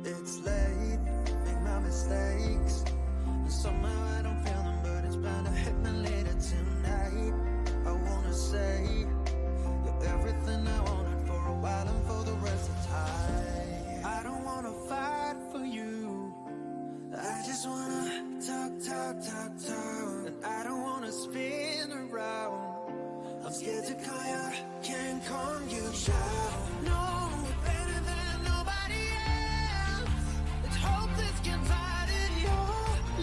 It's late, make my mistakes, and somehow I don't feel them, but it's bound to hit me later tonight. I wanna say you're everything I wanted for a while and for the rest of time. I don't wanna fight for you, I just wanna talk, and I don't wanna spin around. I'm scared to call you, can't calm you down. No, we're better than nobody else. It's hopeless confiding. Your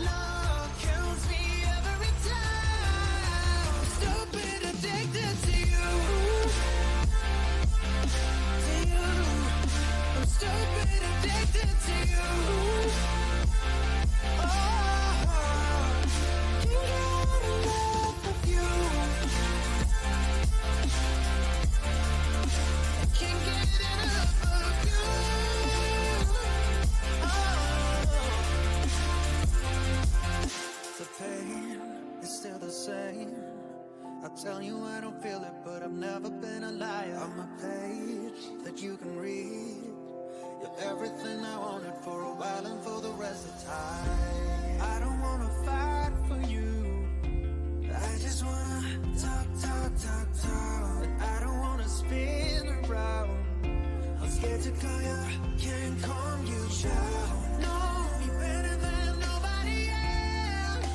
love kills me every time. Stupid addicted to you. I'm stupid addicted to you. Oh, can't get enough of you. Can't get enough of you. The pain is still the same. I tell you I don't feel it, but I've never been a liar. I'm a page that you can read. You're everything I wanted for a while and for the rest of time. I don't wanna fight for you, I just wanna talk. And I don't wanna spin around. I'm scared to call you, can't calm you down. No, you're better than nobody else.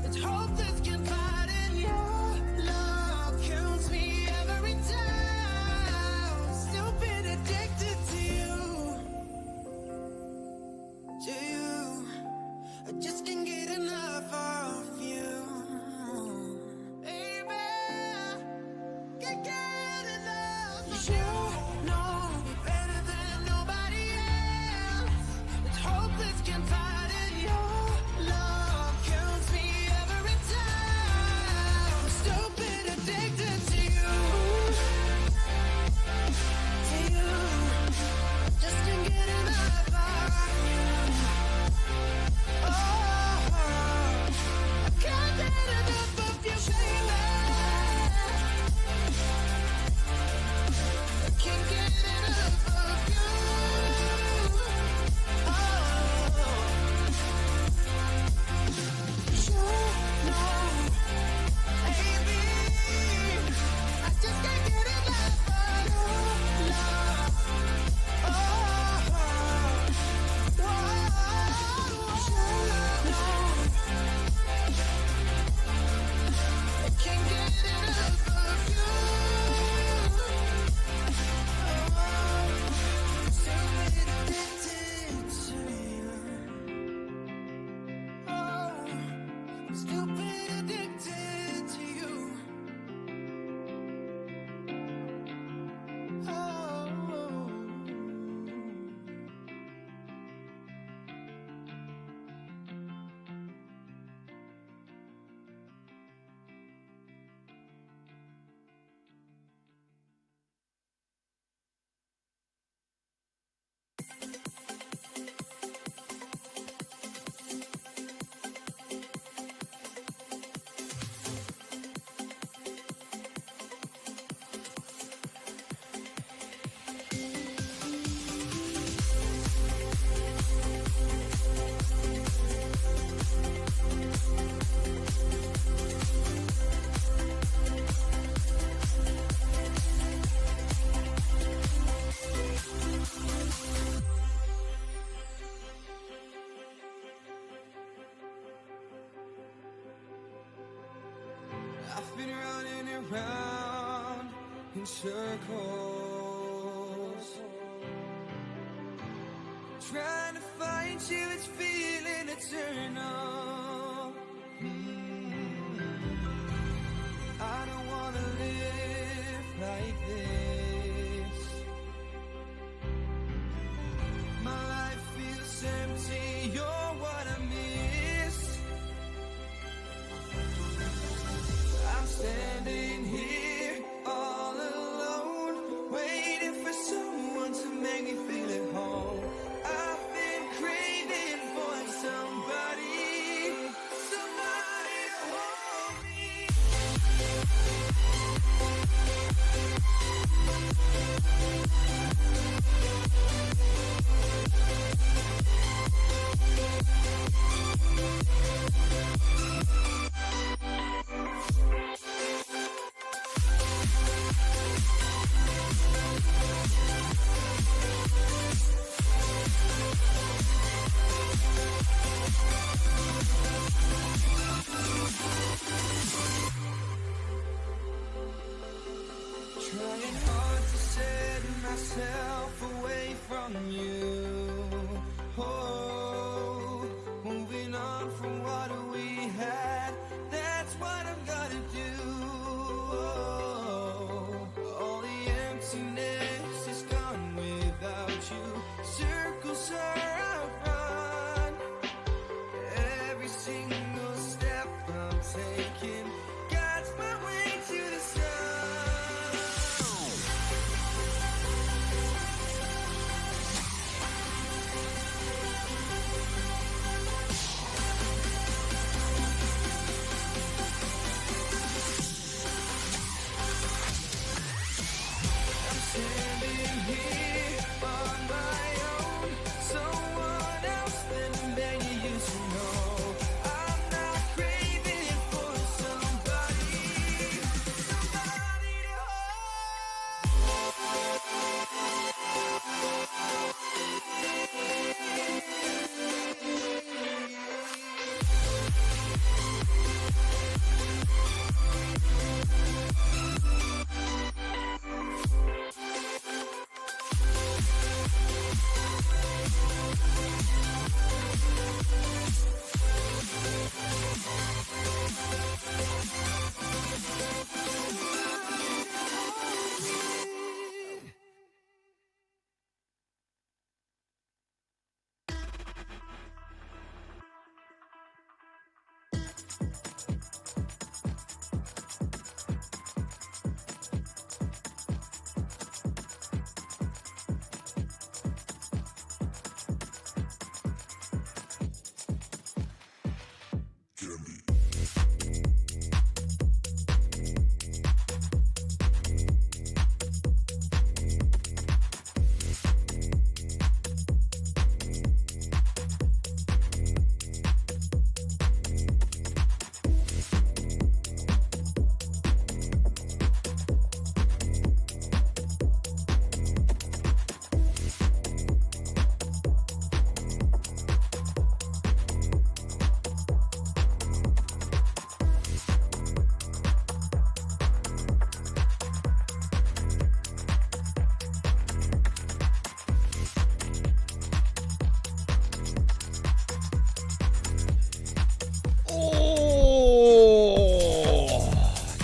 It's hopeless confiding. Your love kills me every time. Stupid addicted to you. I just can't get enough of you. Baby, can't get enough of you. Know me better than nobody else. It's hopeless confiding. Your love kills me every time. Stupid addicted to you. I just can't get enough of you. Oh, I can't get enough of you, baby. I can't get enough of you. Oh, you know, baby, I just can't get enough of your love. Oh, I can't get enough of you. Stupid addicted to you. Oh, stupid addicted to you. Oh. I've been running around in circles, trying to find you, it's feeling eternal. I don't wanna live like this. My life feels empty, you're what I miss. I'm Trying hard to set myself away from you. Oh, moving on from what we had. That's what I'm gonna do. Oh, all the emptiness is gone without you. Circles are outrun. Every single step I'm taking guides my way to the sun. I'm standing here on my own, someone else than you used to know. I'm not craving for somebody to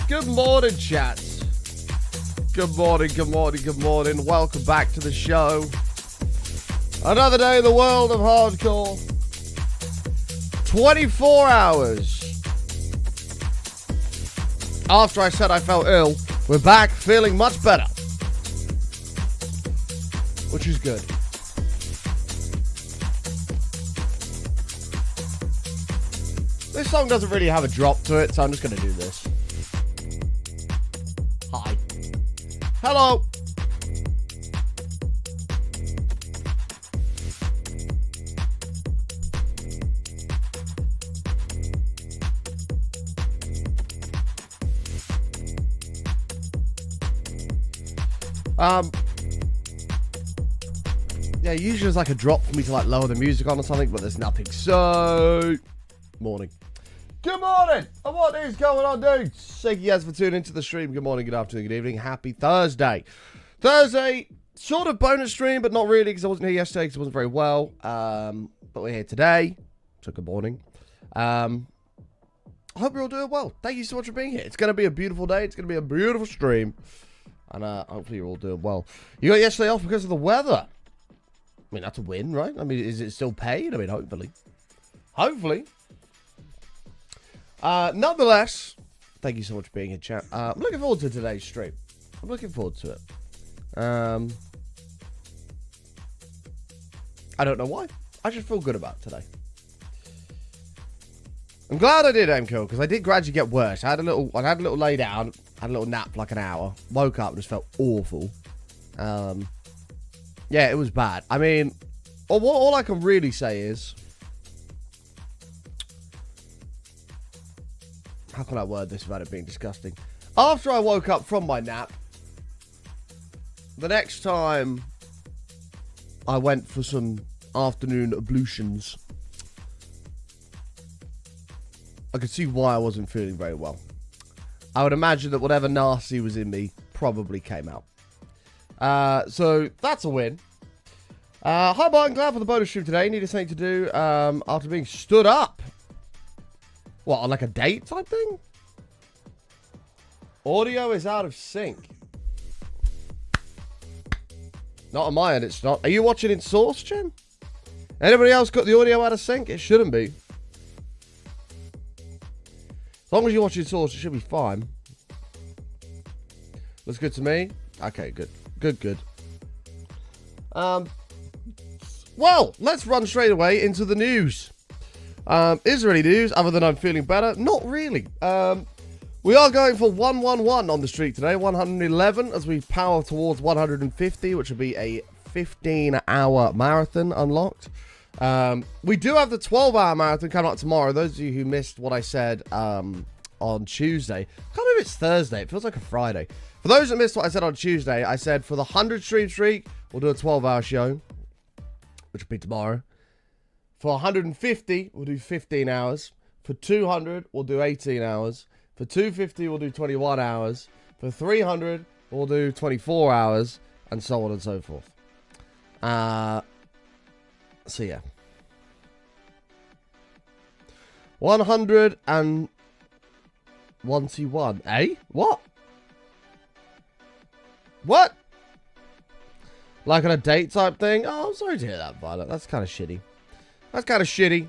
Good morning, chats. Good morning, good morning, good morning. Welcome back to the show. Another day in the world of hardcore. 24 hours after I said I felt ill, we're back feeling much better. Which is good. This song doesn't really have a drop to it, so I'm just going to do this. Hi. Hello. Yeah, usually there's like a drop for me to like lower the music on or something, but there's nothing. So, morning. Good morning! And what is going on, dudes? Thank you guys for tuning into the stream. Good morning, good afternoon, good evening. Happy Thursday. Thursday, sort of bonus stream, but not really because I wasn't here yesterday because I wasn't very well. But we're here today, so good morning. I hope you're all doing well. Thank you so much for being here. It's going to be a beautiful day. It's going to be a beautiful stream. And hopefully you're all doing well. You got yesterday off because of the weather. I mean, that's a win, right? I mean, is it still paid? I mean, hopefully. Hopefully. Nonetheless, thank you so much for being here, chat. I'm looking forward to today's stream. I'm looking forward to it. I don't know why. I just feel good about today. I'm glad I did MCO because I did gradually get worse. I had a little lay down, had a little nap for like an hour, woke up and just felt awful. Yeah, it was bad. I mean, all I can really say is, how can I word this without it being disgusting? After I woke up from my nap, the next time I went for some afternoon ablutions, I could see why I wasn't feeling very well. I would imagine that whatever nasty was in me probably came out. So that's a win. Hi, Martin. Glad for the bonus stream today. Needed something to do after being stood up. What, on like a date type thing? Audio is out of sync. Not on my end, it's not. Are you watching in source, Jen? Anybody else got the audio out of sync? It shouldn't be. As long as you're watching source, it should be fine. Looks good to me. Okay, good. Good. Well, let's run straight away into the news. Is there any news other than I'm feeling better? Not really. We are going for 111 on the streak today, 111 as we power towards 150, which will be a 15-hour marathon unlocked. We do have the 12-hour marathon coming up tomorrow. Those of you who missed what I said on Tuesday, I can't believe it's Thursday. It feels like a Friday. For those that missed what I said on Tuesday, I said for the 100 stream streak, we'll do a 12-hour show, which will be tomorrow. For 150, we'll do 15 hours. For 200, we'll do 18 hours. For 250, we'll do 21 hours. For 300, we'll do 24 hours. And so on and so forth. So, yeah. 121. Eh? What? What? Like on a date type thing? Oh, I'm sorry to hear that, Violet. That's kind of shitty. That's kind of shitty.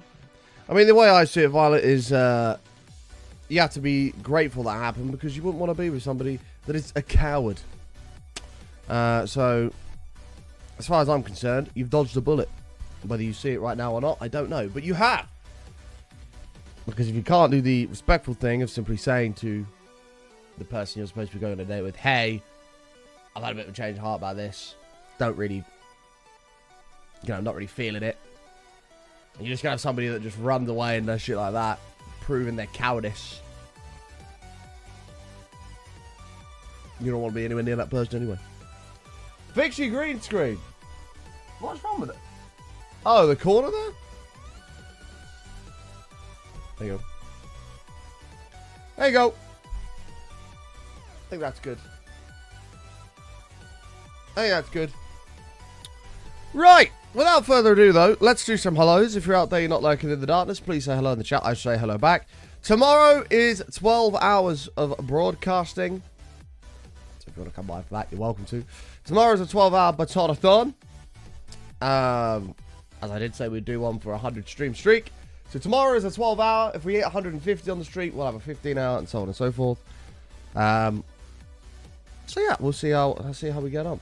I mean, the way I see it, Violet, is you have to be grateful that happened because you wouldn't want to be with somebody that is a coward. So, as far as I'm concerned, you've dodged a bullet. Whether you see it right now or not, I don't know. But you have. Because if you can't do the respectful thing of simply saying to the person you're supposed to be going on a date with, hey, I've had a bit of a change of heart about this. Don't really, not really feeling it. And you're just going to have somebody that just runs away and does shit like that, proving their cowardice. You don't want to be anywhere near that person anyway. Fix your green screen. What's wrong with it? Oh, the corner there? There you go. There you go. I think that's good. Right. Without further ado, though, let's do some hellos. If you're out there, you're not lurking in the darkness, please say hello in the chat. I say hello back. Tomorrow is 12 hours of broadcasting. So if you want to come by for that, you're welcome to. Tomorrow is a 12-hour batonathon. As I did say, we'd do one for a 100 stream streak. So tomorrow is a 12-hour. If we hit 150 on the streak, we'll have a 15-hour and so on and so forth. So yeah, we'll see how we get on.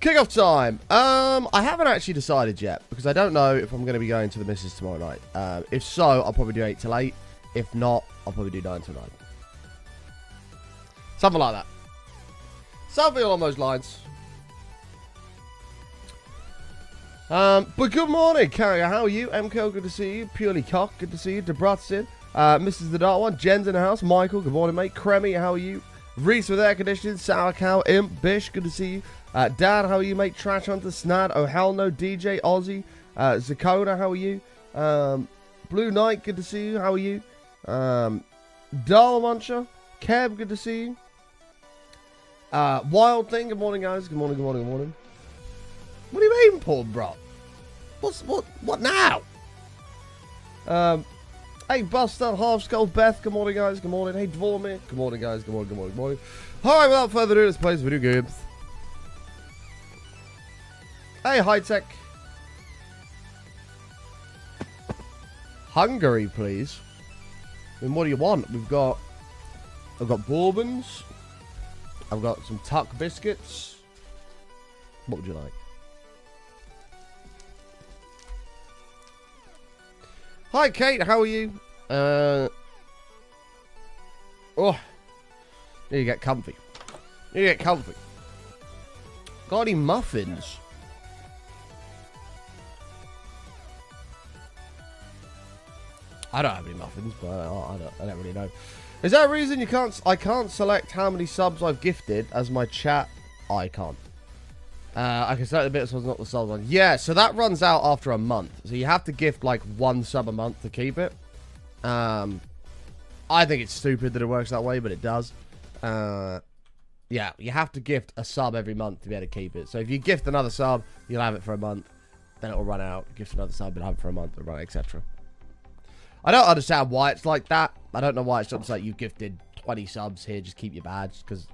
Kickoff time. I haven't actually decided yet because I don't know if I'm going to be going to the missus tomorrow night. If so, I'll probably do 8 till 8. If not, I'll probably do 9 till 9. Something like that. Something along those lines. But good morning, Carrier. How are you? MKL, good to see you. Purely Cock, good to see you. Debratsin, Mrs. The Dark One, Jen's in the house. Michael, good morning, mate. Cremmy, how are you? Reese with air conditioning. Sour Cow, Imp, Bish, good to see you. Dad, how are you, mate? Trash Hunter, Snad, Oh Hell No, DJ, Ozzy, Zakona, how are you? Blue Knight, good to see you. How are you? Darla Muncher, Keb, good to see you. Wild Thing, good morning, guys. Good morning, good morning, good morning. What do you mean, Paul, bro? What now? Hey, Buster, Half Skull, Beth, good morning, guys. Good morning. Hey, Dvormir, good morning, guys. Good morning, good morning, good morning. Alright, without further ado, let's play some video games. Hey, High Tech. Hungary, please. I mean, what do you want? I've got bourbons. I've got some tuck biscuits. What would you like? Hi, Kate. How are you? Oh, you get comfy. You get comfy. Got any muffins? I don't have any muffins, but I don't really know. Is that a reason you can't? I can't select how many subs I've gifted as my chat icon. I can select the bits one's not the sub one. Yeah, so that runs out after a month. So you have to gift like 1 sub a month to keep it. I think it's stupid that it works that way, but it does. Yeah, Yeah, you have to gift a sub every month to be able to keep it. So if you gift another sub, you'll have it for a month. Then it'll run out. Gift another sub, you'll have it for a month. It'll run, etc. I don't understand why it's like that. I don't know why it's just like you've gifted 20 subs here. Just keep your badge. Because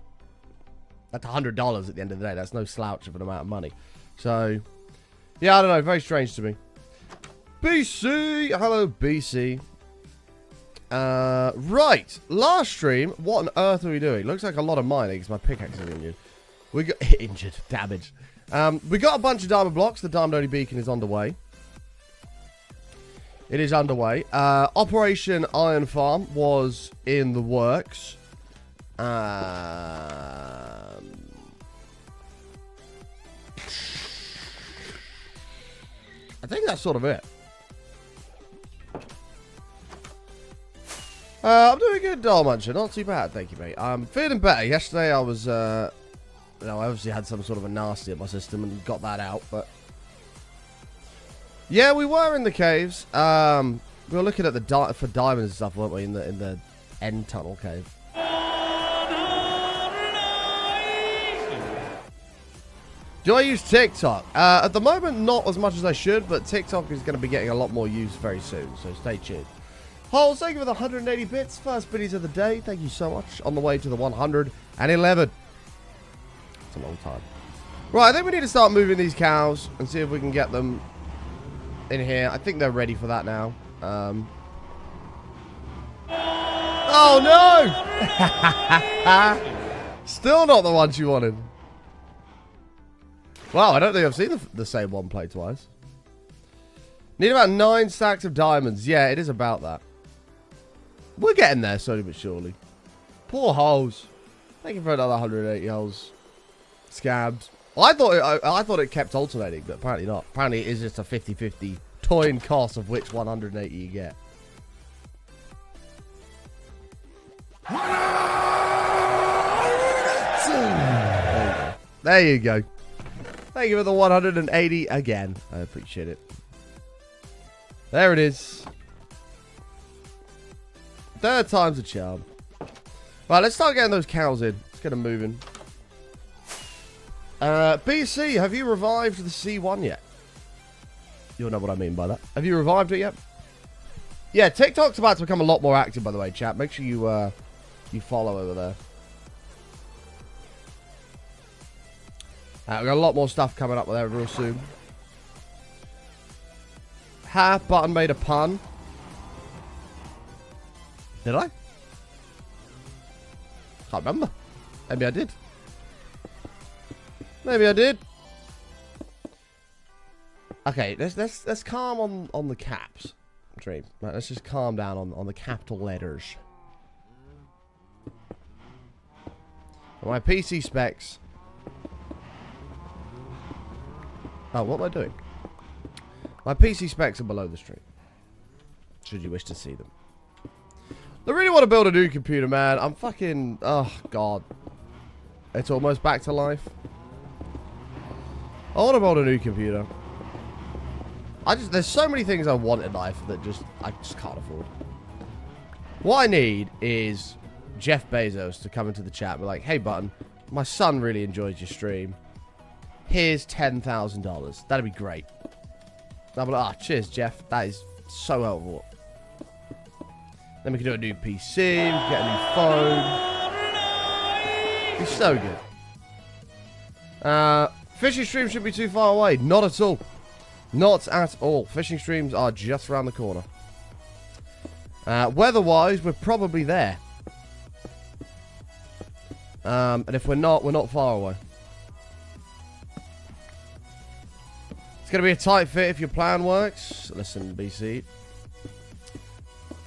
that's $100 at the end of the day. That's no slouch of an amount of money. So, yeah, I don't know. Very strange to me. BC. Hello, BC. Right. Last stream, what on earth are we doing? Looks like a lot of mining because my pickaxe is injured. We got injured, damaged. We got a bunch of diamond blocks. The diamond only beacon is underway. It is underway. Operation Iron Farm was in the works. I think that's sort of it. I'm doing good, Dalmuncher. Not too bad, thank you, mate. I'm feeling better. Yesterday, I was, I obviously had some sort of a nasty in my system and got that out, but yeah, we were in the caves. We were looking at the for diamonds and stuff, weren't we? In the end tunnel cave. Do I use TikTok? At the moment, not as much as I should, but TikTok is going to be getting a lot more use very soon, so stay tuned. Holes, thank you for the 180 bits. First biddies of the day. Thank you so much. On the way to the 111. It's a long time. Right, I think we need to start moving these cows and see if we can get them in here. I think they're ready for that now. Oh, no! Still not the one she wanted. Wow, I don't think I've seen the same one play twice. Need about 9 stacks of diamonds. Yeah, it is about that. We're getting there slowly but surely. Poor holes. Thank you for another 180 holes. Scabs. Well, I thought it kept alternating, but apparently not. Apparently it is just a 50-50 coin cost of which 180 you get. There you go. Thank you for the 180 again. I appreciate it. There it is. Third time's a charm. Right, let's start getting those cows in. Let's get them moving. BC, have you revived the C1 yet? You'll know what I mean by that. Have you revived it yet? Yeah, TikTok's about to become a lot more active, by the way, chat. Make sure you you follow over there. We've got a lot more stuff coming up there real soon. Half Button made a pun. Did I? Can't remember. Maybe I did. Maybe I did. Okay, let's calm on the caps. Dream. Right, let's just calm down on the capital letters. My PC specs. Oh, what am I doing? My PC specs are below the stream. Should you wish to see them. I really want to build a new computer, man. I'm fucking... Oh, God. It's almost back to life. I want to build a new computer. There's so many things I want in life that I just can't afford. What I need is Jeff Bezos to come into the chat and be like, hey, Button, my son really enjoys your stream. Here's $10,000. That'd be great. I'll be like, cheers, Jeff. That is so helpful. Then we can do a new PC, we can get a new phone. It's so good. Fishing streams shouldn't be too far away. Not at all. Not at all. Fishing streams are just around the corner. Weather-wise, we're probably there. And if we're not far away. It's going to be a tight fit if your plan works. Listen, BC.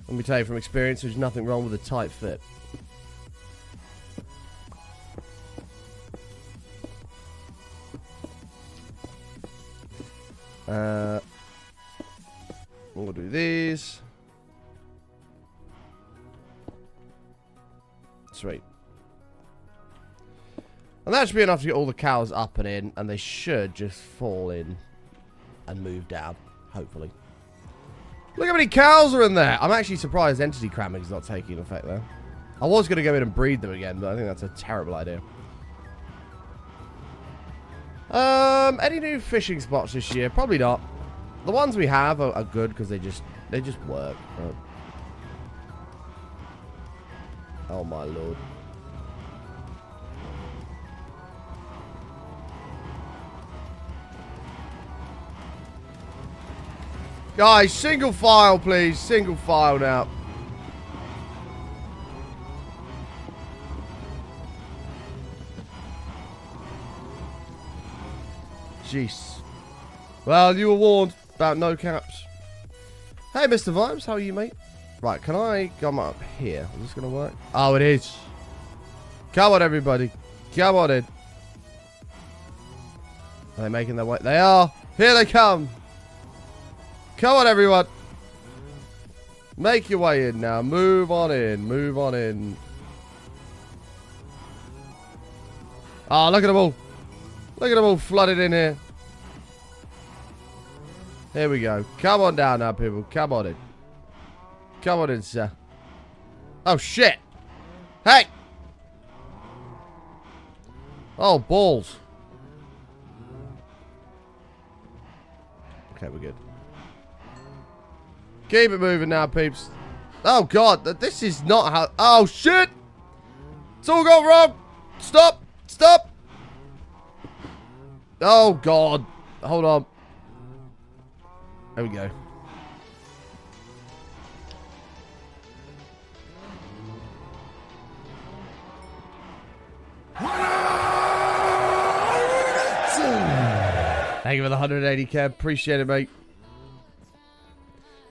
Let me tell you from experience, there's nothing wrong with a tight fit. We'll do these. Sweet. And that should be enough to get all the cows up and in, and they should just fall in and move down, hopefully. Look how many cows are in there. I'm actually surprised entity cramming is not taking effect there. I was going to go in and breed them again, but I think that's a terrible idea. Any new fishing spots this year? Probably not. The ones we have are good because they just work. Oh my lord. Guys, single file, please. Single file now. Jeez. Well, you were warned about no caps. Hey, Mr. Vibes, how are you, mate? Right, can I come up here? Is this going to work? Oh, it is. Come on, everybody. Come on in. Are they making their way? They are. Here they come. Come on, everyone. Make your way in now. Move on in. Move on in. Oh, look at them all. Look at them all flooded in here. Here we go. Come on down now, people. Come on in. Come on in, sir. Oh, shit. Hey. Oh, balls. Okay, we're good. Keep it moving now, peeps. Oh, God. This is not how... Oh, shit. It's all gone wrong. Stop. Stop. Oh, God. Hold on. There we go. Thank you for the 180, Kev. Appreciate it, mate.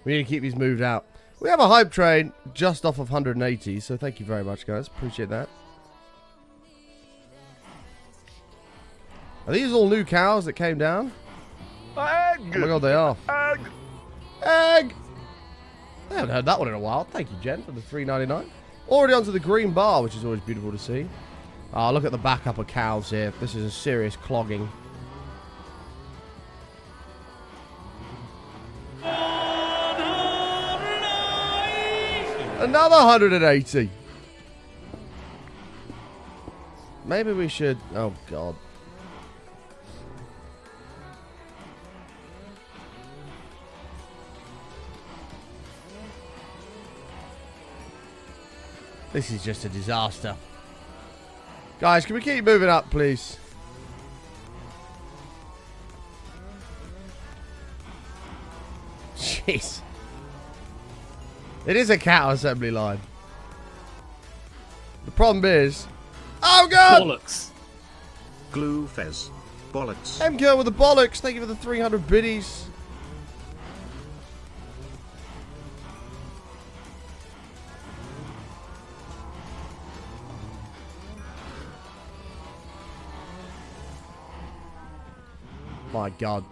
We need to keep these moved out. We have a hype train just off of 180, so thank you very much, guys. Appreciate that. Are these all new cows that came down? Egg. Oh my god, they are. Egg. Egg! I haven't heard that one in a while. Thank you, Jen, for the $3.99. Already onto the green bar, which is always beautiful to see. Oh, look at the backup of cows here. This is a serious clogging. Another 180. Maybe we should... Oh, God. This is just a disaster. Guys, can we keep moving up, please? Jeez. It is a cow assembly line. The problem is... Oh, God! Bollocks. Glue fez. Bollocks. MK with the bollocks. Thank you for the 300 biddies. My God.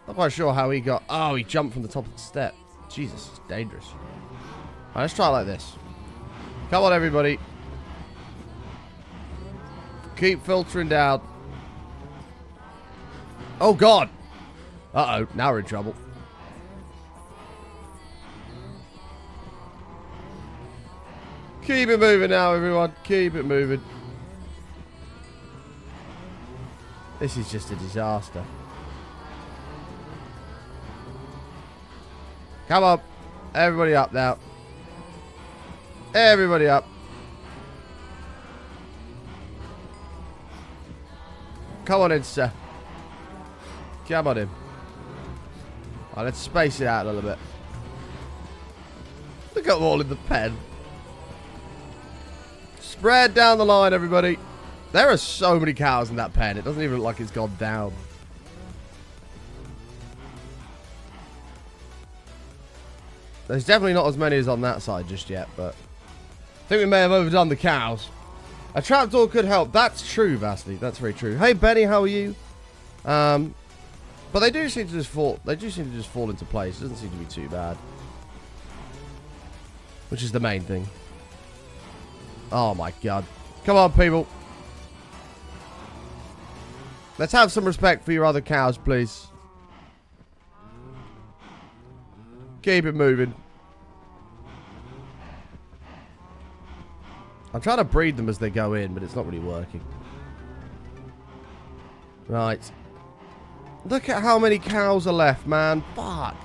Not quite sure how he got... Oh, he jumped from the top of the step. Jesus, it's dangerous. Alright, let's try it like this. Come on, everybody. Keep filtering down. Oh, God. Uh-oh, now we're in trouble. Keep it moving now, everyone. Keep it moving. This is just a disaster. Come on. Everybody up now. Everybody up. Come on in, sir. Come on in. Alright, let's space it out a little bit. Look at them all in the pen. Spread down the line, everybody. There are so many cows in that pen. It doesn't even look like it's gone down. There's definitely not as many as on that side just yet, but I think we may have overdone the cows. A trapdoor could help. That's true, Vasily. That's very true. Hey, Benny, how are you? But they do seem to just fall. They do seem to just fall into place. It doesn't seem to be too bad, which is the main thing. Oh my God! Come on, people. Let's have some respect for your other cows, please. Keep it moving. I'm trying to breed them as they go in, but it's not really working. Right. Look at how many cows are left, man. Fuck.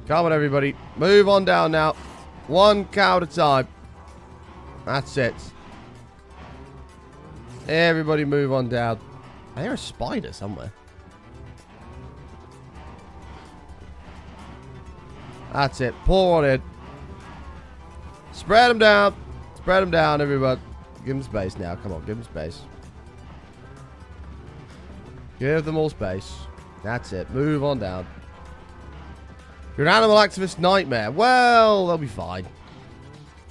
Come on, everybody. Move on down now. One cow at a time. That's it. Everybody move on down. I hear a spider somewhere. That's it. Pour on in. Spread them down. Spread them down, everybody. Give them space now. Come on, give them space. Give them all space. That's it. Move on down. You're an animal activist nightmare. Well, they'll be fine.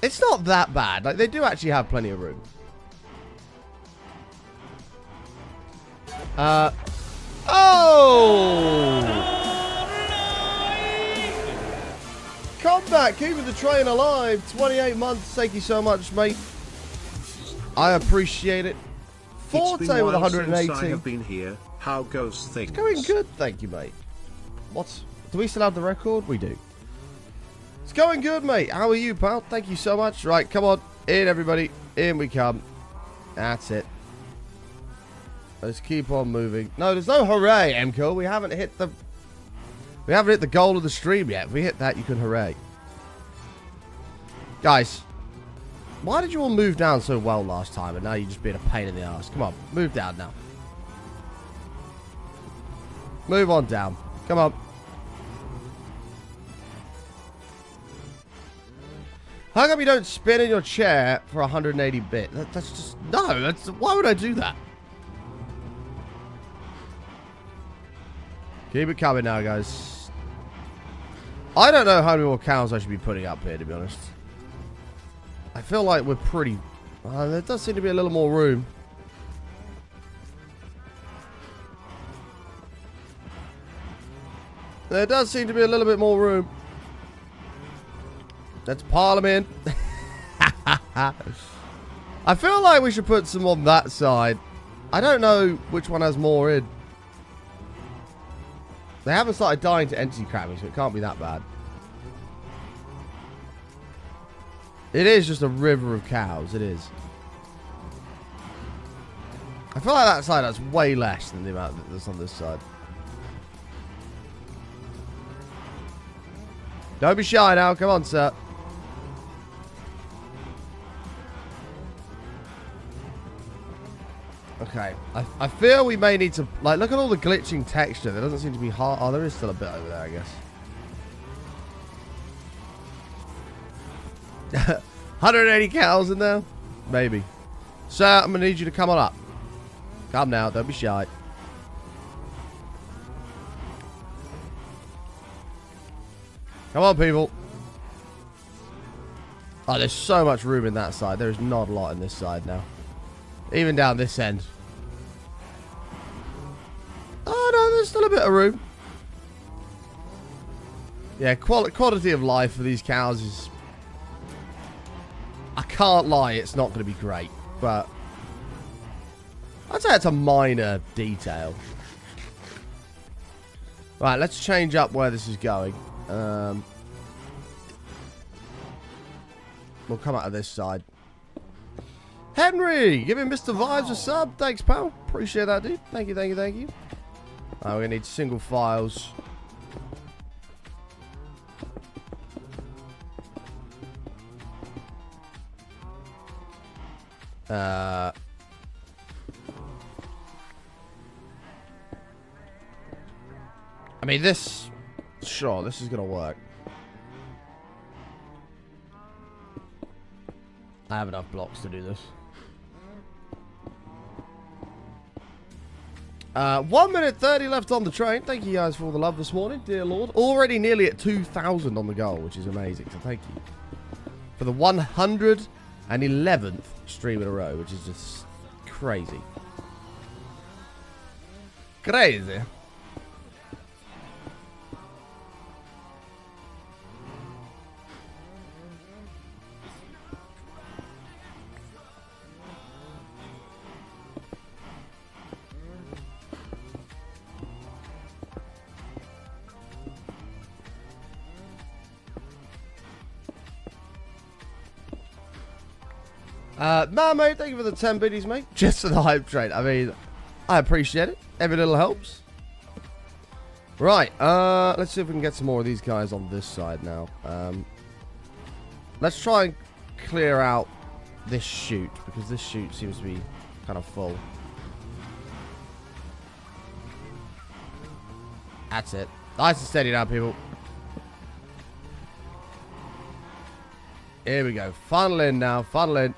It's not that bad. Like, they do actually have plenty of room. Oh! Come back, keeping the train alive. 28 months. Thank you so much, mate. I appreciate it. Forte with 180. I have been here. How goes things? It's going good, thank you, mate. What? Do we still have the record? We do. It's going good, mate. How are you, pal? Thank you so much. Right, come on. In, everybody. In we come. That's it. Let's keep on moving. No, there's no hooray, Emco. We haven't hit the goal of the stream yet. If we hit that, you can hooray. Guys, why did you all move down so well last time and now you're just being a pain in the ass? Come on, move down now. Move on down. Come on. How come you don't spin in your chair for 180 bit? That's just... No, that's... Why would I do that? Keep it coming now, guys. I don't know how many more cows I should be putting up here, to be honest. I feel like we're pretty... there does seem to be a little more room. There does seem to be a little bit more room. Let's pile them in. I feel like we should put some on that side. I don't know which one has more in. They haven't started dying to entity cramming, so it can't be that bad. It is just a river of cows. It is. I feel like that side has way less than the amount that's on this side. Don't be shy now. Come on, sir. Okay. I feel we may need to... Like, look at all the glitching texture. There doesn't seem to be hard... Oh, there is still a bit over there, I guess. 180 cows in there? Maybe. Sir, I'm going to need you to come on up. Come now. Don't be shy. Come on, people. Oh, there's so much room in that side. There is not a lot in this side now. Even down this end. Oh, no, there's still a bit of room. Yeah, quality of life for these cows is... I can't lie, it's not going to be great. But... I'd say it's a minor detail. Right, let's change up where this is going. We'll come out of this side. Henry, giving Mr. Vibes a sub. Thanks, pal. Appreciate that, dude. Thank you, thank you, thank you. We're going to need single files. I mean, this... Sure, this is going to work. I have enough blocks to do this. 1 minute 30 left on the train. Thank you guys for all the love this morning, dear Lord. Already nearly at 2,000 on the goal, which is amazing. So thank you for the 111th stream in a row, which is just crazy. Crazy. Mate, thank you for the 10 biddies, mate. Just for the hype train. I mean, I appreciate it. Every little helps. Right, let's see if we can get some more of these guys on this side now. Let's try and clear out this chute, because this chute seems to be kind of full. That's it. Nice and steady now, people. Here we go. Funnel in now. Funnel in.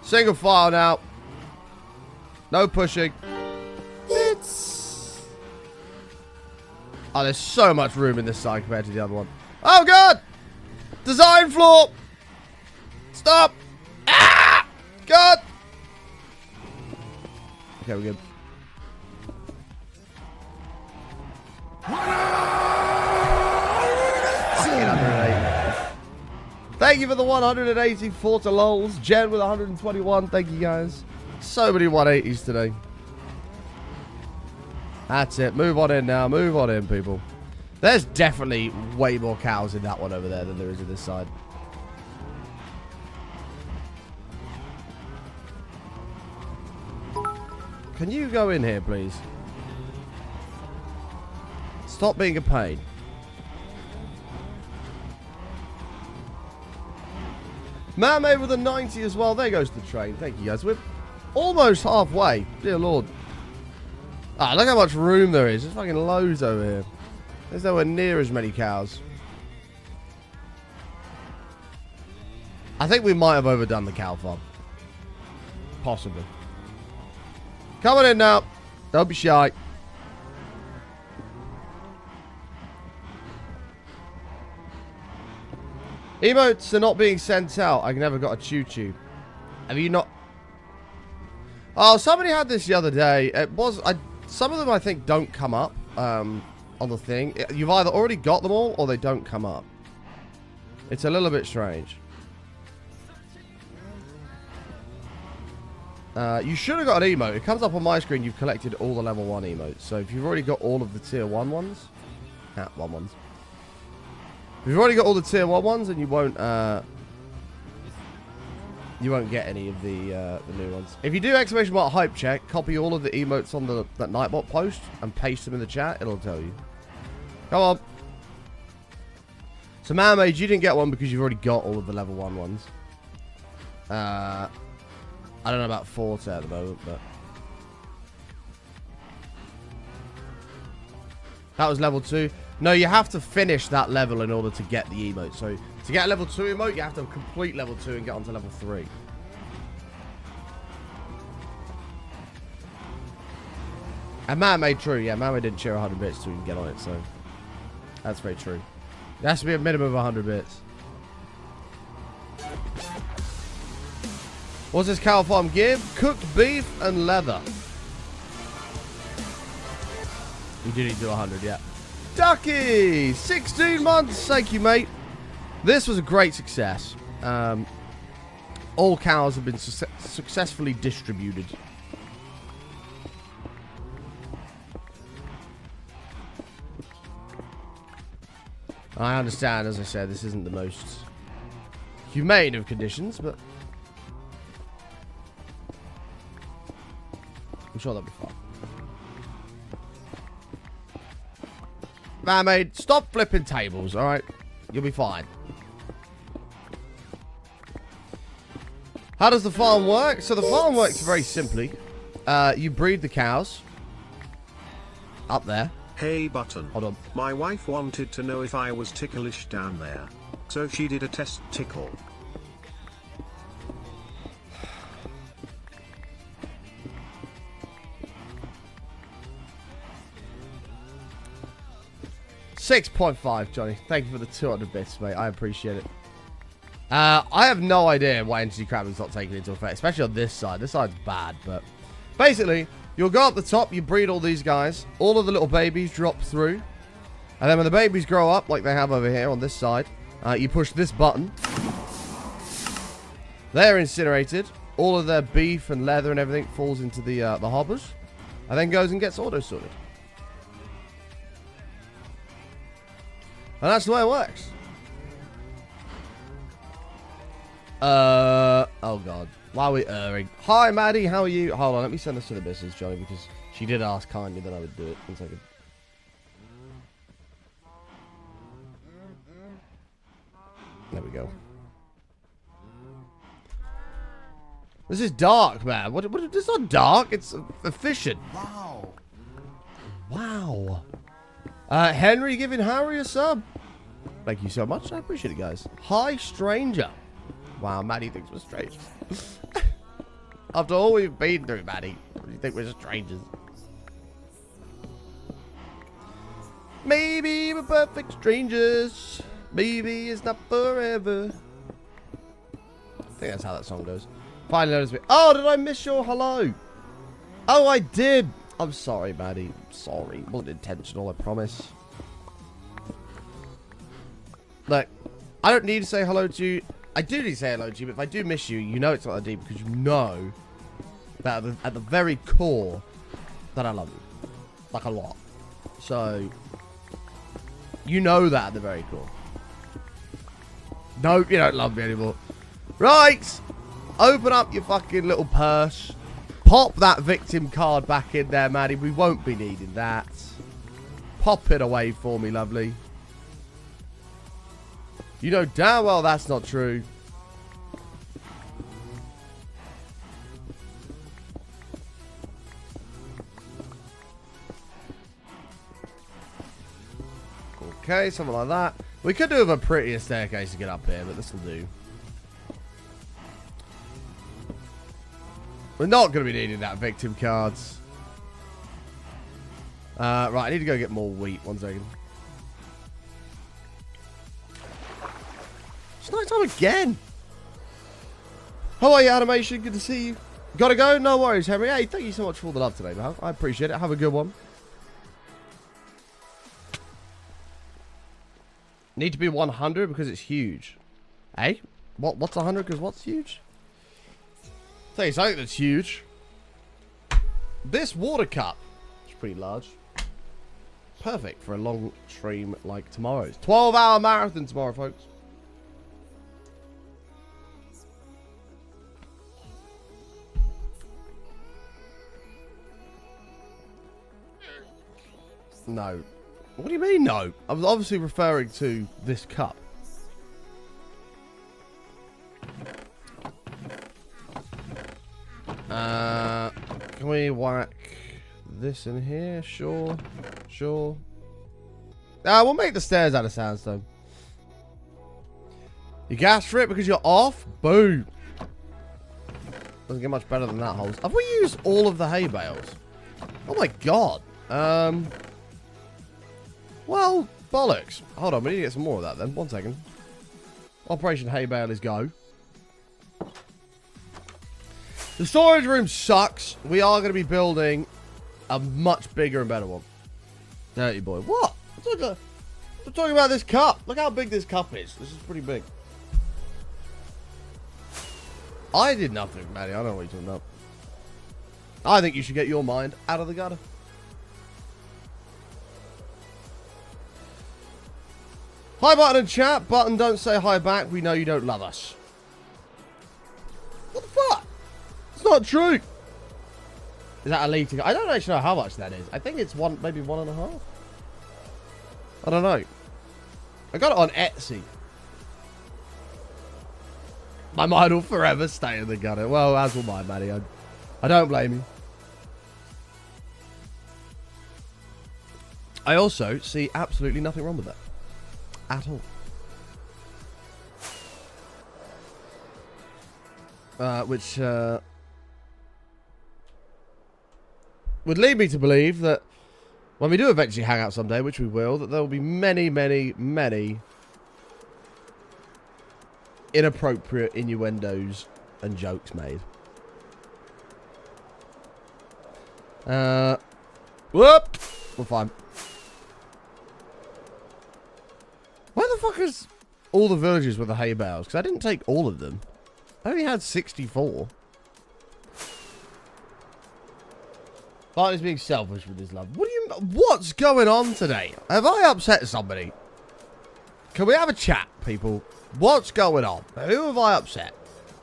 Single file now. No pushing. It's... Oh, there's so much room in this side compared to the other one. Oh, God! Design flaw! Stop! Ah! God! Okay, we're good. Thank you for the 184 to lols. Jen with 121. Thank you, guys. So many 180s today. That's it. Move on in now. Move on in, people. There's definitely way more cows in that one over there than there is in this side. Can you go in here, please? Stop being a pain. Mermaid with a 90 as well. There goes the train. Thank you, guys. We're almost halfway. Dear Lord. Ah, look how much room there is. There's fucking loads over here. There's nowhere near as many cows. I think we might have overdone the cow farm. Possibly. Come on in now. Don't be shy. Emotes are not being sent out. I never got a choo-choo. Have you not? Oh, somebody had this the other day. It was... some of them, I think, don't come up on the thing. You've either already got them all or they don't come up. It's a little bit strange. You should have got an emote. It comes up on my screen. You've collected all the level 1 emotes. So if you've already got all of the tier 1 ones... Ah, 1 ones. If you've already got all the tier 1 ones, then you won't get any of the new ones. If you do exclamation mark hype check, copy all of the emotes on that Nightbot post and paste them in the chat. It'll tell you. Come on. So Mermaid, you didn't get one because you've already got all of the level 1 ones. I don't know about Forte at the moment, but that was level 2. No, you have to finish that level in order to get the emote. So, to get a level 2 emote, you have to complete level 2 and get onto level 3. And Mermaid, true. Yeah, Mermaid didn't share 100 bits to even get on it, so that's very true. It has to be a minimum of 100 bits. What's this cow farm give? Cooked beef and leather. You do need to do 100, yeah. Ducky! 16 months! Thank you, mate. This was a great success. All cows have been successfully distributed. I understand, as I said, this isn't the most humane of conditions, but I'm sure that'll be fine. Mermaid, stop flipping tables, alright? You'll be fine. How does the farm work? So the farm works very simply. You breed the cows. Up there. Hey button. Hold on. My wife wanted to know if I was ticklish down there. So she did a test tickle. $6.5, Johnny. Thank you for the 200 bits, mate. I appreciate it. I have no idea why entity crabbing's not taken into effect, especially on this side. This side's bad, but basically, you'll go up the top, you breed all these guys. All of the little babies drop through. And then when the babies grow up, like they have over here on this side, you push this button. They're incinerated. All of their beef and leather and everything falls into the hoppers. And then goes and gets auto-sorted. And that's the way it works. Oh, God. Why are we erring? Hi, Maddie. How are you? Hold on. Let me send this to the missus, Johnny, because she did ask kindly that I would do it. 1 second. There we go. This is dark, man. What? It's not dark. It's efficient. Wow. Wow. Henry giving Harry a sub. Thank you so much. I appreciate it, guys. Hi, stranger. Wow, Maddie thinks we're strangers. After all we've been through, Maddie, what do you think we're strangers? Maybe we're perfect strangers. Maybe it's not forever. I think that's how that song goes. Finally noticed me. Oh, did I miss your hello? Oh, I did. I'm sorry, Maddie. Sorry. It wasn't intentional, I promise. Look, I don't need to say hello to you. I do need to say hello to you, but if I do miss you, you know it's not that deep because you know that at the very core that I love you. Like a lot. So, you know that at the very core. No, you don't love me anymore. Right! Open up your fucking little purse. Pop that victim card back in there, Maddie. We won't be needing that. Pop it away for me, lovely. You know damn well that's not true. Okay, something like that. We could do with a prettier staircase to get up here, but this will do. We're not going to be needing that victim cards. Right, I need to go get more wheat. 1 second. It's night time again. How are you, animation? Good to see you. Gotta go? No worries, Henry. Hey, thank you so much for all the love today, man. I appreciate it. Have a good one. Need to be 100 because it's huge. Hey? What's 100 because what's huge? Tell you something that's huge. This water cup is pretty large. Perfect for a long stream like tomorrow's. 12-hour marathon tomorrow, folks. No. What do you mean, no? I was obviously referring to this cup. Can we whack this in here? Sure. Sure. We'll make the stairs out of sandstone. You gassed for it because you're off? Boom. Doesn't get much better than that, holes. Have we used all of the hay bales? Oh my god. Well, bollocks. Hold on, we need to get some more of that then. 1 second. Operation hay bale is go. The storage room sucks. We are going to be building a much bigger and better one. Dirty boy. What? I'm talking about this cup. Look how big this cup is. This is pretty big. I did nothing, Maddie. I don't know what you're talking about. I think you should get your mind out of the gutter. Hi, Button and chat. Button, don't say hi back. We know you don't love us. What the fuck? It's not true. Is that a litre? I don't actually know how much that is. I think it's maybe 1.5. I don't know. I got it on Etsy. My mind will forever stay in the gutter. Well, as will mine, Maddie. I don't blame you. I also see absolutely nothing wrong with that. At all. Which would lead me to believe that when we do eventually hang out someday, which we will, that there will be many, many, many inappropriate innuendos and jokes made. Whoop! We're fine. Where the fuck is all the villages with the hay bales? Because I didn't take all of them. I only had 64. Barney's being selfish with his love. What do you... What's going on today? Have I upset somebody? Can we have a chat, people? What's going on? Who have I upset?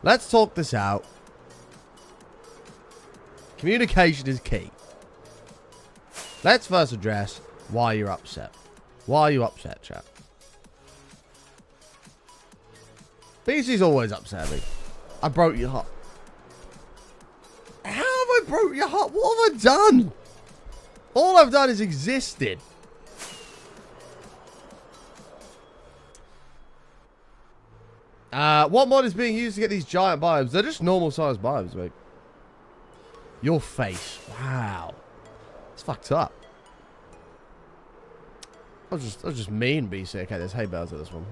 Let's talk this out. Communication is key. Let's first address why you're upset. Why are you upset, chat? BC's always upset at me. I broke your heart. How have I broke your heart? What have I done? All I've done is existed. What mod is being used to get these giant biomes? They're just normal sized biomes, mate. Your face. Wow. It's fucked up. I was just mean, BC. Okay, there's hay bales at this one.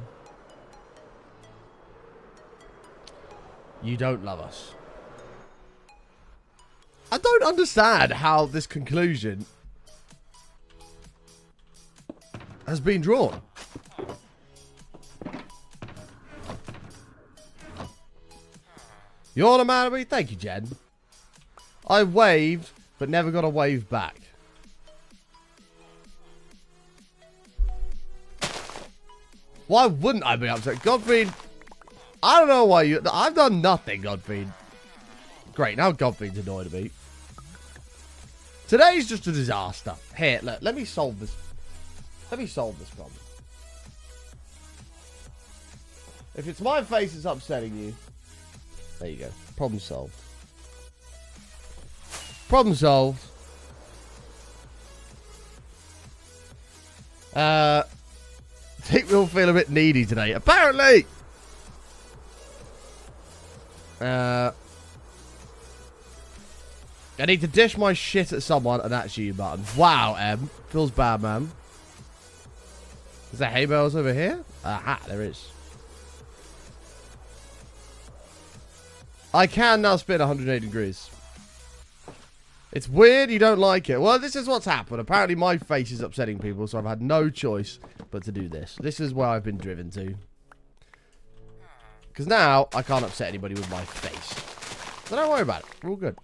You don't love us. I don't understand how this conclusion has been drawn. You're the man of me. Thank you, Jen. I waved, but never got a wave back. Why wouldn't I be upset? Godfeed, I don't know why you... I've done nothing, Godfeed. Great, now Godfeed's annoyed at me. Today's just a disaster. Here, look, let me solve this. Let me solve this problem. If it's my face that's upsetting you, there you go. Problem solved. Problem solved. I think we all feel a bit needy today. Apparently! I need to dish my shit at someone, and that's you, Button. Wow, Em. Feels bad, man. Is there hay bales over here? Aha, there is. I can now spin 180 degrees. It's weird you don't like it. Well, this is what's happened. Apparently my face is upsetting people, so I've had no choice but to do this. This is where I've been driven to. Because now I can't upset anybody with my face. So don't worry about it. We're all good.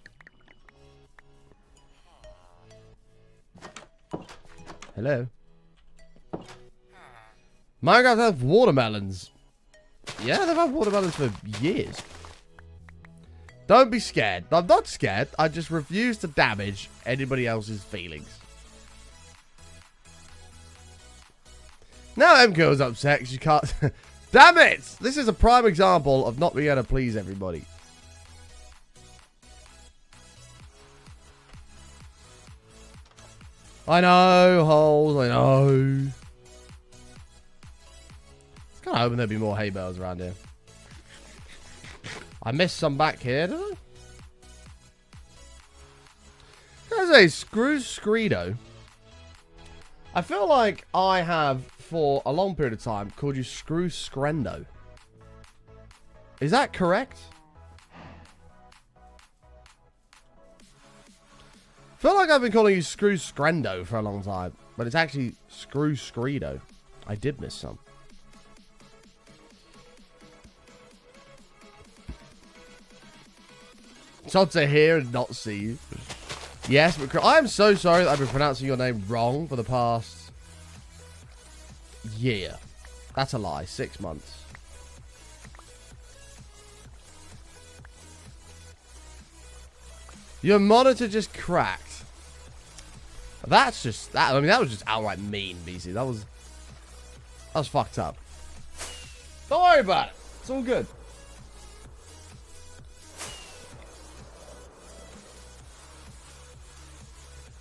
Hello. Minecraft has watermelons. Yeah, they've had watermelons for years. Don't be scared. I'm not scared. I just refuse to damage anybody else's feelings. Now MKO's upset because you can't... Damn it! This is a prime example of not being able to please everybody. I know, holes, I know. I was kind of hoping there'd be more hay bales around here. I missed some back here, did I? There's a Screw Screedo. I feel like I have, for a long period of time, called you Screw Screndo. Is that correct? I feel like I've been calling you Screw Screndo for a long time, but it's actually Screw Screedo. I did miss some. So to hear and not see you. Yes, but I am so sorry that I've been pronouncing your name wrong for the past year. That's a lie. 6 months. Your monitor just cracked. That's just that. I mean, that was just outright mean, BC. That was fucked up. Don't worry about it. It's all good.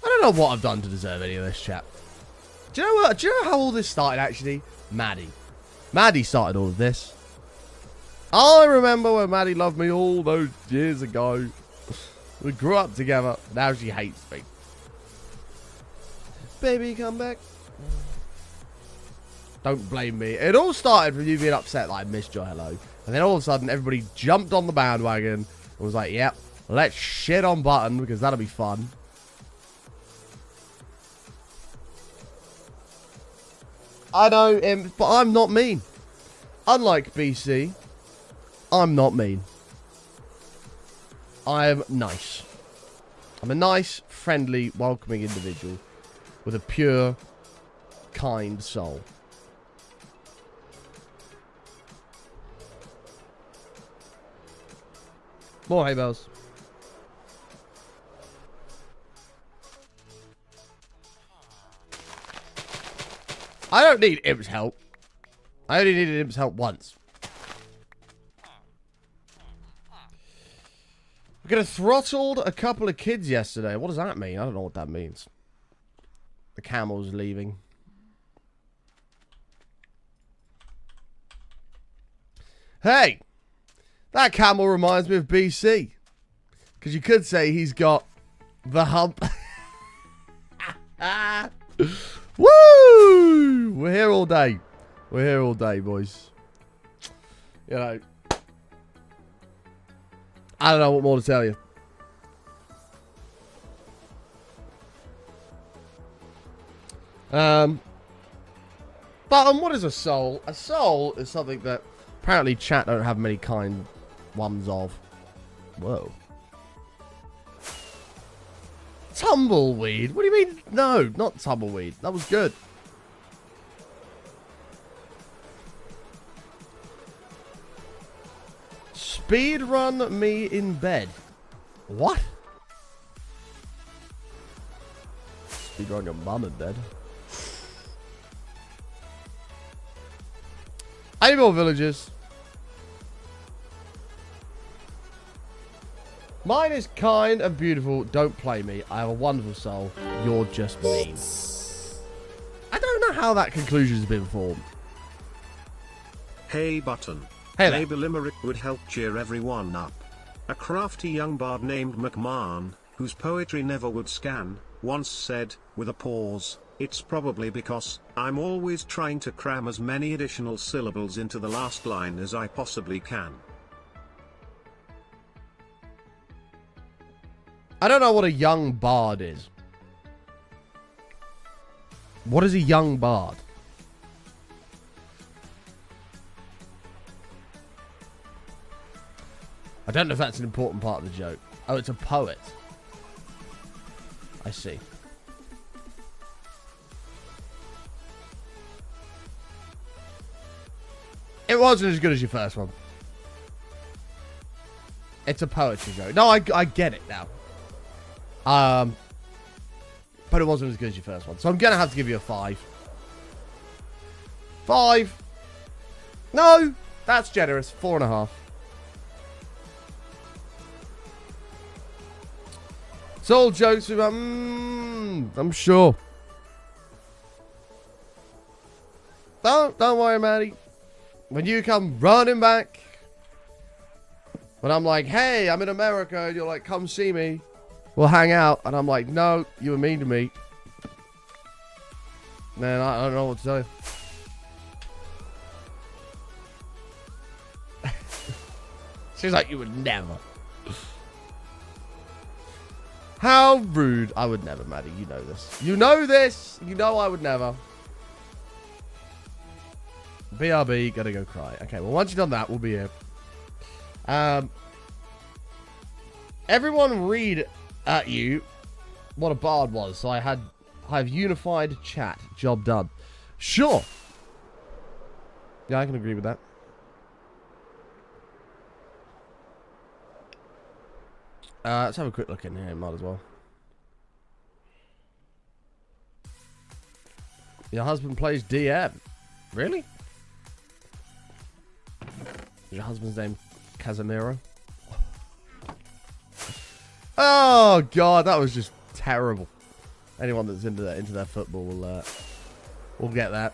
I don't know what I've done to deserve any of this, chat. Do you know what? Do you know how all this started, actually? Maddie. Maddie started all of this. I remember when Maddie loved me all those years ago. We grew up together. Now she hates me. Baby, come back. Don't blame me. It all started from you being upset that I missed your hello. And then all of a sudden, everybody jumped on the bandwagon and was like, yep, let's shit on Button because that'll be fun. I know him, but I'm not mean. Unlike BC, I'm not mean. I am nice. I'm a nice, friendly, welcoming individual with a pure, kind soul. More hay bales. I don't need Imp's help. I only needed Imp's help once. We could have throttled a couple of kids yesterday. What does that mean? I don't know what that means. The camel's leaving. Hey! That camel reminds me of BC. Because you could say he's got the hump. Woo! We're here all day. We're here all day, boys. You know. I don't know what more to tell you. But what is a soul? A soul is something that apparently chat don't have many kind ones of. Whoa. Tumbleweed? What do you mean? No, not tumbleweed. That was good. Speedrun me in bed. What? Speedrun your mum in bed. Any more villages? Mine is kind and beautiful. Don't play me. I have a wonderful soul. You're just mean. I don't know how that conclusion has been formed. Hey Button. Hey there. Maybe limerick would help cheer everyone up. A crafty young bard named McMahon, whose poetry never would scan, once said, with a pause, "It's probably because I'm always trying to cram as many additional syllables into the last line as I possibly can." I don't know what a young bard is. What is a young bard? I don't know if that's an important part of the joke. Oh, it's a poet. I see. It wasn't as good as your first one. It's a poetry joke. No, I get it now. But it wasn't as good as your first one. So I'm going to have to give you a 5. 5. No, that's generous. 4.5. It's all jokes about, I'm sure. Don't worry, Maddie. When you come running back, when I'm like, hey, I'm in America, and you're like, come see me. We'll hang out. And I'm like, no, you were mean to me. Man, I don't know what to tell you. Seems like you would never. How rude. I would never, Maddie. You know this. You know this. You know I would never. BRB, gotta go cry. Okay, well, once you've done that, we'll be here. Everyone read at you what a bard was. So I have unified chat. Job done. Sure. Yeah, I can agree with that. Let's have a quick look in here. Might as well. Your husband plays DM. Really? Is your husband's name Casemiro? Oh god, that was just terrible. Anyone that's into their football will get that.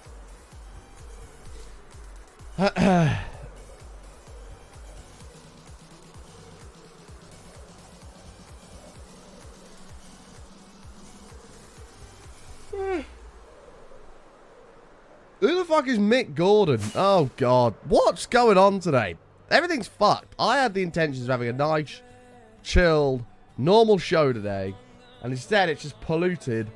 Who the fuck is Mick Gordon? Oh god, what's going on today? Everything's fucked. I had the intentions of having a nice, chilled, normal show today, and instead it's just polluted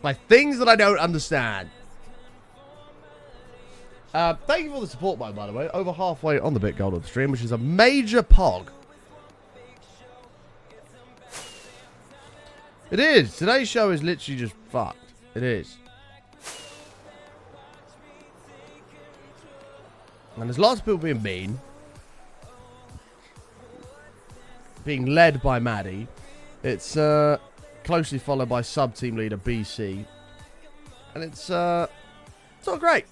by things that I don't understand. Thank you for the support, by the way. Over halfway on the Bit Golden stream, which is a major pog. It is. Today's show is literally just fucked. It is. And there's lots of people being mean. being led by Maddie. It's closely followed by sub-team leader BC. And it's all great.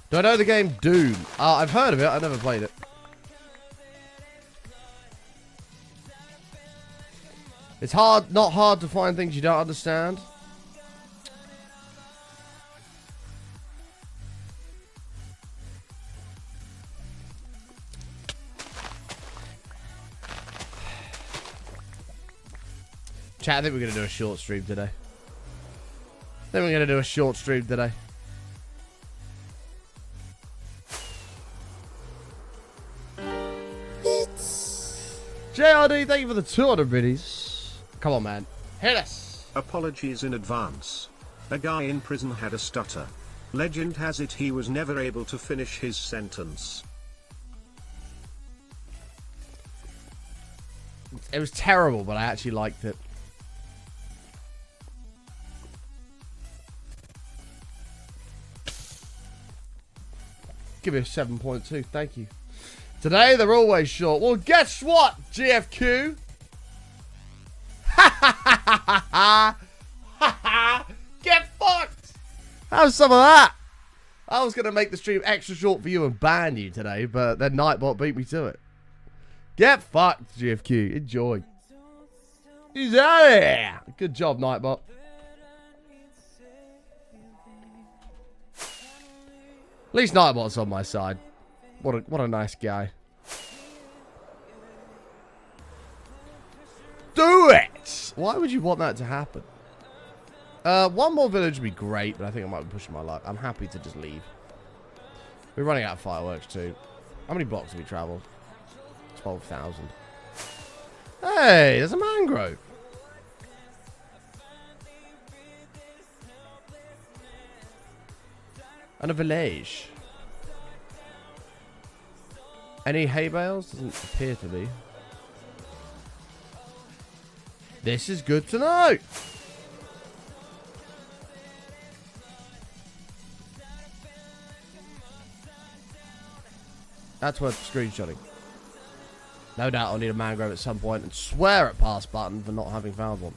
Do I know the game Doom? I've heard of it. I've never played it. It's not hard to find things you don't understand. Chat, I think we're going to do a short stream today. JRD, thank you for the 200 biddies. Come on, man. Hit us. Apologies in advance. A guy in prison had a stutter. Legend has it he was never able to finish his sentence. It was terrible, but I actually liked it. Give me a 7.2, thank you. Today, they're always short. Well, guess what, GFQ? Get fucked! Have some of that. I was going to make the stream extra short for you and ban you today, but then Nightbot beat me to it. Get fucked, GFQ. Enjoy. He's out of here. Good job, Nightbot. At least Nightbot's on my side. What a nice guy. Do it! Why would you want that to happen? One more village would be great, but I think I might be pushing my luck. I'm happy to just leave. We're running out of fireworks too. How many blocks have we traveled? 12,000. Hey, there's a mangrove. And a village. Any hay bales? Doesn't appear to be. This is good to know. That's worth screenshotting. No doubt I'll need a mangrove at some point and swear at pass button for not having found one.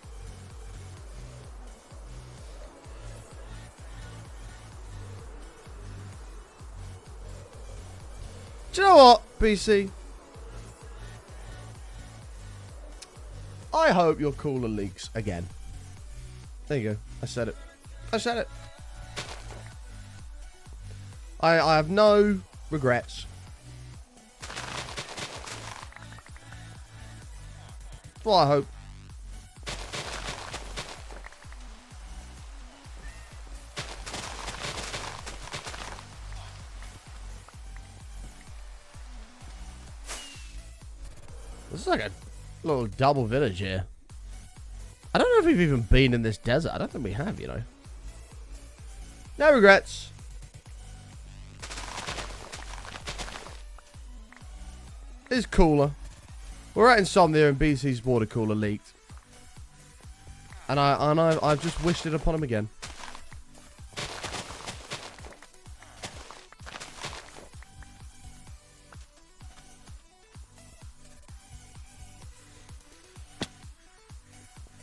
Do you know what, BC? I hope your cooler leaks again. There you go. I said it. I said it. I have no regrets. Well, I hope. This is like a little double village here. I don't know if we've even been in this desert. I don't think we have, you know. No regrets. It's cooler. We're at Insomnia and BC's water cooler leaked. And I've just wished it upon him again.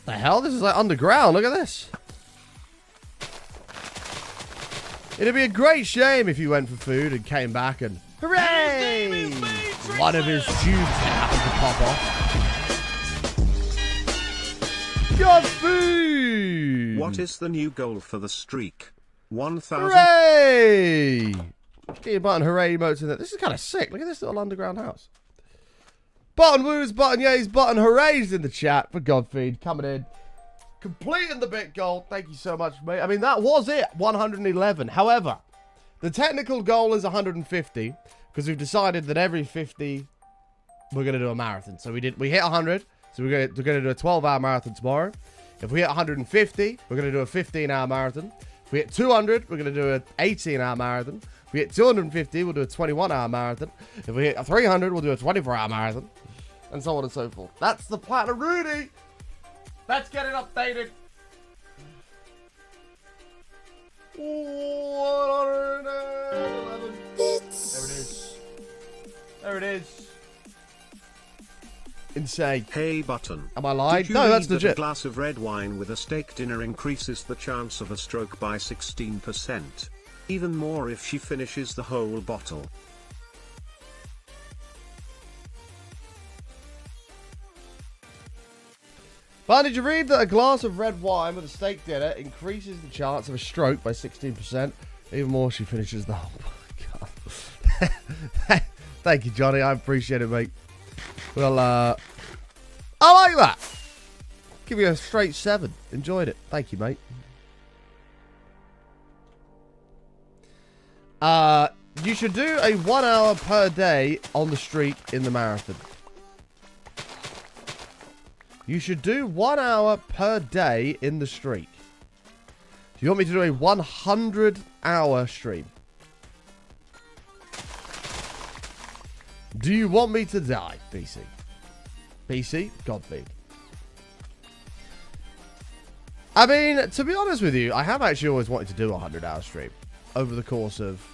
The hell? This is like underground. Look at this. It'd be a great shame if you went for food and came back and hooray! One of his tubes that happened to pop off. Got food! What is the new goal for the streak? 1,000. Hooray! Get your button hooray emotes in there. This is kind of sick. Look at this little underground house. Button woos, button yays, button hoorays in the chat for Godfeed coming in. Completing the bit goal. Thank you so much, mate. I mean, that was it. 111. However, the technical goal is 150 because we've decided that every 50 we're going to do a marathon. So we hit 100. So we're going to do a 12-hour marathon tomorrow. If we hit 150, we're going to do a 15-hour marathon. If we hit 200, we're going to do an 18-hour marathon. If we hit 250, we'll do a 21-hour marathon. If we hit 300, we'll do a 24-hour marathon. And so on and so forth. That's the plan of Rudy. Let's get it updated. 111. There it is. it is. Insane. Hey button. Am I lying? Did you No, that's read that legit. a glass of red wine with a steak dinner increases the chance of a stroke by 16%. Even more if she finishes the whole bottle. But did you read that a glass of red wine with a steak dinner increases the chance of a stroke by 16%? Even more if she finishes the whole... Oh, God. Thank you, Johnny. I appreciate it, mate. Well, I like that. Give you a straight 7. Enjoyed it. Thank you, mate. You should do a 1 hour per day on the street in the marathon. You should do 1 hour per day in the streak. Do you want me to do a 100-hour stream? Do you want me to die, BC? BC? Godspeed. I mean, to be honest with you, I have actually always wanted to do a 100-hour stream over the course of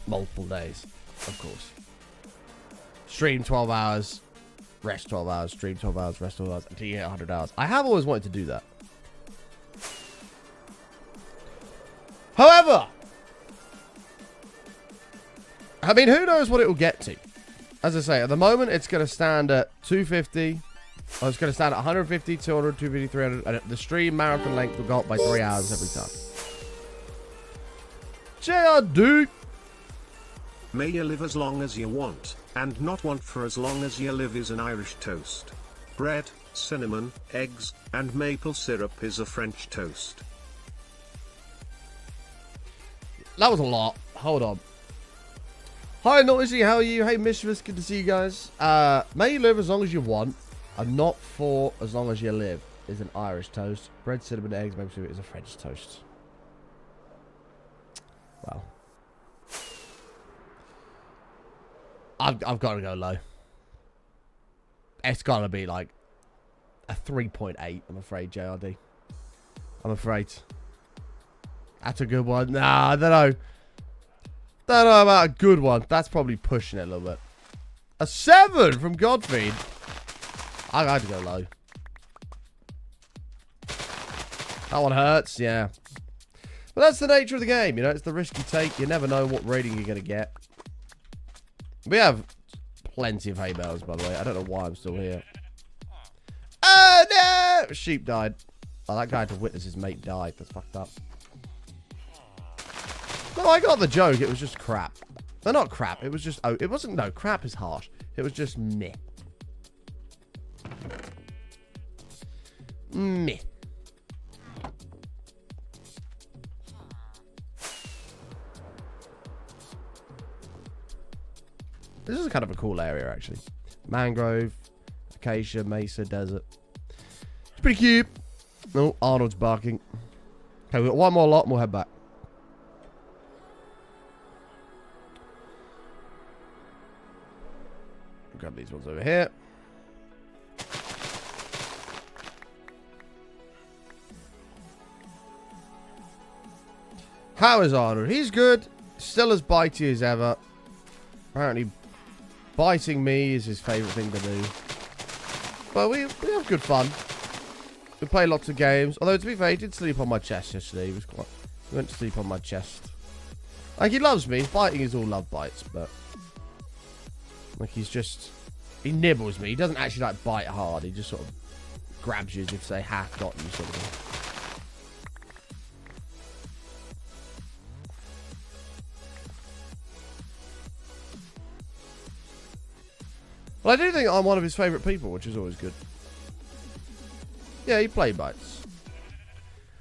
multiple days, of course. Stream 12 hours, rest 12 hours, stream 12 hours, rest 12 hours, until you hit 100 hours. I have always wanted to do that. However, I mean, who knows what it will get to? As I say, at the moment, it's going to stand at 250. Oh, it's going to stand at 150, 200, 250, 300. And the stream marathon length will go up by 3 hours every time. JRD. May you live as long as you want, and not want for as long as you live is an Irish toast. Bread, cinnamon, eggs, and maple syrup is a French toast. That was a lot. Hold on. Hi, Noisy. How are you? Hey, Mischievous. Good to see you guys. May you live as long as you want, and not for as long as you live is an Irish toast. Bread, cinnamon, eggs, maple syrup is a French toast. Wow. I've got to go low. It's got to be like a 3.8, I'm afraid, JRD. I'm afraid. That's a good one. Nah, I don't know. Don't know about a good one. That's probably pushing it a little bit. A 7 from Godfeed. I had to go low. That one hurts, yeah. But that's the nature of the game, you know. It's the risk you take. You never know what rating you're going to get. We have plenty of hay bales, by the way. I don't know why I'm still here. Oh, no! Sheep died. Oh, that guy had to witness his mate die. That's fucked up. No, I got the joke. It was just crap. No, not crap. It was just... Oh, it wasn't... No, crap is harsh. It was just meh. Meh. This is kind of a cool area, actually. Mangrove, acacia, mesa, desert. It's pretty cute. Oh, Arnold's barking. Okay, we've got one more lot and we'll head back. Grab these ones over here. How is Arnold? He's good. Still as bitey as ever. Apparently, biting me is his favourite thing to do. But we have good fun. We play lots of games. Although, to be fair, he did sleep on my chest yesterday. He went to sleep on my chest. Like, he loves me. Biting is all love bites, but... Like, he nibbles me. He doesn't actually, like, bite hard. He just sort of grabs you as if to say, ha, got you, sort of thing. Well, I do think I'm one of his favourite people, which is always good. Yeah, he play bites.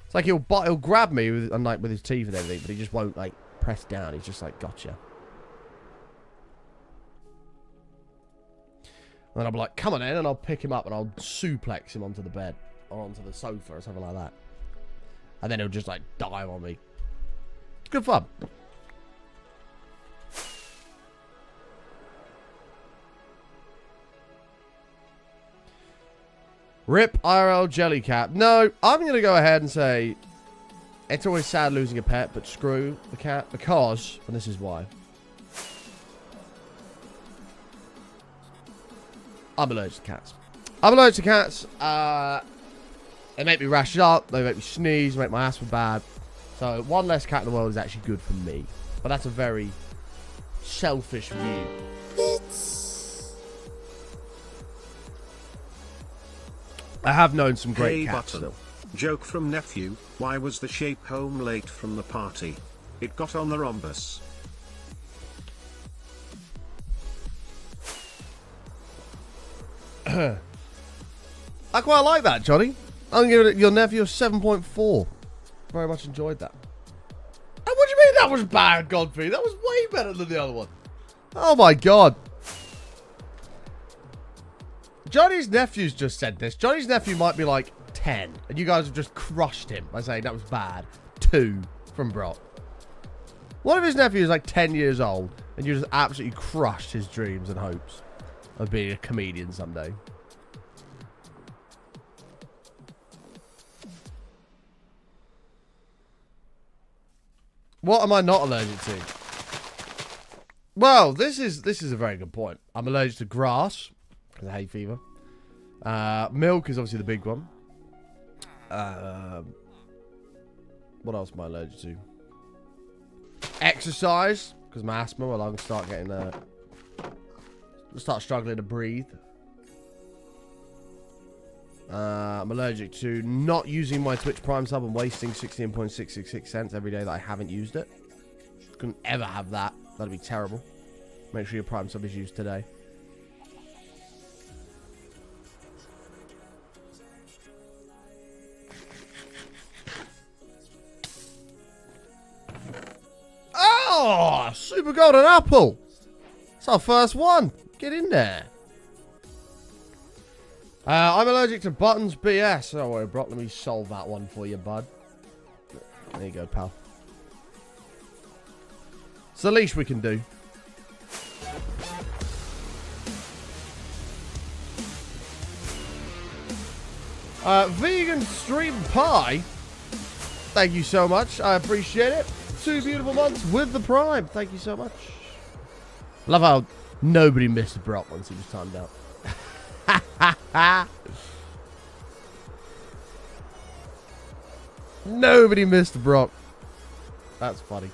It's like he'll grab me with his teeth and everything, but he just won't, like, press down. He's just like, gotcha. And then I'll be like, come on in, and I'll pick him up and I'll suplex him onto the bed or onto the sofa or something like that. And then he'll just, like, dive on me. It's good fun. Rip IRL Jellycat. No, I'm going to go ahead and say it's always sad losing a pet, but screw the cat because, and this is why. I'm allergic to cats. I'm allergic to cats. They make me rash up. They make me sneeze. Make my asthma bad. So one less cat in the world is actually good for me. But that's a very selfish view. I have known some great cats button. still. Joke from nephew. Why was the shape home late from the party? It got on the rhombus. I quite like that, Johnny. I'm giving it your nephew a 7.4. Very much enjoyed that. And what do you mean that was bad, Godfrey? That was way better than the other one. Oh my god. Johnny's nephew's just said this. Johnny's nephew might be like 10. And you guys have just crushed him by saying that was bad. 2 from Brock. One of his nephews is like 10 years old. And you just absolutely crushed his dreams and hopes of being a comedian someday. What am I not allergic to? Well, this is a very good point. I'm allergic to grass because of hay fever. Milk is obviously the big one. What else am I allergic to? Exercise because my asthma. Well, I'm start getting start struggling to breathe. I'm allergic to not using my Twitch Prime sub and wasting 16.666 cents every day that I haven't used it. Couldn't ever have that. That'd be terrible. Make sure your Prime sub is used today. Oh, super golden apple. It's our first one. Get in there. I'm allergic to Buttons BS. Oh, wait, Brock, let me solve that one for you, bud. There you go, pal. It's the least we can do. Vegan stream pie. Thank you so much. I appreciate it. 2 beautiful months with the Prime. Thank you so much. Love how nobody missed Brock once he was timed out. Nobody missed Brock. That's funny.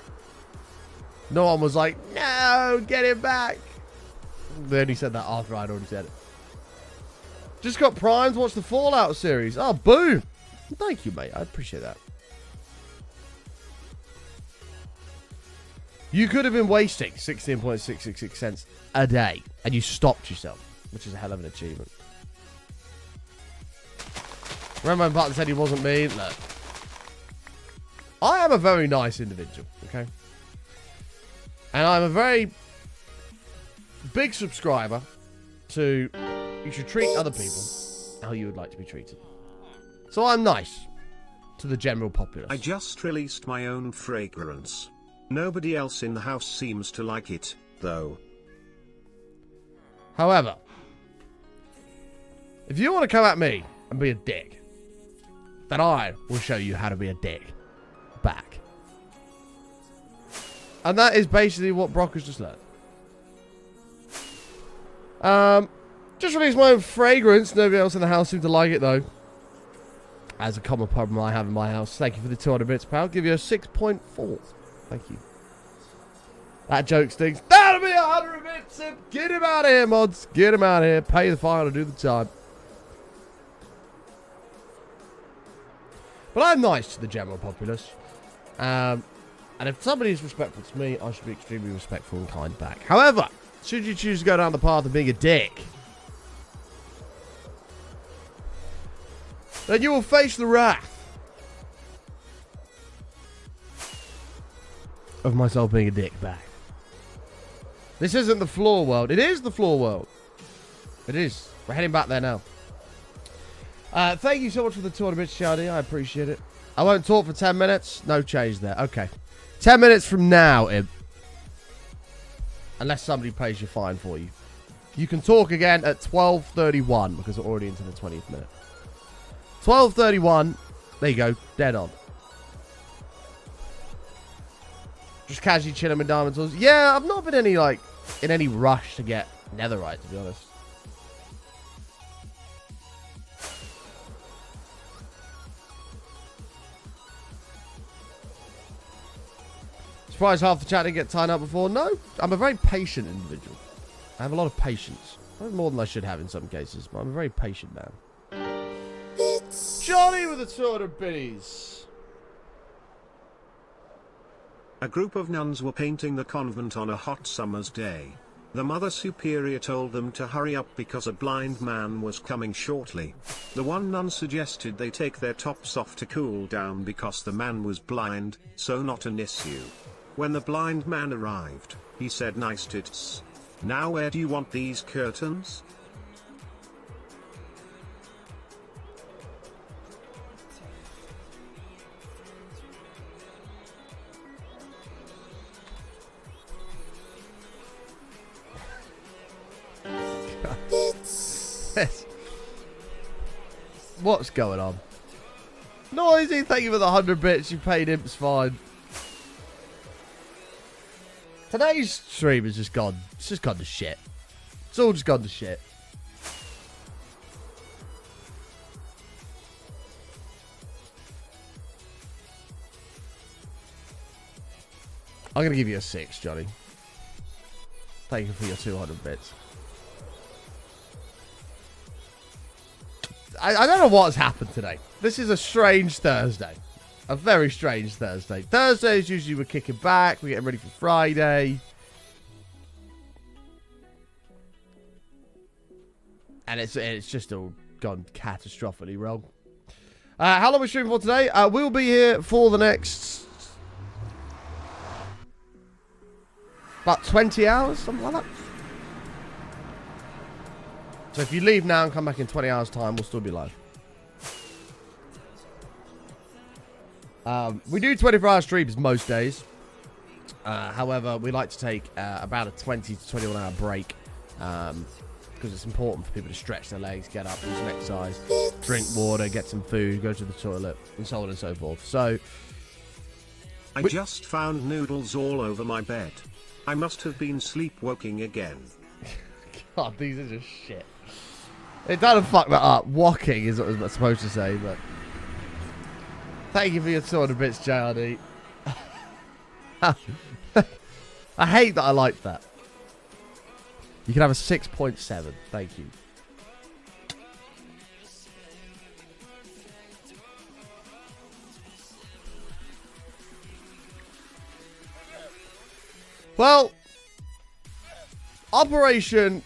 No one was like, no, get it back. They only said that after I'd already said it. Just got primed to watch the Fallout series. Oh, boom. Thank you, mate. I appreciate that. You could have been wasting 16.666 cents a day, and you stopped yourself, which is a hell of an achievement. Remember when Button said he wasn't mean? Look. I am a very nice individual, okay? And I'm a very big subscriber to you should treat other people how you would like to be treated. So I'm nice to the general populace. I just released my own fragrance. Nobody else in the house seems to like it, though. However, if you want to come at me and be a dick, then I will show you how to be a dick back. And that is basically what Brock has just learned. Just released my own fragrance. Nobody else in the house seemed to like it, though. As a common problem I have in my house. Thank you for the 200 bits, pal. I'll give you a 6.4. Thank you. That joke stinks. That'll be 100 bits. Get him out of here, mods. Get him out of here. Pay the fine or do the time. But I'm nice to the general populace. And if somebody is respectful to me, I should be extremely respectful and kind back. However, should you choose to go down the path of being a dick, then you will face the wrath of myself being a dick back. This isn't the floor world. It is the floor world. It is. We're heading back there now. Thank you so much for the 200 bits, Shardy. I appreciate it. I won't talk for 10 minutes. No change there. Okay. 10 minutes from now, Ib. Unless somebody pays your fine for you. You can talk again at 12:31 because we're already into the 20th minute. 12:31. There you go. Dead on. Just casually chilling with diamond tools. Yeah, I've not been in any rush to get netherite, to be honest. Surprised half the chat didn't get tied up before. No, I'm a very patient individual. I have a lot of patience. More than I should have in some cases, but I'm a very patient man. Johnny with the 200 biddies. A group of nuns were painting the convent on a hot summer's day. The Mother Superior told them to hurry up because a blind man was coming shortly. The one nun suggested they take their tops off to cool down because the man was blind, so not an issue. When the blind man arrived, he said, "Nice tits. Now where do you want these curtains?" What's going on? Noisy, thank you for the 100 bits. You paid him, it's fine. Today's stream is just gone. It's just gone to shit. It's all just gone to shit. I'm going to give you a 6, Johnny. Thank you for your 200 bits. I don't know what's happened today. This is a strange Thursday. A very strange Thursday. Thursdays usually we're kicking back. We're getting ready for Friday. And it's just all gone catastrophically wrong. How long are we streaming for today? We'll be here for the next... about 20 hours, something like that. So if you leave now and come back in 20 hours time, we'll still be live. We do 24-hour streams most days. However, we like to take about a 20 to 21 hour break. Because it's important for people to stretch their legs, get up, do some exercise, drink water, get some food, go to the toilet, and so on and so forth. So... I just found noodles all over my bed. I must have been sleepwalking again. God, these are just shit. It doesn't fuck that up. Walking is what I was supposed to say, but... Thank you for your 200 bits, JRD. I hate that I like that. You can have a 6.7. Thank you. Well, Operation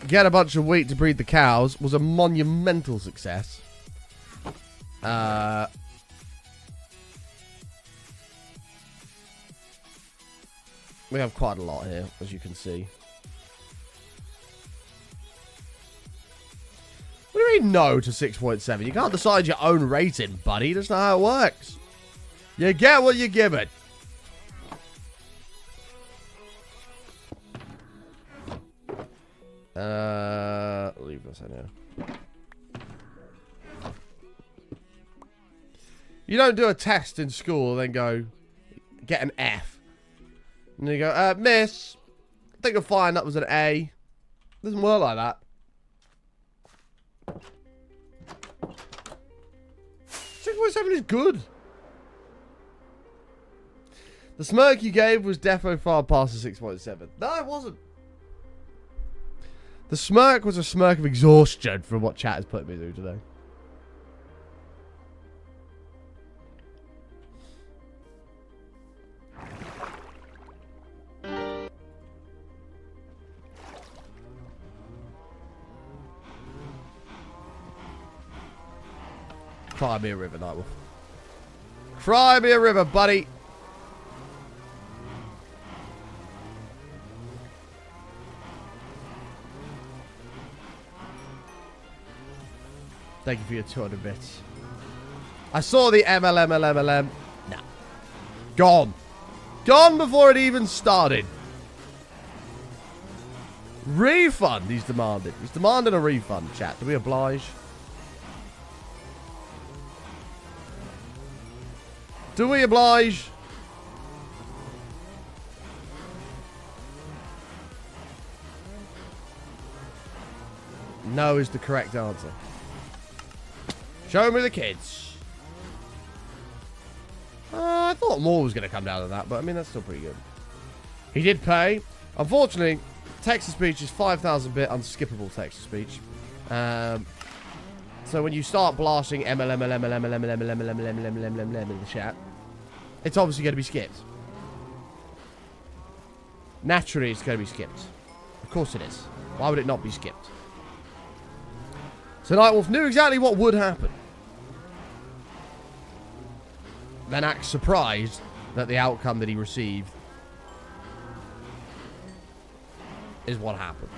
Get a Bunch of Wheat to Breed the Cows was a monumental success. We have quite a lot here, as you can see. What do you mean no to 6.7? You can't decide your own rating, buddy. That's not how it works. You get what you're given. Leave this in here. You don't do a test in school and then go, get an F. And you go, miss, I think you'll find that was an A. It doesn't work like that. 6.7 is good. The smirk you gave was defo far past the 6.7. No, it wasn't. The smirk was a smirk of exhaustion from what chat has put me through today. Cry me a river, Nightwolf. Cry me a river, buddy. Thank you for your 200 bits. I saw the MLM. Nah. Gone. Gone before it even started. Refund he's demanded. He's demanding a refund, chat. Do we oblige? Do we oblige? No is the correct answer. Show me the kids. I thought more was going to come down to that, but I mean, that's still pretty good. He did pay. Unfortunately, text-to-speech is 5,000-bit unskippable text-to-speech. So when you start blasting MLM in the chat, it's obviously going to be skipped. Naturally, it's going to be skipped. Of course it is. Why would it not be skipped? So Nightwolf knew exactly what would happen. Then acts surprised that the outcome that he received is what happened.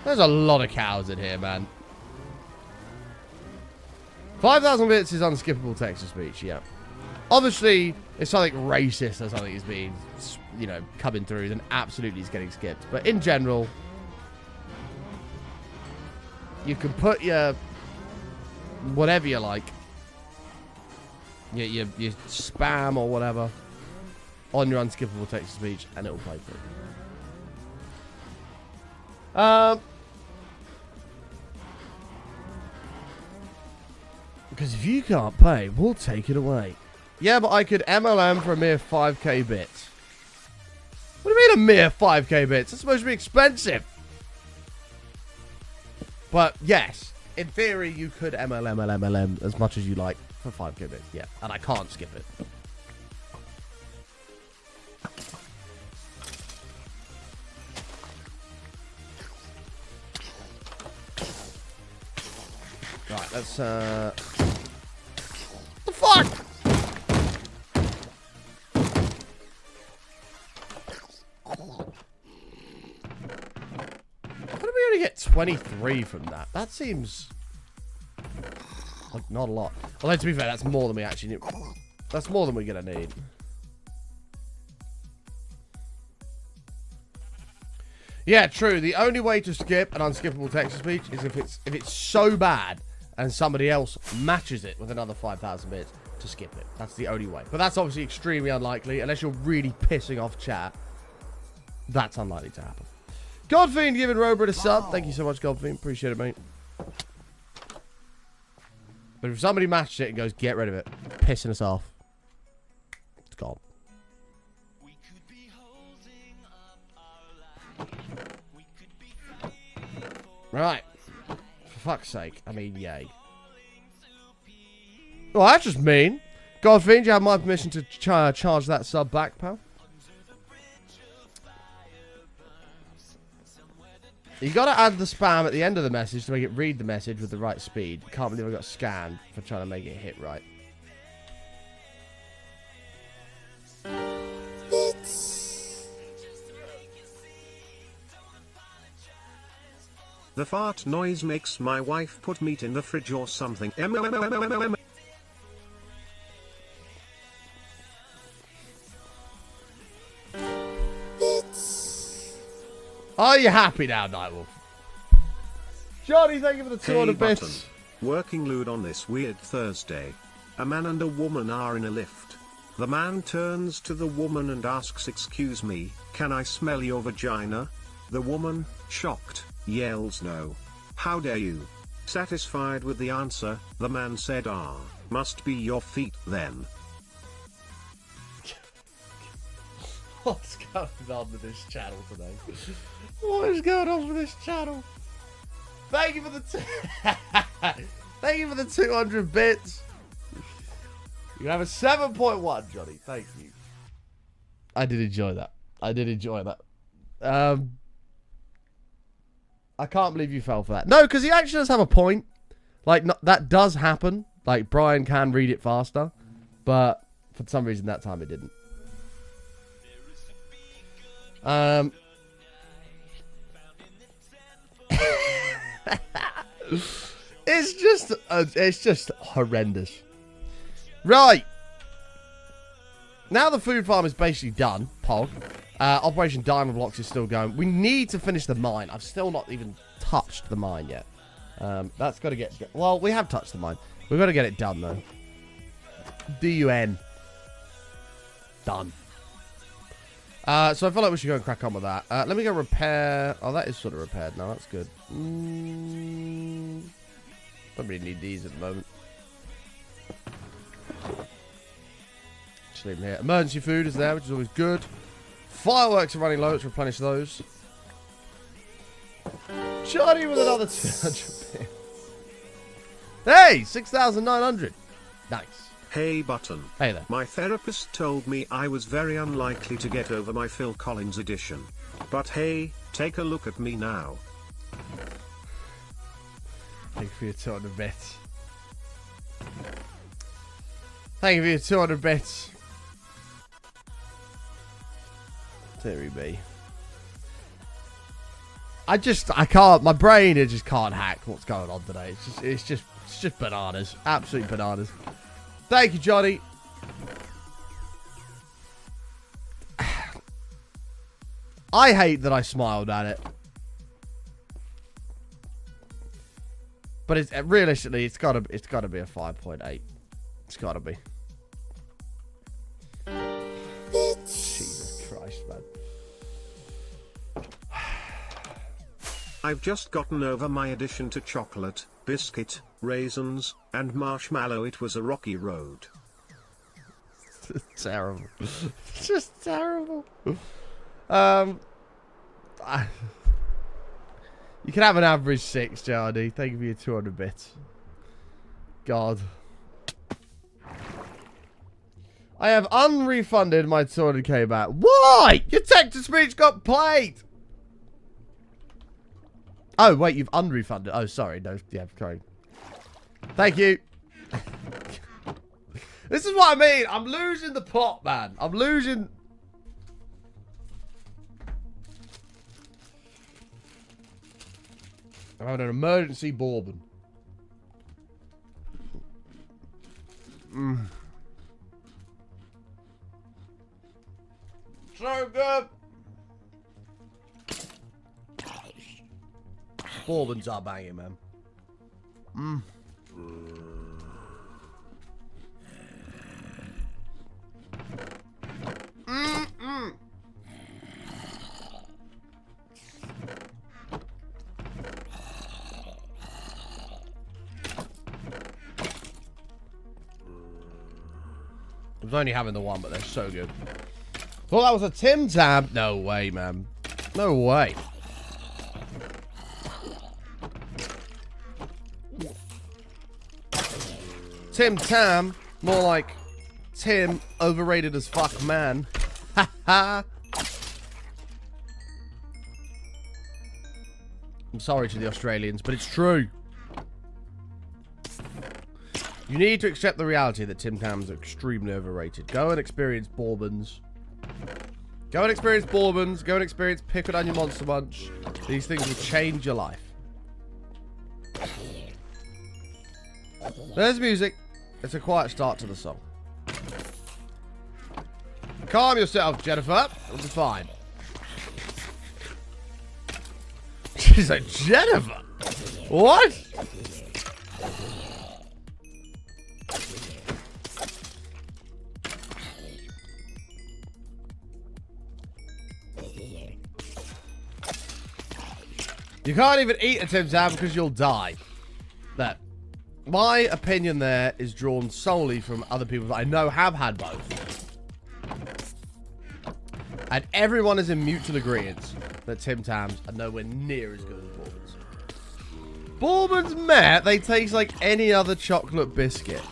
There's a lot of cows in here, man. 5,000 bits is unskippable text-to-speech, yeah. Obviously, if something racist or something is being, you know, coming through, then absolutely it's getting skipped. But in general, you can put your whatever you like, your spam or whatever, on your unskippable text-to-speech, and it'll play through. Because if you can't pay, we'll take it away. Yeah, but I could MLM for a mere 5k bits. What do you mean a mere 5k bits? It's supposed to be expensive. But yes, in theory, you could MLM as much as you like for 5k bits. Yeah, and I can't skip it. Right, let's what the fuck? How did we only get 23 from that? That seems like not a lot. Although to be fair, that's more than we actually need. That's more than we're gonna need. Yeah, true. The only way to skip an unskippable text-to-speech is if it's so bad and somebody else matches it with another 5,000 bits to skip it. That's the only way. But that's obviously extremely unlikely. Unless you're really pissing off chat, that's unlikely to happen. Godfiend giving Robert a sub. Thank you so much, Godfiend. Appreciate it, mate. But if somebody matches it and goes, get rid of it, pissing us off, it's gone. Right. For fuck's sake. I mean, yay. Well, that's just mean. Godfiend, you have my permission to charge that sub back, pal. You gotta add the spam at the end of the message to make it read the message with the right speed. Can't believe I got scanned for trying to make it hit right. The fart noise makes my wife put meat in the fridge or something. Are you happy now, Nightwolf? Johnny, thank you for the 200 bits. Working lewd on this weird Thursday. A man and a woman are in a lift. The man turns to the woman and asks, "Excuse me, can I smell your vagina?" The woman, shocked, yells, "No. How dare you?" Satisfied with the answer, the man said, "Ah, must be your feet then." What's going on with this channel today? What is going on with this channel? Thank you for the thank you for the 200 bits. You have a 7.1, Johnny. Thank you. I did enjoy that. I did enjoy that. I can't believe you fell for that. No, because he actually does have a point. Like, no, that does happen. Like, Brian can read it faster. But for some reason, that time it didn't. It's just horrendous. Right. Now the food farm is basically done, Pog. Operation Diamond Blocks is still going. We need to finish the mine. I've still not even touched the mine yet. That's got to get... Well, we have touched the mine. We've got to get it done, though. DUN. Done. So I feel like we should go and crack on with that. Let me go repair. Oh, that is sort of repaired now. That's good. Don't really need these at the moment. Just leave them here. Emergency food is there, which is always good. Fireworks are running low. Let's replenish those. Johnny with another 200 bits. Hey, 6,900. Nice. Hey Button. Hey there. My therapist told me I was very unlikely to get over my Phil Collins addiction. But hey, take a look at me now. Thank you for your 200 bits. Thank you for your 200 bits. Terry B. I can't, my brain, it just can't hack what's going on today. It's just bananas. Absolute bananas. Thank you, Johnny. I hate that I smiled at it. But it's realistically, it's gotta be a 5.8. It's gotta be. Jesus Christ, man. I've just gotten over my addiction to chocolate, biscuit, raisins, and marshmallow. It was a rocky road. Terrible. Just terrible. You can have an average 6, JRD. Thank you for your 200 bits. God. I have unrefunded my 200k back. Why? Your text-to-speech got played. Oh, wait, you've unrefunded. Oh, sorry. No, yeah, sorry. Thank you. This is what I mean. I'm losing the plot, man. I'm losing... I'm having an emergency bourbon. So good. Bourbons are banging, man. I was only having the one, but they're so good. Well, that was a Tim Tam. No way, man. No way. Tim Tam, more like Tim, overrated as fuck, man. Ha ha. I'm sorry to the Australians, but it's true. You need to accept the reality that Tim Tam's extremely overrated. Go and experience bourbons. Go and experience bourbons. Go and experience Pickled Onion Monster Munch. These things will change your life. There's music. It's a quiet start to the song. Calm yourself, Jennifer. It'll be fine. She's like, Jennifer? What? You can't even eat a Tim Tam because you'll die. That. My opinion there is drawn solely from other people that I know have had both. And everyone is in mutual agreement that Tim Tams are nowhere near as good as Bourbons. Bourbons, meh, they taste like any other chocolate biscuit.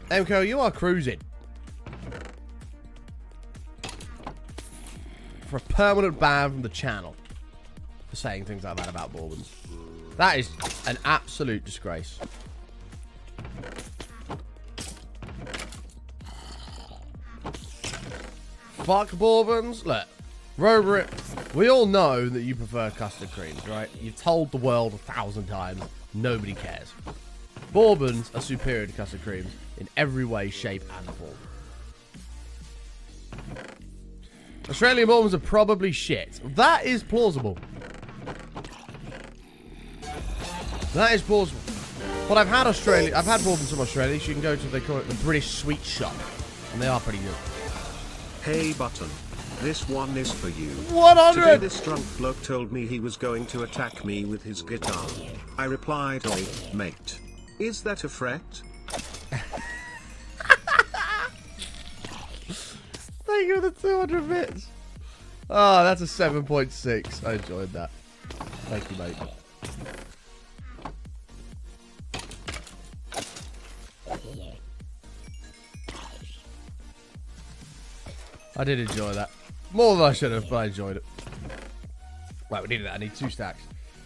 MKO, you are cruising. For a permanent ban from the channel for saying things like that about Bourbons. That is an absolute disgrace. Fuck Bourbons. Look, Robert, we all know that you prefer custard creams, right? You've told the world 1,000 times. Nobody cares. Bourbons are superior to custard creams in every way, shape, and form. Australian Bourbons are probably shit. That is plausible. That is plausible. But I've had bourbons from Australia. So you can go to, they call it the British Sweet Shop. And they are pretty good. Hey Button. This one is for you. 100! Today this drunk bloke told me he was going to attack me with his guitar. I replied, "Oi, mate. Is that a threat?" Thank you for the 200 bits. Oh, that's a 7.6. I enjoyed that. Thank you, mate. I did enjoy that. More than I should have, but I enjoyed it. Right, we needed that. I need 2 stacks.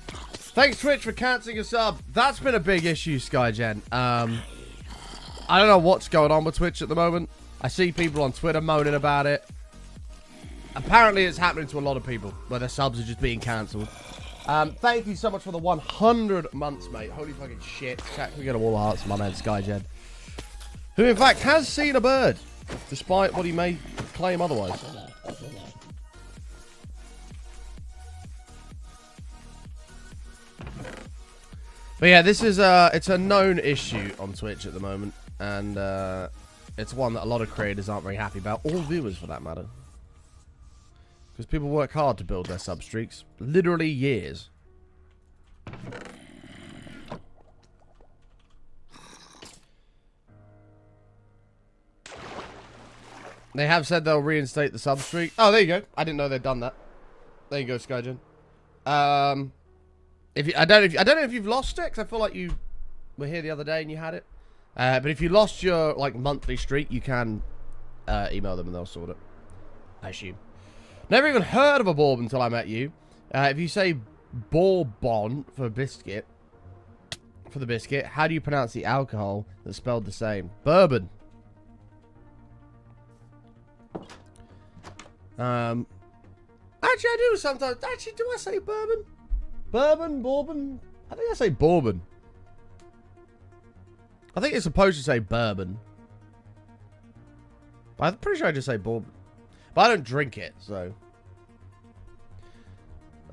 Thanks, Twitch, for cancelling a sub. That's been a big issue, SkyGen. I don't know what's going on with Twitch at the moment. I see people on Twitter moaning about it. Apparently, it's happening to a lot of people, where their subs are just being cancelled. Thank you so much for the 100 months, mate. Holy fucking shit. Chat, can we get all hearts, my man, SkyGen. Who, in fact, has seen a bird, despite what he may claim otherwise. But yeah, this is it's a known issue on Twitch at the moment, and it's one that a lot of creators aren't very happy about, all viewers for that matter. Because people work hard to build their sub streaks, literally years. They have said they'll reinstate the sub streak. Oh, there you go. I didn't know they'd done that. There you go, SkyGen. I don't know if you've lost it, because I feel like you were here the other day and you had it. But if you lost your like monthly streak, you can email them and they'll sort it. I assume. Never even heard of a bourbon until I met you. If you say bourbon for biscuit, how do you pronounce the alcohol that's spelled the same? Bourbon. Actually, I do sometimes. Actually, do I say bourbon? Bourbon? I think I say bourbon. I think it's supposed to say bourbon. But I'm pretty sure I just say bourbon. But I don't drink it, so.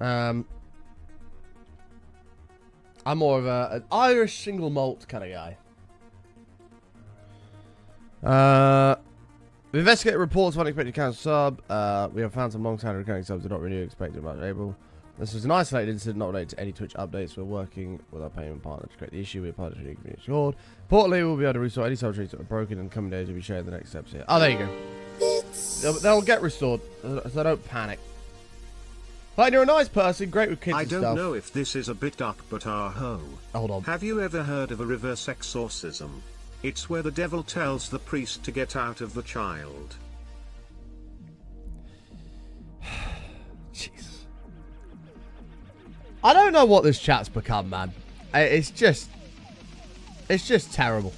I'm more of an Irish single malt kind of guy. The investigator reports of unexpected cancel sub. We have found some long-standing recurring subs do not renew expected about April. This was an isolated incident not related to any Twitch updates. We're working with our payment partner to correct the issue. We applied to the community assured. Importantly, we'll be able to restore any sub streaks that are broken in the coming days. We'll be sharing the next steps here. Oh, there you go. They'll get restored, so don't panic. Fine, you're a nice person, great with kids and stuff. I don't know if this is a bit dark, but ho. Hold on. Have you ever heard of a reverse exorcism? It's where the devil tells the priest to get out of the child. Jeez. I don't know what this chat's become, man. It's just terrible.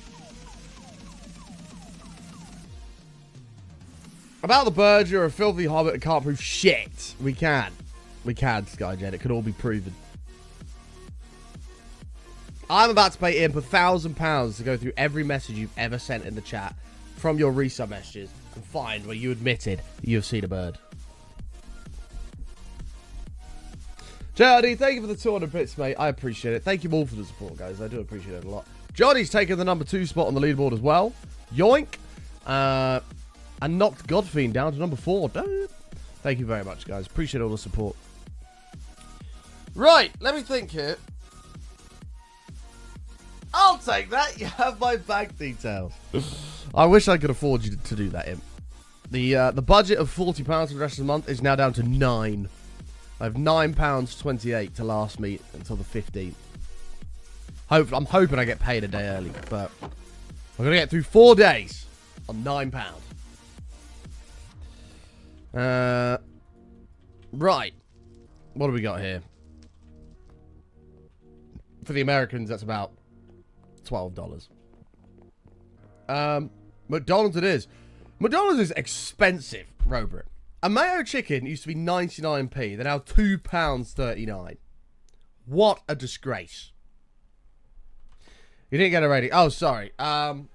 About the bird, you're a filthy hobbit and can't prove shit. We can, SkyGen. It could all be proven. I'm about to pay Imp £1,000 to go through every message you've ever sent in the chat from your resub messages and find where you admitted that you've seen a bird. JRD, thank you for the 200 bits, mate. I appreciate it. Thank you all for the support, guys. I do appreciate it a lot. Johnny's taken the number 2 spot on the leaderboard as well. Yoink. And knocked Godfiend down to number 4. Thank you very much, guys. Appreciate all the support. Right, let me think here. I'll take that. You have my bank details. I wish I could afford you to do that, Imp. The budget of £40 for the rest of the month is now down to 9. I have £9.28 to last me until the 15th. I'm hoping I get paid a day early, but I'm gonna get through 4 days on £9. Right. What do we got here? For the Americans, that's about $12. McDonald's it is. McDonald's is expensive, Robert. A mayo chicken used to be 99p. They're now £2.39. What a disgrace. You didn't get a rating. Oh, sorry. I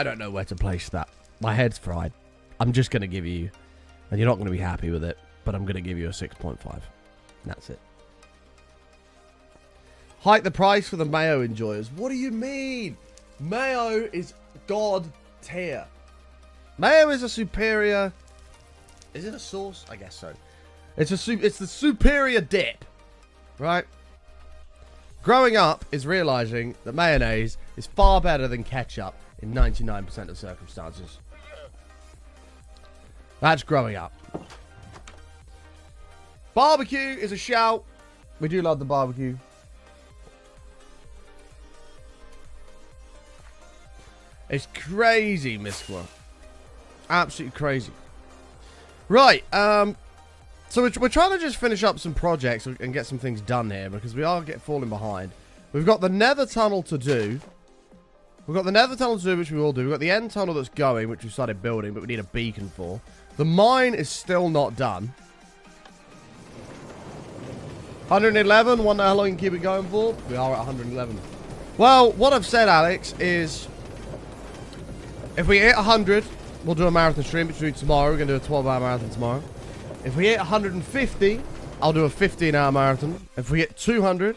don't know where to place that. My head's fried. I'm just going to give you, and you're not going to be happy with it. but I'm going to give you a 6.5. That's it. Hike the price for the mayo enjoyers. What do you mean? Mayo is god tier. Mayo is a superior... Is it a sauce? I guess so. It's the superior dip. Right? Growing up is realizing that mayonnaise is far better than ketchup in 99% of circumstances. That's growing up. Barbecue is a shout. We do love the barbecue. It's crazy, Miskwa. Absolutely crazy. Right, so we're trying to just finish up some projects and get some things done here because we are falling behind. We've got the nether tunnel to do. We've got the nether tunnel to do, which we will do. We've got the end tunnel that's going, which we started building, but we need a beacon for. The mine is still not done. 111, wonder how long you can keep it going for? We are at 111. Well, what I've said, Alex, is if we hit 100, we'll do a marathon stream between tomorrow. We're going to do a 12-hour marathon tomorrow. If we hit 150, I'll do a 15-hour marathon. If we hit 200,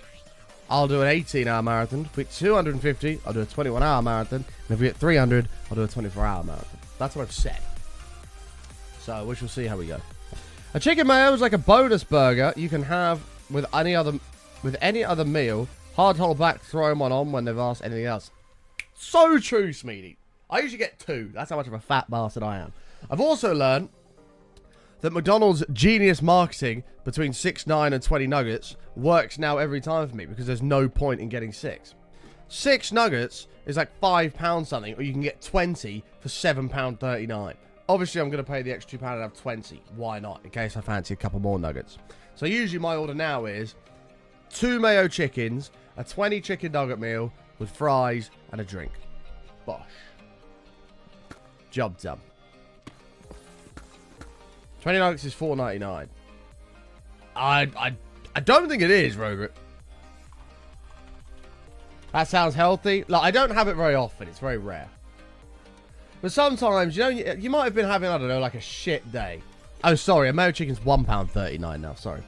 I'll do an 18-hour marathon. If we hit 250, I'll do a 21-hour marathon. And if we hit 300, I'll do a 24-hour marathon. That's what I've said. So we shall see how we go. A chicken mayo is like a bonus burger you can have with any other meal. Hard hold back, throw them on when they've asked anything else. So true, Smeedy. I usually get 2. That's how much of a fat bastard I am. I've also learned that McDonald's genius marketing between 6, 9 and 20 nuggets works now every time for me because there's no point in getting 6. 6 nuggets is like £5 something, or you can get 20 for £7.39. Obviously, I'm going to pay the extra £2 and have 20. Why not? In case I fancy a couple more nuggets. So usually my order now is 2 mayo chickens, a 20 chicken nugget meal with fries and a drink. Bosh. Job done. 20 nuggets is $4.99. I don't think it is, Robert. That sounds healthy. Like, I don't have it very often. It's very rare. But sometimes, you know, you might have been having, I don't know, like a shit day. Oh, sorry. A mayo chicken's £1.39 now. Sorry.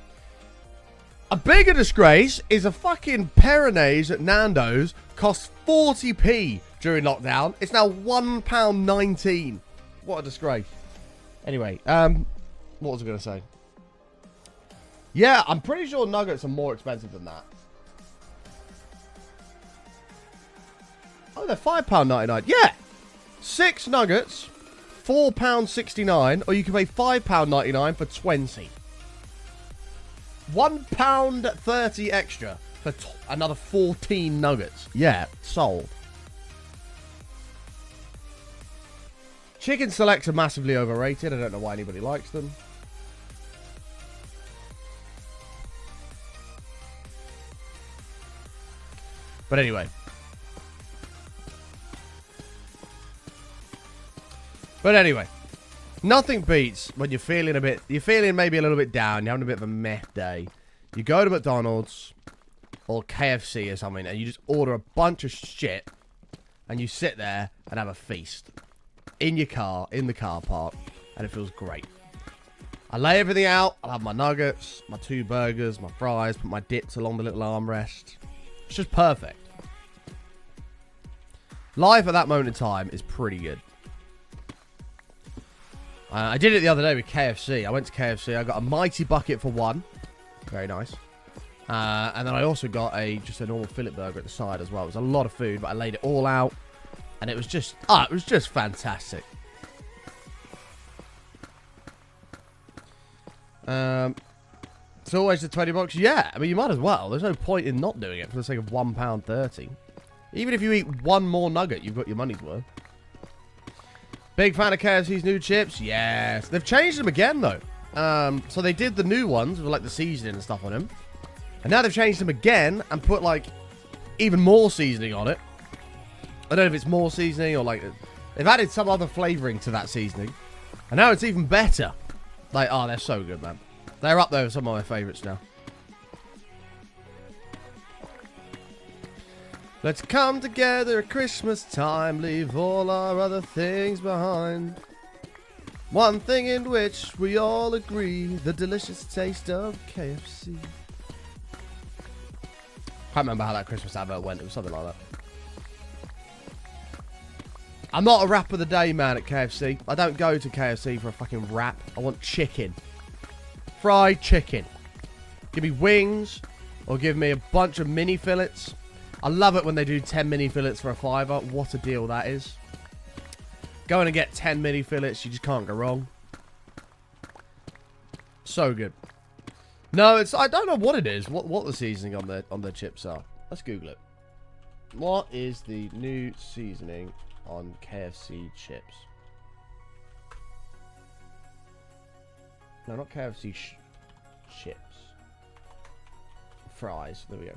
A bigger disgrace is a fucking Peronaise at Nando's cost 40p during lockdown. It's now £1.19. What a disgrace. Anyway, what was I going to say? Yeah, I'm pretty sure nuggets are more expensive than that. Oh, they're £5.99. Yeah. 6 nuggets, £4.69, or you can pay £5.99 for 20. £1.30 extra for another 14 nuggets. Yeah, sold. Chicken selects are massively overrated. I don't know why anybody likes them. But anyway. Nothing beats when you're feeling maybe a little bit down, you're having a bit of a meh day. You go to McDonald's or KFC or something and you just order a bunch of shit and you sit there and have a feast. In your car, in the car park, and it feels great. I lay everything out. I'll have my nuggets, my 2 burgers, my fries, put my dips along the little armrest. It's just perfect. Life at that moment in time is pretty good. I did it the other day with KFC. I went to KFC. I got a mighty bucket for 1. Very nice. And then I also got just a normal fillet burger at the side as well. It was a lot of food, but I laid it all out. And it was just fantastic. It's always the $20. Yeah, I mean, you might as well. There's no point in not doing it for the sake of £1.30. Even if you eat 1 more nugget, you've got your money's worth. Big fan of KFC's new chips? Yes. They've changed them again, though. So they did the new ones with, like, the seasoning and stuff on them. And now they've changed them again and put, like, even more seasoning on it. I don't know if it's more seasoning or, like, they've added some other flavoring to that seasoning. And now it's even better. Like, oh, they're so good, man. They're up there with some of my favorites now. Let's come together at Christmas time, leave all our other things behind. One thing in which we all agree, the delicious taste of KFC. Can't remember how that Christmas advert went. It was something like that. I'm not a wrap of the day man at KFC. I don't go to KFC for a fucking wrap. I want chicken. Fried chicken. Give me wings or give me a bunch of mini fillets. I love it when they do 10 mini fillets for a $5. What a deal that is. Going to get 10 mini fillets, you just can't go wrong. So good. No, it's I don't know what it is. What the seasoning on the chips are. Let's Google it. What is the new seasoning on KFC chips? No, not KFC chips. Fries. There we go.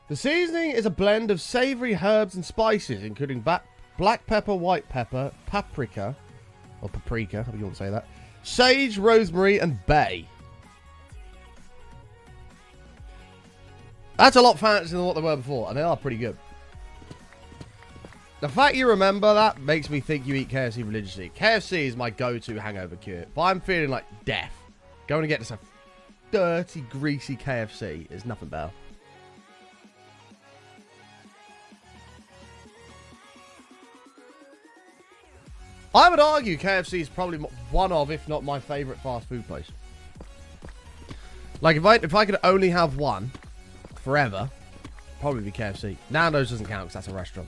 The seasoning is a blend of savory herbs and spices, including black pepper, white pepper, paprika, or paprika, however you want to say that, sage, rosemary, and bay. That's a lot fancier than what they were before, and they are pretty good. The fact you remember that makes me think you eat KFC religiously. KFC is my go-to hangover cure. If I'm feeling like death, going to get this a dirty, greasy KFC is nothing better. I would argue KFC is probably one of, if not my favourite fast food place. Like, if I could only have one forever, probably be KFC. Nando's doesn't count because that's a restaurant.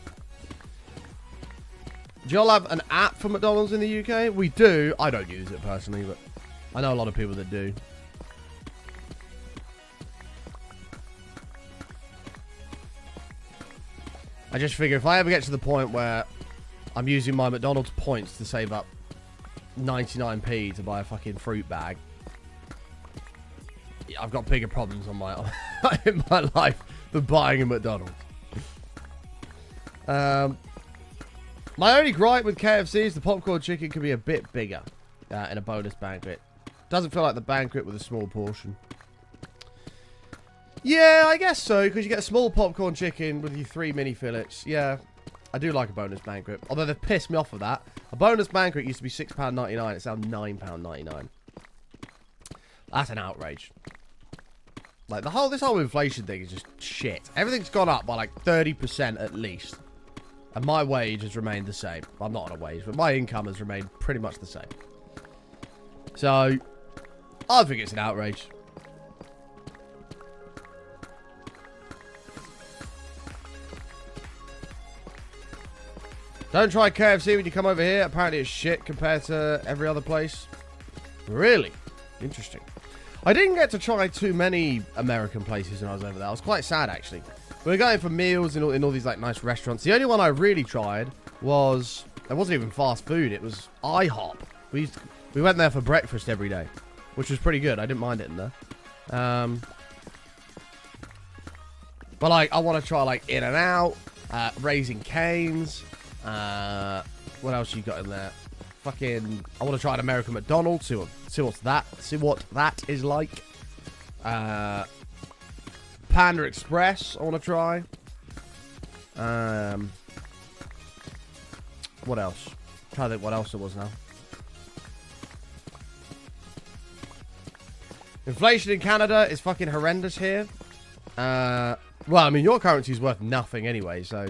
Do y'all have an app for McDonald's in the UK? We do. I don't use it personally, but I know a lot of people that do. I just figure if I ever get to the point where I'm using my McDonald's points to save up 99p to buy a fucking fruit bag, I've got bigger problems on my in my life than buying a McDonald's. My only gripe with KFC is the popcorn chicken can be a bit bigger in a bonus banquet. Doesn't feel like the banquet with a small portion. Yeah, I guess so, because you get a small popcorn chicken with your 3 mini fillets. Yeah, I do like a bonus banquet. Although they've pissed me off with that. A bonus banquet used to be £6.99. It's now £9.99. That's an outrage. Like, this whole inflation thing is just shit. Everything's gone up by like 30% at least. And my wage has remained the same. I'm not on a wage, but my income has remained pretty much the same. So, I think it's an outrage. Don't try KFC when you come over here. Apparently it's shit compared to every other place. Really? Interesting. I didn't get to try too many American places when I was over there. I was quite sad, actually. We were going for meals in all these like nice restaurants. The only one I really tried was... It wasn't even fast food. It was IHOP. We went there for breakfast every day, which was pretty good. I didn't mind it in there. But like, I want to try like In-N-Out, Raising Cane's. What else you got in there? Fucking, I want to try an American McDonald's. See what that is like. Panda Express, I want to try. What else? I'm trying to think what else there was now. Inflation in Canada is fucking horrendous here. Well, I mean, your currency is worth nothing anyway, so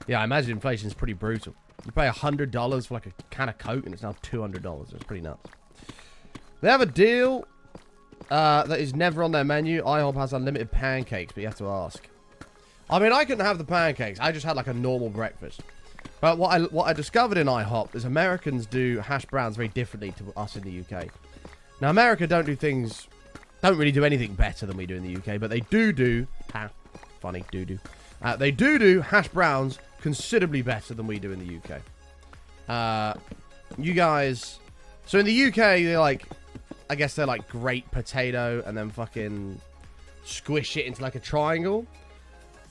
yeah, I imagine inflation is pretty brutal. You pay $100 for like a can of Coke, and it's now $200. It's pretty nuts. They have a deal that is never on their menu. IHOP has unlimited pancakes, but you have to ask. I mean, I couldn't have the pancakes. I just had like a normal breakfast. But what I discovered in IHOP is Americans do hash browns very differently to us in the UK. Now, America don't really do anything better than we do in the UK, but they do funny doo-doo. They do hash browns considerably better than we do in the UK. You guys... So in the UK, they're like... I guess they're like grate potato and then fucking squish it into like a triangle.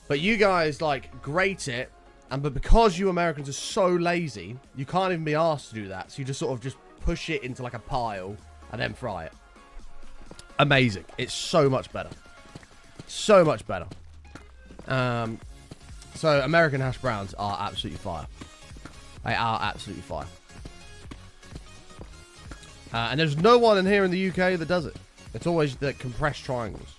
But you guys like grate it, but because you Americans are so lazy, you can't even be asked to do that. So you just sort of just push it into like a pile and then fry it. Amazing. It's so much better. So much better. So American hash browns are absolutely fire. They are absolutely fire. And there's no one in here in the UK that does it. It's always the compressed triangles.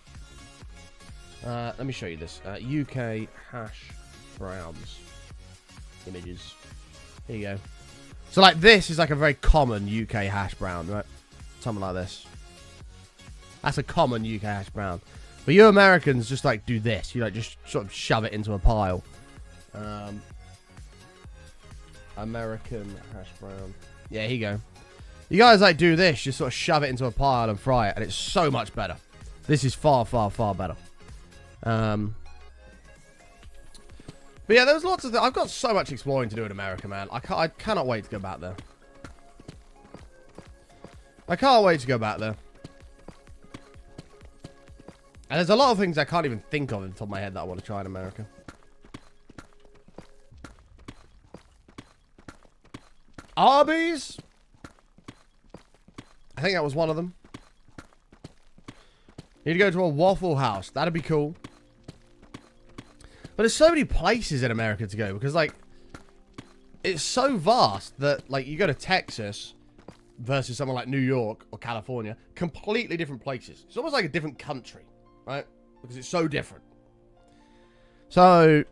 Let me show you this. UK hash browns images. Here you go. So like this is like a very common UK hash brown, right? Something like this. That's a common UK hash brown. But you Americans just like do this. You like just sort of shove it into a pile. American hash brown. Yeah, here you go. You guys like do this, just sort of shove it into a pile and fry it, and it's so much better. This is far, far, far better. But yeah, there's lots of I've got so much exploring to do in America, man. I cannot wait to go back there. I can't wait to go back there. And there's a lot of things I can't even think of in the top of my head that I want to try in America. Arby's? I think that was one of them. Need to go to a Waffle House. That'd be cool. But there's so many places in America to go because, like, it's so vast that, like, you go to Texas versus someone like New York or California, completely different places. It's almost like a different country, right? Because it's so different. So,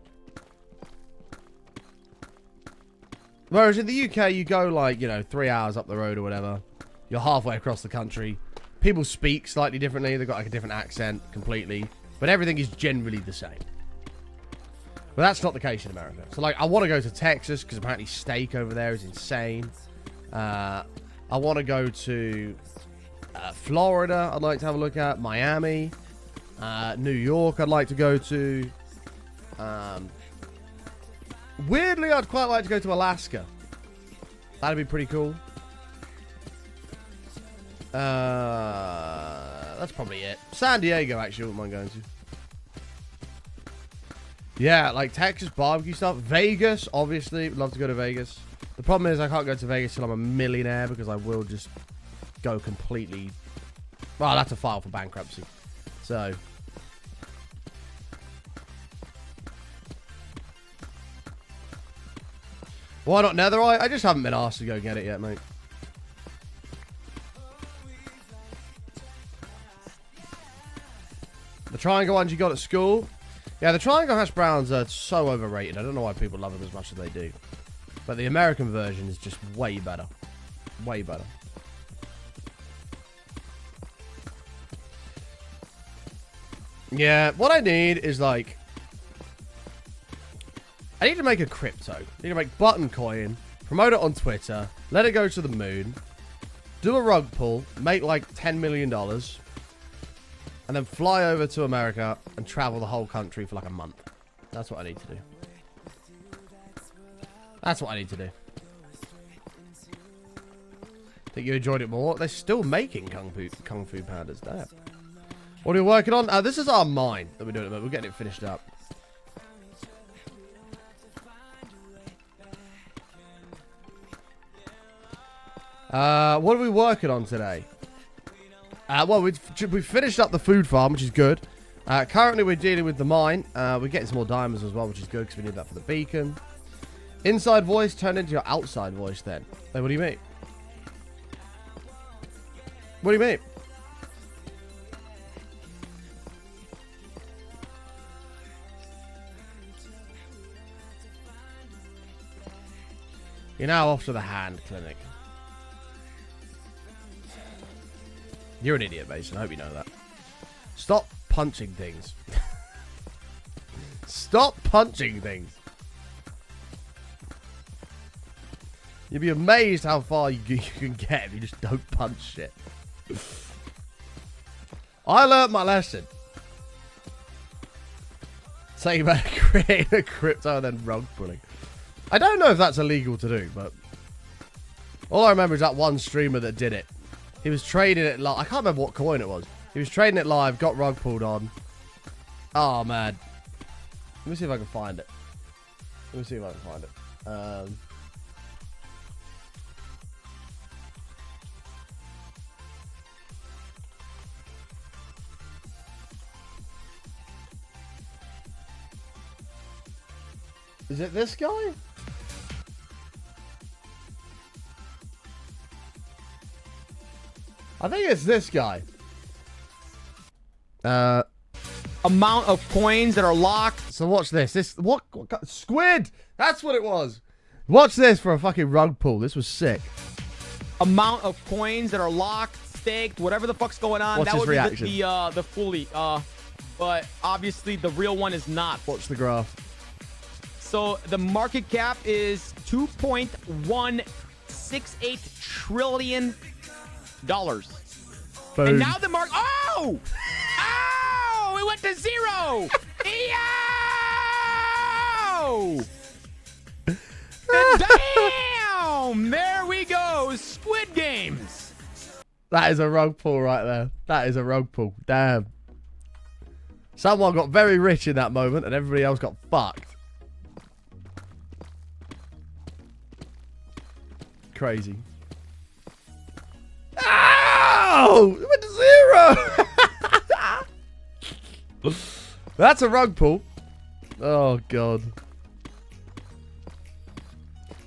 whereas in the UK, you go, like, you know, 3 hours up the road or whatever. You're halfway across the country. People speak slightly differently. They've got, like, a different accent completely. But everything is generally the same. But that's not the case in America. So, like, I want to go to Texas because apparently steak over there is insane. I want to go to Florida. I'd like to have a look at Miami. New York I'd like to go to. Weirdly, I'd quite like to go to Alaska. That'd be pretty cool. That's probably it. San Diego, actually, I wouldn't mind going to. Yeah, like Texas barbecue stuff. Vegas, obviously. Would love to go to Vegas. The problem is I can't go to Vegas till I'm a millionaire because I will just go completely... Well, I'll have to file for bankruptcy. So... Why not Netherite? I just haven't been asked to go get it yet, mate. The triangle ones you got at school? Yeah, the triangle hash browns are so overrated. I don't know why people love them as much as they do. But the American version is just way better. Way better. Yeah, what I need is like... I need to make a crypto. I need to make button coin, promote it on Twitter, let it go to the moon, do a rug pull, make like $10 million, and then fly over to America and travel the whole country for like a month. That's what I need to do. That's what I need to do. Think you enjoyed it more? They're still making Kung Fu Pandas. Damn. What are we working on? This is our mine that we're doing at the moment. We're getting it finished up. What are we working on today? Well, we've finished up the food farm, which is good. Currently, we're dealing with the mine. We're getting some more diamonds as well, which is good because we need that for the beacon. Inside voice turned into your outside voice then. Hey, what do you mean? What do you mean? You're now off to the hand clinic. You're an idiot, Mason. I hope you know that. Stop punching things. Stop punching things. You'd be amazed how far you can get if you just don't punch shit. I learned my lesson. Saying about creating a crypto and then rug pulling. I don't know if that's illegal to do, but all I remember is that one streamer that did it. He was trading it live. I can't remember what coin it was. He was trading it live, got rug pulled on. Oh, man. Let me see if I can find it. Let me see if I can find it. Is it this guy? I think it's this guy. Amount of coins that are locked. So watch this. What squid? That's what it was. Watch this for a fucking rug pull. This was sick. Amount of coins that are locked, staked, whatever the fuck's going on. Watch that his would reaction. be the fully. But obviously the real one is not. Watch the graph. So the market cap is $2.168 trillion. Boom. And now the market. Oh! Oh! It went to zero. Yo! Damn! There we go. Squid Games. That is a rug pull right there. That is a rug pull. Damn. Someone got very rich in that moment and everybody else got fucked. Crazy. Ow! It went to zero! That's a rug pull. Oh, God.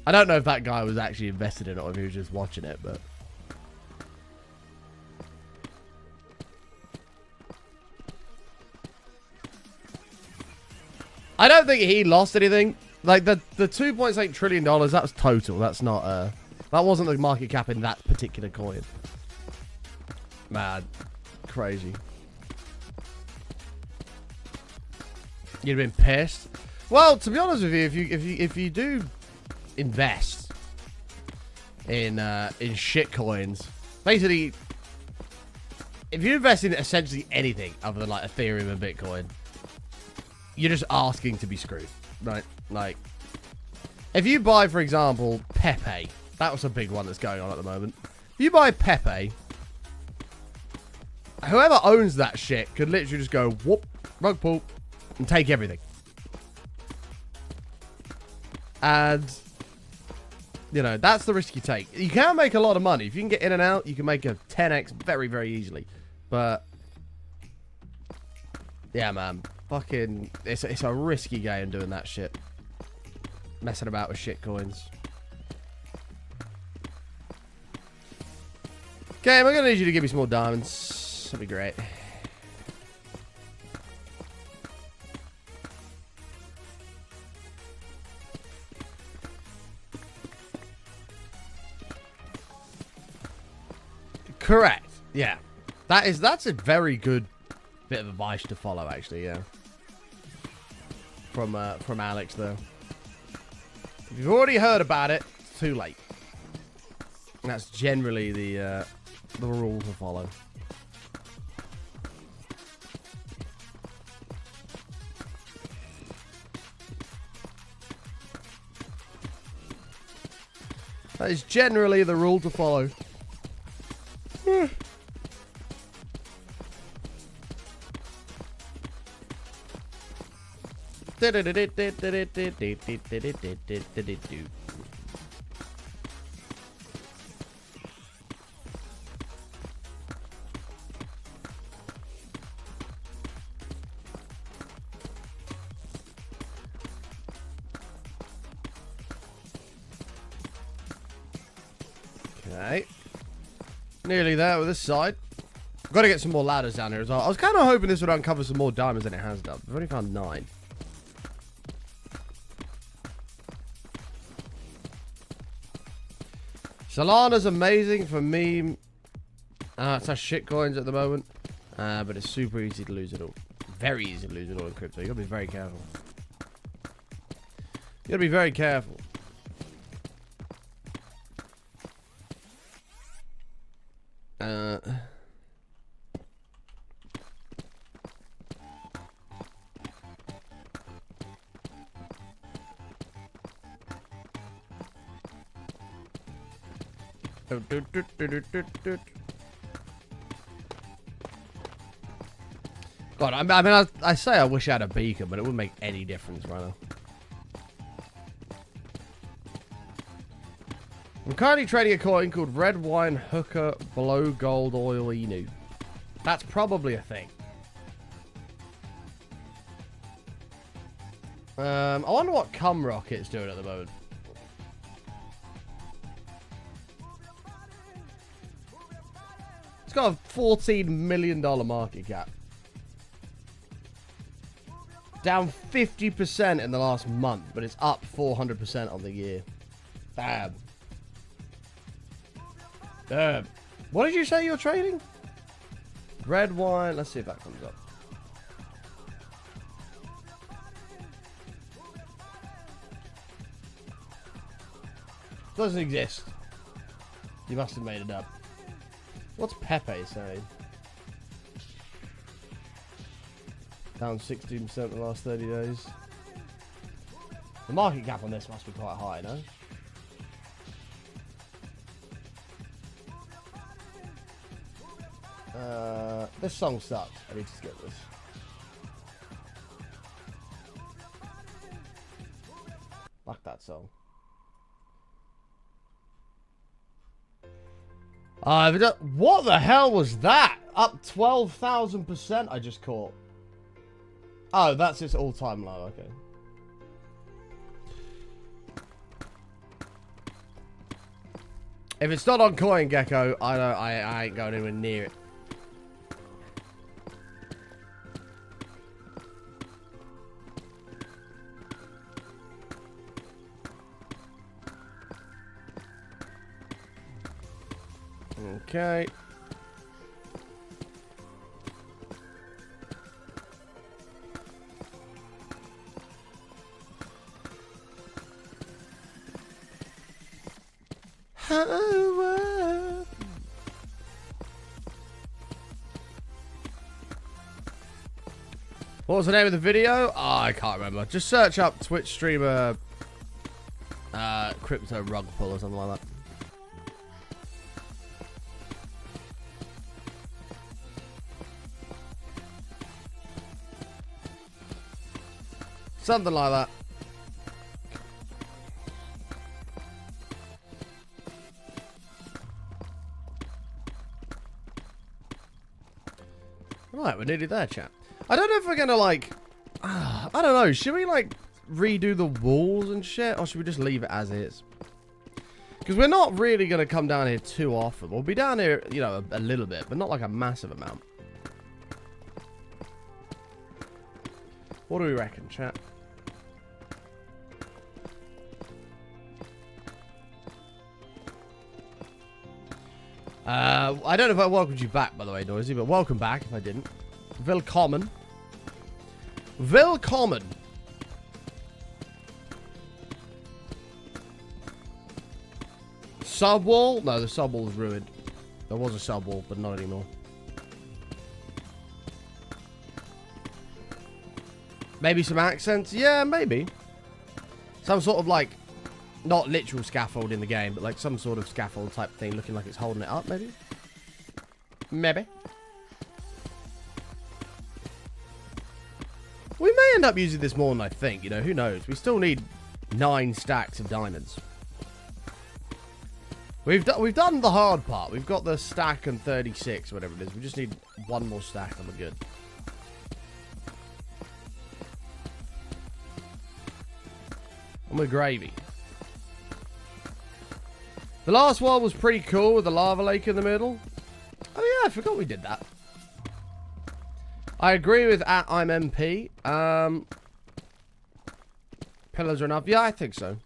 I don't know if that guy was actually invested in it or if he was just watching it, but... I don't think he lost anything. Like, the $2.8 trillion, that was total. That's not, that wasn't the market cap in that particular coin. Man. Crazy. You'd have been pissed. Well, to be honest with you, if you do invest in shit coins, basically, if you invest in essentially anything other than like Ethereum and Bitcoin, you're just asking to be screwed, right? Like, if you buy, for example, Pepe, that was a big one that's going on at the moment. If you buy Pepe, whoever owns that shit could literally just go whoop, rug pull, and take everything. And, you know, that's the risk you take. You can make a lot of money. If you can get in and out, you can make a 10x very, very easily. But, yeah, man. Fucking, it's a risky game doing that shit. Messing about with shit coins. Okay, I'm going to need you to give me some more diamonds. That'd be great. Correct. Yeah. That's a very good bit of advice to follow, actually, yeah. From Alex, though. If you've already heard about it, it's too late. And that's generally the rule to follow. That is generally the rule to follow. Okay. Nearly there with this side. Got to get some more ladders down here as well. I was kind of hoping this would uncover some more diamonds than it has done. We've only found 9. Solana's amazing for me. It's our shit coins at the moment. But it's super easy to lose it all. Very easy to lose it all in crypto. You got to be very careful. You got to be very careful. God, I mean, I say I wish I had a beacon, but it wouldn't make any difference right now. I'm currently trading a coin called Red Wine Hooker Blow Gold Oil Inu. That's probably a thing. I wonder what Cum Rocket's doing at the moment. got a $14 million market cap. Down 50% in the last month, but it's up 400% on the year. Damn. Damn. What did you say you're trading? Red wine. Let's see if that comes up. Doesn't exist. You must have made it up. What's Pepe saying? Down 16% in the last 30 days. The market cap on this must be quite high, no? This song sucks. I need to skip this. Like that song. What the hell was that? Up 12,000% I just caught. Oh, that's its all-time low. Okay. If it's not on CoinGecko, I ain't going anywhere near it. Okay. What was the name of the video? Oh, I can't remember. Just search up Twitch streamer crypto rug pull or something like that. Something like that. Right, we're nearly there, chat. I don't know if we're gonna like... I don't know. Should we like redo the walls and shit? Or should we just leave it as is? Because we're not really gonna come down here too often. We'll be down here, you know, a little bit. But not like a massive amount. What do we reckon, chat? I don't know if I welcomed you back, by the way, Noisy, but welcome back if I didn't. Willkommen. Willkommen. Subwall? No, the subwall is ruined. There was a subwall, but not anymore. Maybe some accents? Yeah, maybe. Some sort of like... Not literal scaffold in the game, but like some sort of scaffold type thing looking like it's holding it up, maybe? Maybe. We may end up using this more than I think, you know, who knows? We still need 9 stacks of diamonds. We've done the hard part. We've got the stack and 36, whatever it is. We just need 1 more stack and we're good. And we're gravy. The last one was pretty cool with the lava lake in the middle. Oh yeah, I forgot we did that. I agree with I'm MP. Pillars are enough. Yeah, I think so.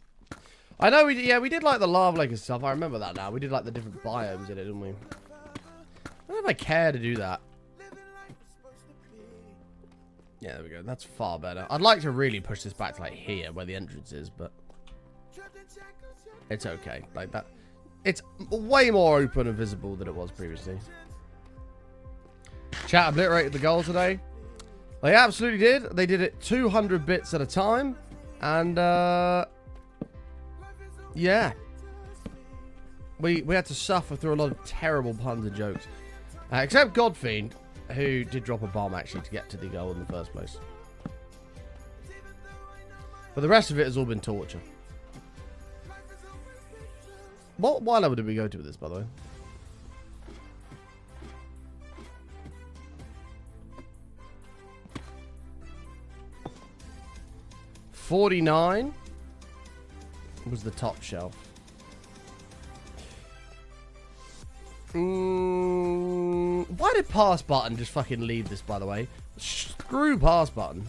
I know we did like the lava lake and stuff. I remember that now. We did like the different biomes in it, didn't we? I don't know if I care to do that. Yeah, there we go. That's far better. I'd like to really push this back to like here where the entrance is, but it's okay. Like that. It's way more open and visible than it was previously. Chat obliterated the goal today. They absolutely did. They did it 200 bits at a time. And, yeah. We had to suffer through a lot of terrible puns and jokes. Except Godfiend, who did drop a bomb, actually, to get to the goal in the first place. But the rest of it has all been torture. What level did we go to with this, by the way? $49 was the top shelf. Why did pass button just fucking leave this, by the way? Screw pass button.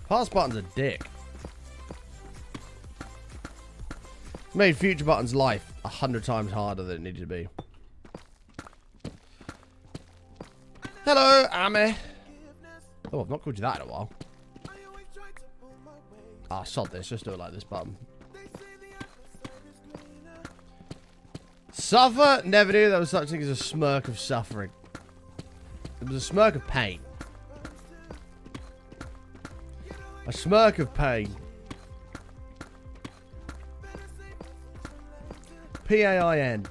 Pass button's a dick. Made future button's life 100 times harder than it needed to be. Hello, Amy. Oh, I've not called you that in a while. Ah, sod this. Just do it like this button. Suffer? Never knew there was such a thing as a smirk of suffering. It was a smirk of pain. A smirk of pain. P-A-I-N.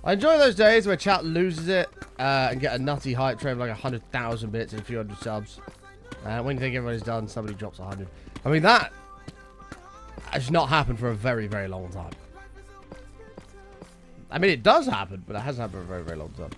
I enjoy those days where chat loses it and get a nutty hype train of like 100,000 bits and a few hundred subs. When you think everybody's done, somebody drops 100. I mean, that has not happened for a very, very long time. I mean, it does happen, but it hasn't happened for a very, very long time.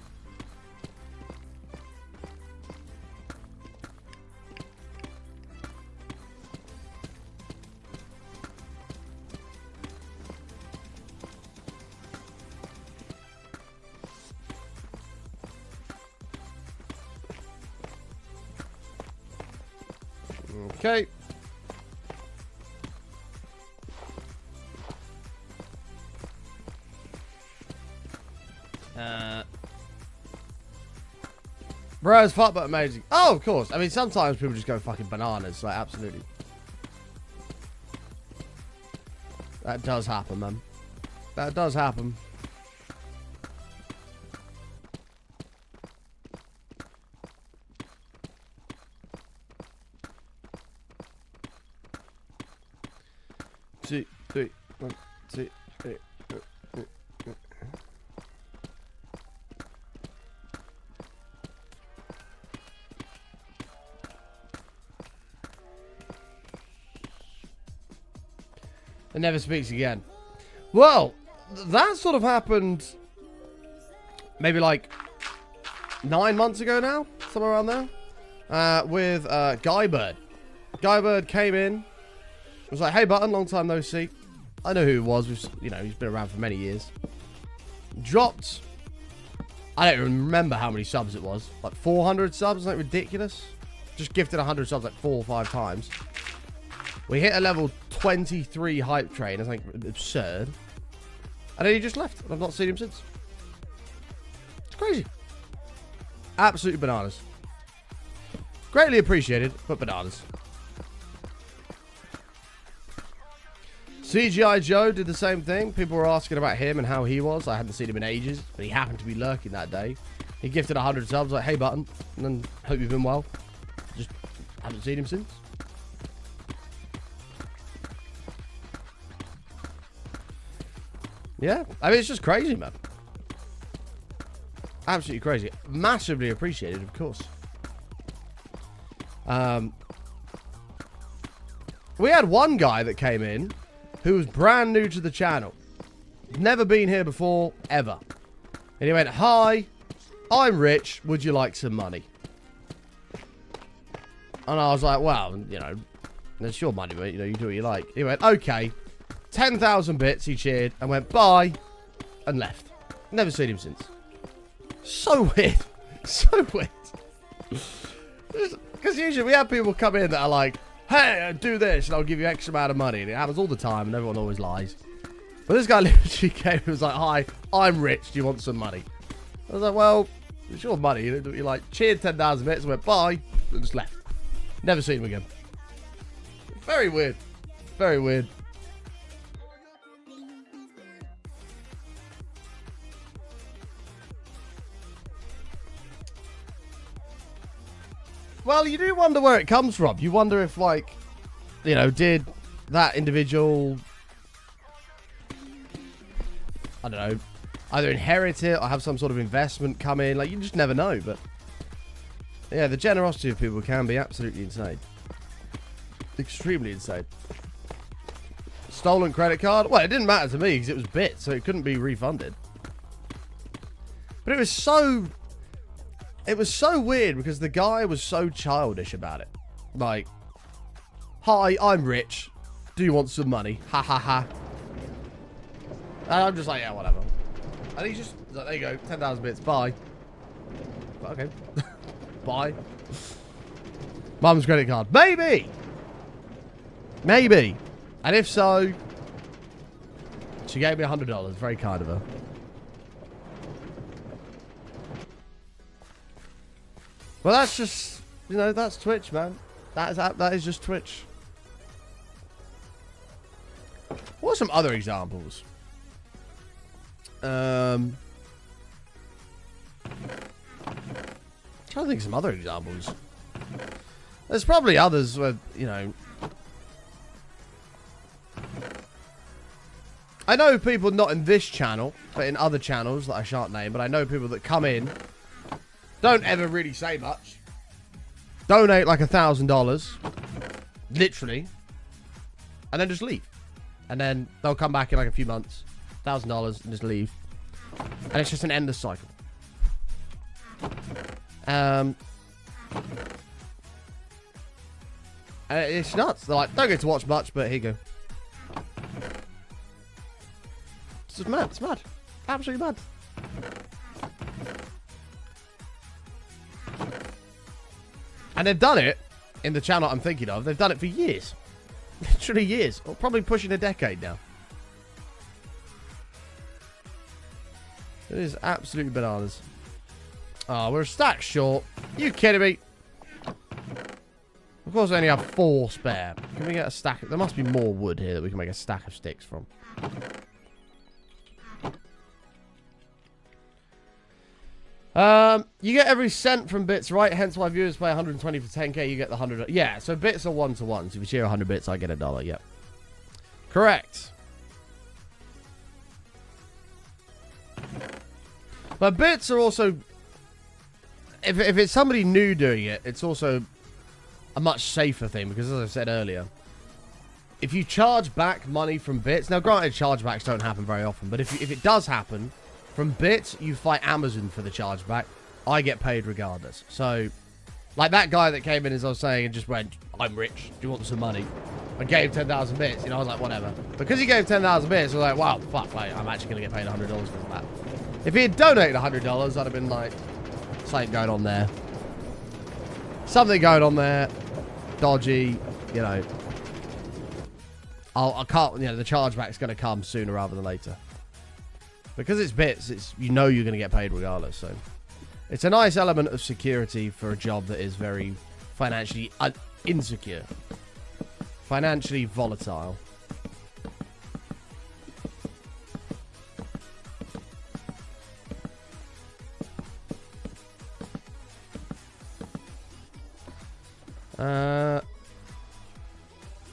Okay. Bro, it's fun but amazing. Oh, of course. I mean, sometimes people just go fucking bananas. Like, absolutely. That does happen, man. That does happen. Two, three, 1, 2, 3. And never speaks again. Well, that sort of happened maybe like 9 months ago now, somewhere around there, with Guy Bird. Guy Bird came in, was like, "Hey, Button, long time no see." I know who he was. You know, he's been around for many years. Dropped, I don't even remember how many subs it was, like 400 subs, like ridiculous. Just gifted 100 subs like 4 or 5 times. We hit a level 23 hype train. It's like absurd. And then he just left. And I've not seen him since. It's crazy. Absolutely bananas. Greatly appreciated, but bananas. CGI Joe did the same thing. People were asking about him and how he was. I hadn't seen him in ages, but he happened to be lurking that day. He gifted 100 subs, like, "Hey, Button," and then, "Hope you've been well." Just haven't seen him since. Yeah, I mean, it's just crazy, man. Absolutely crazy. Massively appreciated, of course. We had one guy that came in who was brand new to the channel. Never been here before, ever. And he went, "Hi, I'm rich. Would you like some money?" And I was like, "Well, you know, that's your money, mate. You know, you do what you like." He went, "Okay." 10,000 bits, he cheered and went bye and left. Never seen him since. So weird. So weird. Because usually we have people come in that are like, "Hey, do this and I'll give you X amount of money." And it happens all the time and everyone always lies. But this guy literally came and was like, "Hi, I'm rich. Do you want some money?" I was like, "Well, it's your money." You do what you like. Cheered 10,000 bits and went bye and just left. Never seen him again. Very weird. Very weird. Well, you do wonder where it comes from. You wonder if, like, you know, did that individual, I don't know, either inherit it or have some sort of investment come in. Like, you just never know. But, yeah, the generosity of people can be absolutely insane. Extremely insane. Stolen credit card? Well, it didn't matter to me because it was bits, so it couldn't be refunded. But it was so... It was so weird because the guy was so childish about it. Like, "Hi, I'm rich. Do you want some money? Ha ha ha." And I'm just like, yeah, whatever. And he's just like, there you go, 10,000 bits, bye. But okay. Bye. Mum's credit card. Maybe! Maybe. And if so, she gave me $100. Very kind of her. Well, that's just, you know, that's Twitch, man. That is just Twitch. What are some other examples? I'm trying to think of some other examples. There's probably others where, you know, I know people not in this channel, but in other channels that I shan't name, but I know people that come in, don't ever really say much, donate like $1,000, literally, and then just leave. And then they'll come back in like a few months, $1,000, and just leave. And it's just an endless cycle. It's nuts. They're like, don't get to watch much, but here you go. It's just mad. It's mad. Absolutely mad. And they've done it in the channel I'm thinking of. They've done it for years. Literally years. Or probably pushing a decade now. It is absolutely bananas. Oh, we're a stack short. You kidding me? Of course, I only have 4 spare. Can we get a stack? There must be more wood here that we can make a stack of sticks from. You get every cent from bits, right? Hence why viewers pay 120 for 10k, you get the 100. Yeah, so bits are 1-to-1. So if you share 100 bits, I get $1. Yep. Correct. But bits are also... If it's somebody new doing it, it's also a much safer thing. Because as I said earlier, if you charge back money from bits... Now, granted, chargebacks don't happen very often. But if it does happen... From bits, you fight Amazon for the chargeback. I get paid regardless. So, like that guy that came in, as I was saying, and just went, I'm rich. Do you want some money? I gave 10,000 bits. You know, I was like, whatever. Because he gave 10,000 bits, I was like, wow, fuck, like, I'm actually going to get paid $100 for that. If he had donated $100, I'd have been like, something going on there. Something going on there. Dodgy, you know. I can't, you know, the chargeback's going to come sooner rather than later. Because it's bits, you know you're going to get paid regardless. So it's a nice element of security for a job that is very financially insecure. Financially volatile.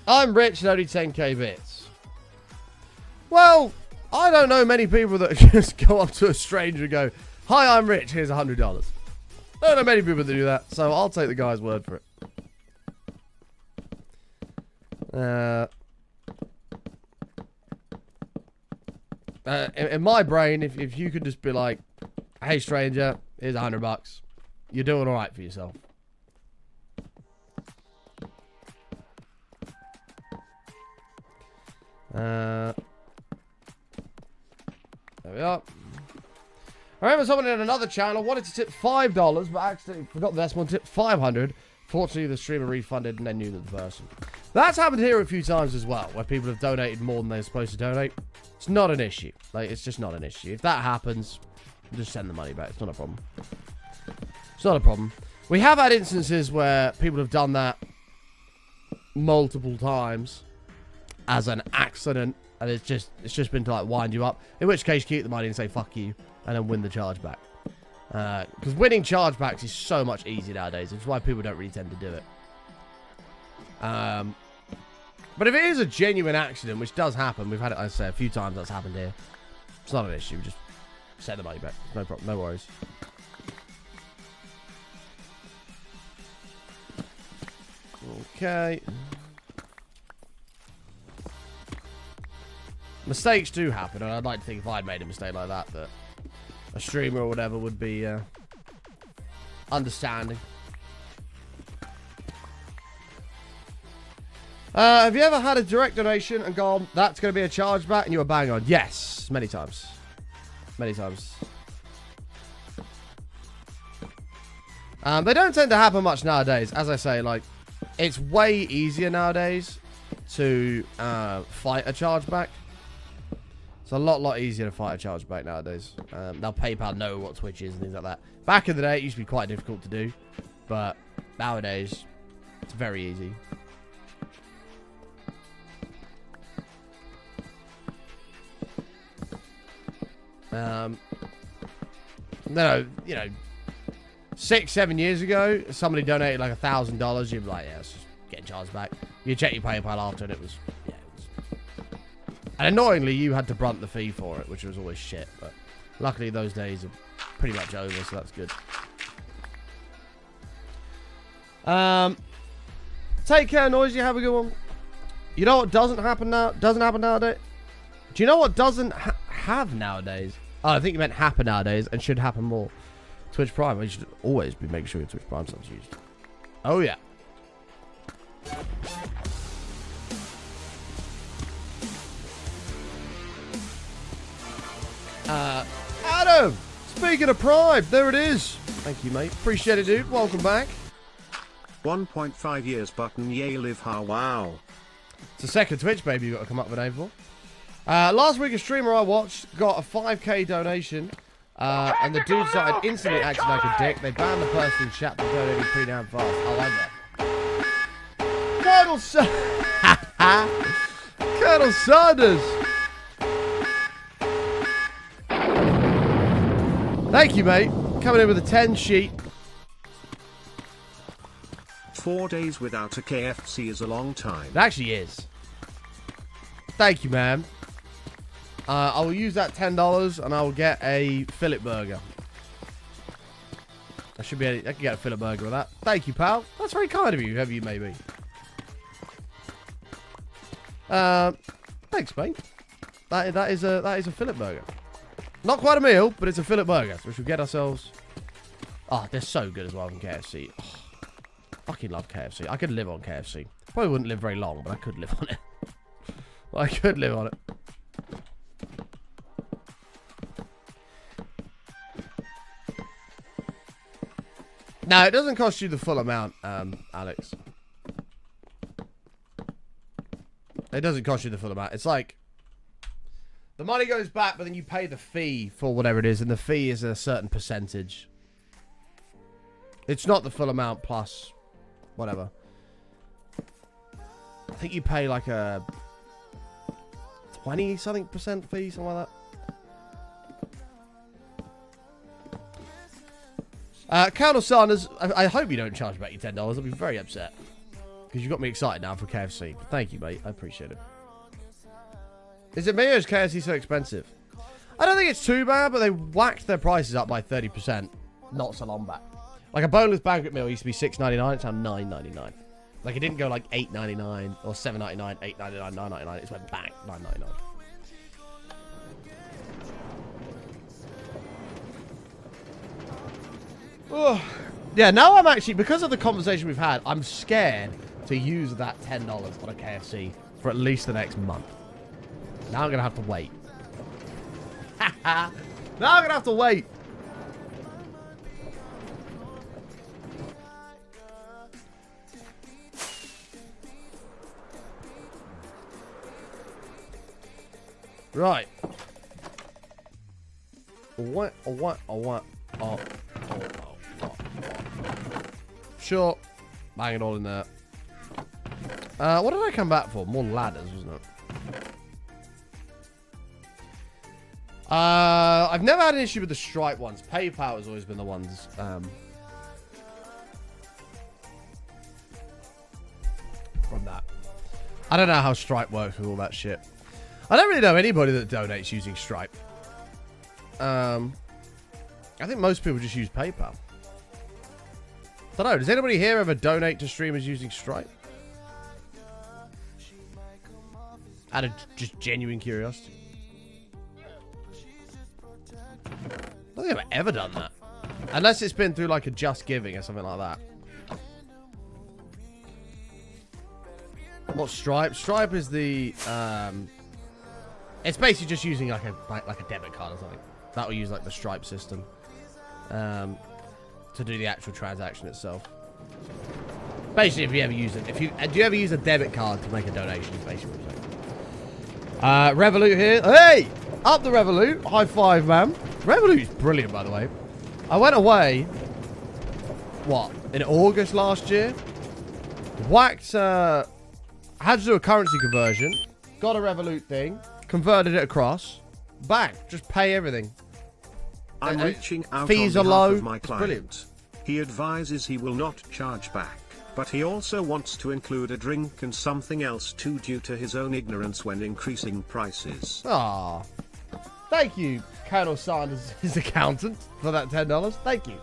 I'm rich and only 10k bits. Well... I don't know many people that just go up to a stranger and go, hi, I'm rich, here's $100. I don't know many people that do that, so I'll take the guy's word for it. In my brain, if you could just be like, hey, stranger, here's $100. You're doing all right for yourself. There we are. I remember someone in another channel wanted to tip $5, but accidentally forgot the decimal and tipped 500. Fortunately, the streamer refunded and then knew that the person. That's happened here a few times as well, where people have donated more than they're supposed to donate. It's not an issue. Like, it's just not an issue. If that happens, just send the money back. It's not a problem. It's not a problem. We have had instances where people have done that multiple times as an accident. And it's just been to like wind you up. In which case, keep the money and say fuck you, and then win the chargeback. Because winning chargebacks is so much easier nowadays. It's why people don't really tend to do it. But if it is a genuine accident, which does happen, we've had it, I say, a few times that's happened here. It's not an issue. Just send the money back. No problem. No worries. Okay. Mistakes do happen, and I'd like to think if I'd made a mistake like that a streamer or whatever would be understanding. Have you ever had a direct donation and gone, that's going to be a chargeback, and you were bang on? Yes, many times. Many times. They don't tend to happen much nowadays. As I say, like, it's way easier nowadays to fight a chargeback. It's a lot easier to fight a chargeback nowadays. Now PayPal know what Twitch is and things like that. Back in the day, it used to be quite difficult to do, but nowadays, it's very easy. No, you know, 6-7 years ago, somebody donated like $1,000. You'd be like, yeah, it's just getting charged back. You check your PayPal after, and it was, yeah. And annoyingly, you had to brunt the fee for it, which was always shit. But luckily, those days are pretty much over, so that's good. Take care, Noisy. Have a good one. You know what doesn't happen now? Doesn't happen nowadays? Do you know what doesn't have nowadays? Oh, I think you meant happen nowadays and should happen more. Twitch Prime. You should always be making sure your Twitch Prime stuff's used. Oh, yeah. Adam! Speaking of Prime, there it is. Thank you, mate. Appreciate it, dude. Welcome back. 1.5 years button, yay live how wow. It's a second Twitch baby you've got to come up with a name for. Last week a streamer I watched got a 5k donation, and the dude started instantly acting like a dick. They banned the person in chat for donating pretty damn fast. Colonel Sanders! Thank you, mate. Coming in with a 10 sheet. 4 days without a KFC is a long time. It actually is. Thank you, man. I will use that $10 and I will get a fillet burger. I can get a fillet burger with that. Thank you, pal. That's very kind of you, whoever you may be. Thanks, mate. That is a fillet burger. Not quite a meal, but it's a fillet burger. So we should get ourselves. Oh, they're so good as well from KFC. Oh, fucking love KFC. I could live on KFC. Probably wouldn't live very long, but I could live on it. I could live on it. No, it doesn't cost you the full amount, Alex. It doesn't cost you the full amount. It's like the money goes back, but then you pay the fee for whatever it is, and the fee is a certain percentage. It's not the full amount plus whatever. I think you pay like a 20-something% fee, something like that. Colonel Sanders, I hope you don't charge back your $10. I'll be very upset. Because you got me excited now for KFC. But thank you, mate. I appreciate it. Is it me or is KFC so expensive? I don't think it's too bad, but they whacked their prices up by 30% not so long back. Like a boneless banquet meal used to be $6.99. It's now $9.99. Like it didn't go like $8.99 or $7.99, $8.99, $9.99. It just went bang, $9.99. Oh. Yeah, now I'm actually, because of the conversation we've had, I'm scared to use that $10 on a KFC for at least the next month. Now I'm going to have to wait. Now I'm going to have to wait. Right. What? Sure. Bang it all in there. What did I come back for? More ladders, wasn't it? I've never had an issue with the Stripe ones. PayPal has always been the ones. From that. I don't know how Stripe works with all that shit. I don't really know anybody that donates using Stripe. I think most people just use PayPal. I don't know. Does anybody here ever donate to streamers using Stripe? Out of just genuine curiosity. I don't think I've ever done that. Unless it's been through like a Just Giving or something like that. What's Stripe? Stripe is the it's basically just using like a debit card or something. That will use like the Stripe system to do the actual transaction itself. Basically, if you ever use it, do you ever use a debit card to make a donation? Is basically what I'm saying. Revolut here. Hey, up the Revolut. High five, man. Revolut is brilliant, by the way. I went away. What, in August last year? Whacked. Had to do a currency conversion. Got a Revolut thing. Converted it across. Bang. Just pay everything. I'm reaching out fees on are behalf low. of my client. Brilliant. He advises he will not charge back, but he also wants to include a drink and something else too due to his own ignorance when increasing prices. Ah, thank you, Colonel Sanders, his accountant, for that $10. Thank you.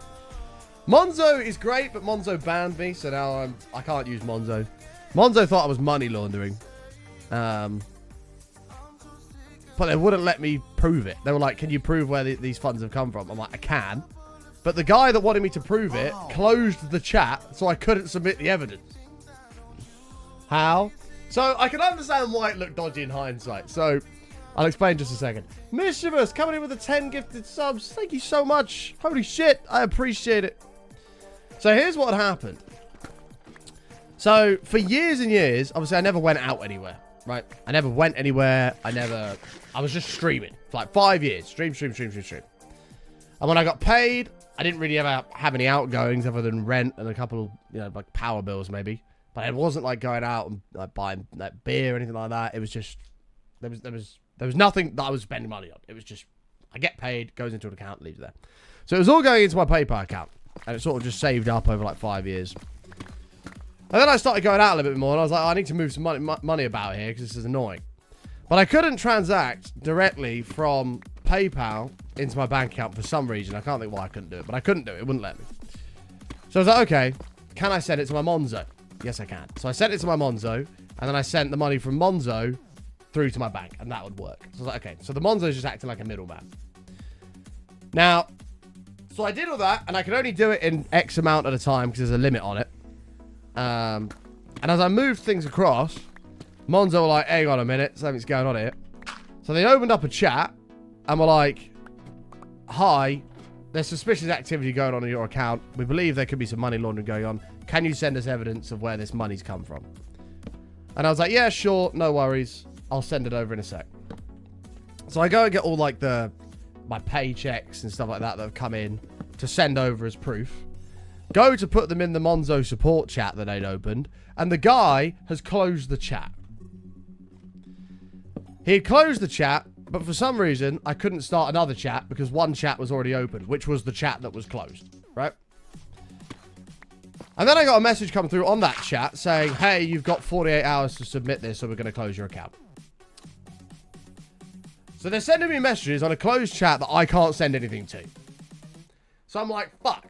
Monzo is great, but Monzo banned me, so now I can't use Monzo. Monzo thought I was money laundering. But they wouldn't let me prove it. They were like, can you prove where these funds have come from? I'm like, I can. But the guy that wanted me to prove it closed the chat, so I couldn't submit the evidence. How? So I can understand why it looked dodgy in hindsight. So I'll explain just a second. Mischievous coming in with the 10 gifted subs. Thank you so much. Holy shit. I appreciate it. So here's what happened. So for years and years, obviously I never went out anywhere. Right? I never went anywhere. I was just streaming for like 5 years. Stream. And when I got paid, I didn't really ever have any outgoings other than rent and a couple of, like power bills maybe. But it wasn't like going out and like buying like beer or anything like that. It was just, there was nothing that I was spending money on. It was just, I get paid, goes into an account, leaves there. So it was all going into my PayPal account. And it sort of just saved up over like 5 years. And then I started going out a little bit more, and I was like, I need to move some money about here, because this is annoying. But I couldn't transact directly from PayPal into my bank account for some reason. I can't think why I couldn't do it, but I couldn't do it. It wouldn't let me. So I was like, okay, can I send it to my Monzo? Yes, I can. So I sent it to my Monzo, and then I sent the money from Monzo through to my bank, and that would work. So I was like, okay, so the Monzo is just acting like a middleman. Now, so I did all that, and I could only do it in X amount at a time, because there's a limit on it. And as I moved things across, Monzo were like, hang on a minute, something's going on here. So they opened up a chat and were like, hi, there's suspicious activity going on in your account. We believe there could be some money laundering going on. Can you send us evidence of where this money's come from? And I was like, yeah, sure, no worries. I'll send it over in a sec. So I go and get all like my paychecks and stuff like that have come in to send over as proof. Go to put them in the Monzo support chat that they'd opened, and the guy has closed the chat. He had closed the chat, but for some reason, I couldn't start another chat because one chat was already open, which was the chat that was closed, right? And then I got a message come through on that chat saying, hey, you've got 48 hours to submit this, so we're going to close your account. So they're sending me messages on a closed chat that I can't send anything to. So I'm like, fuck.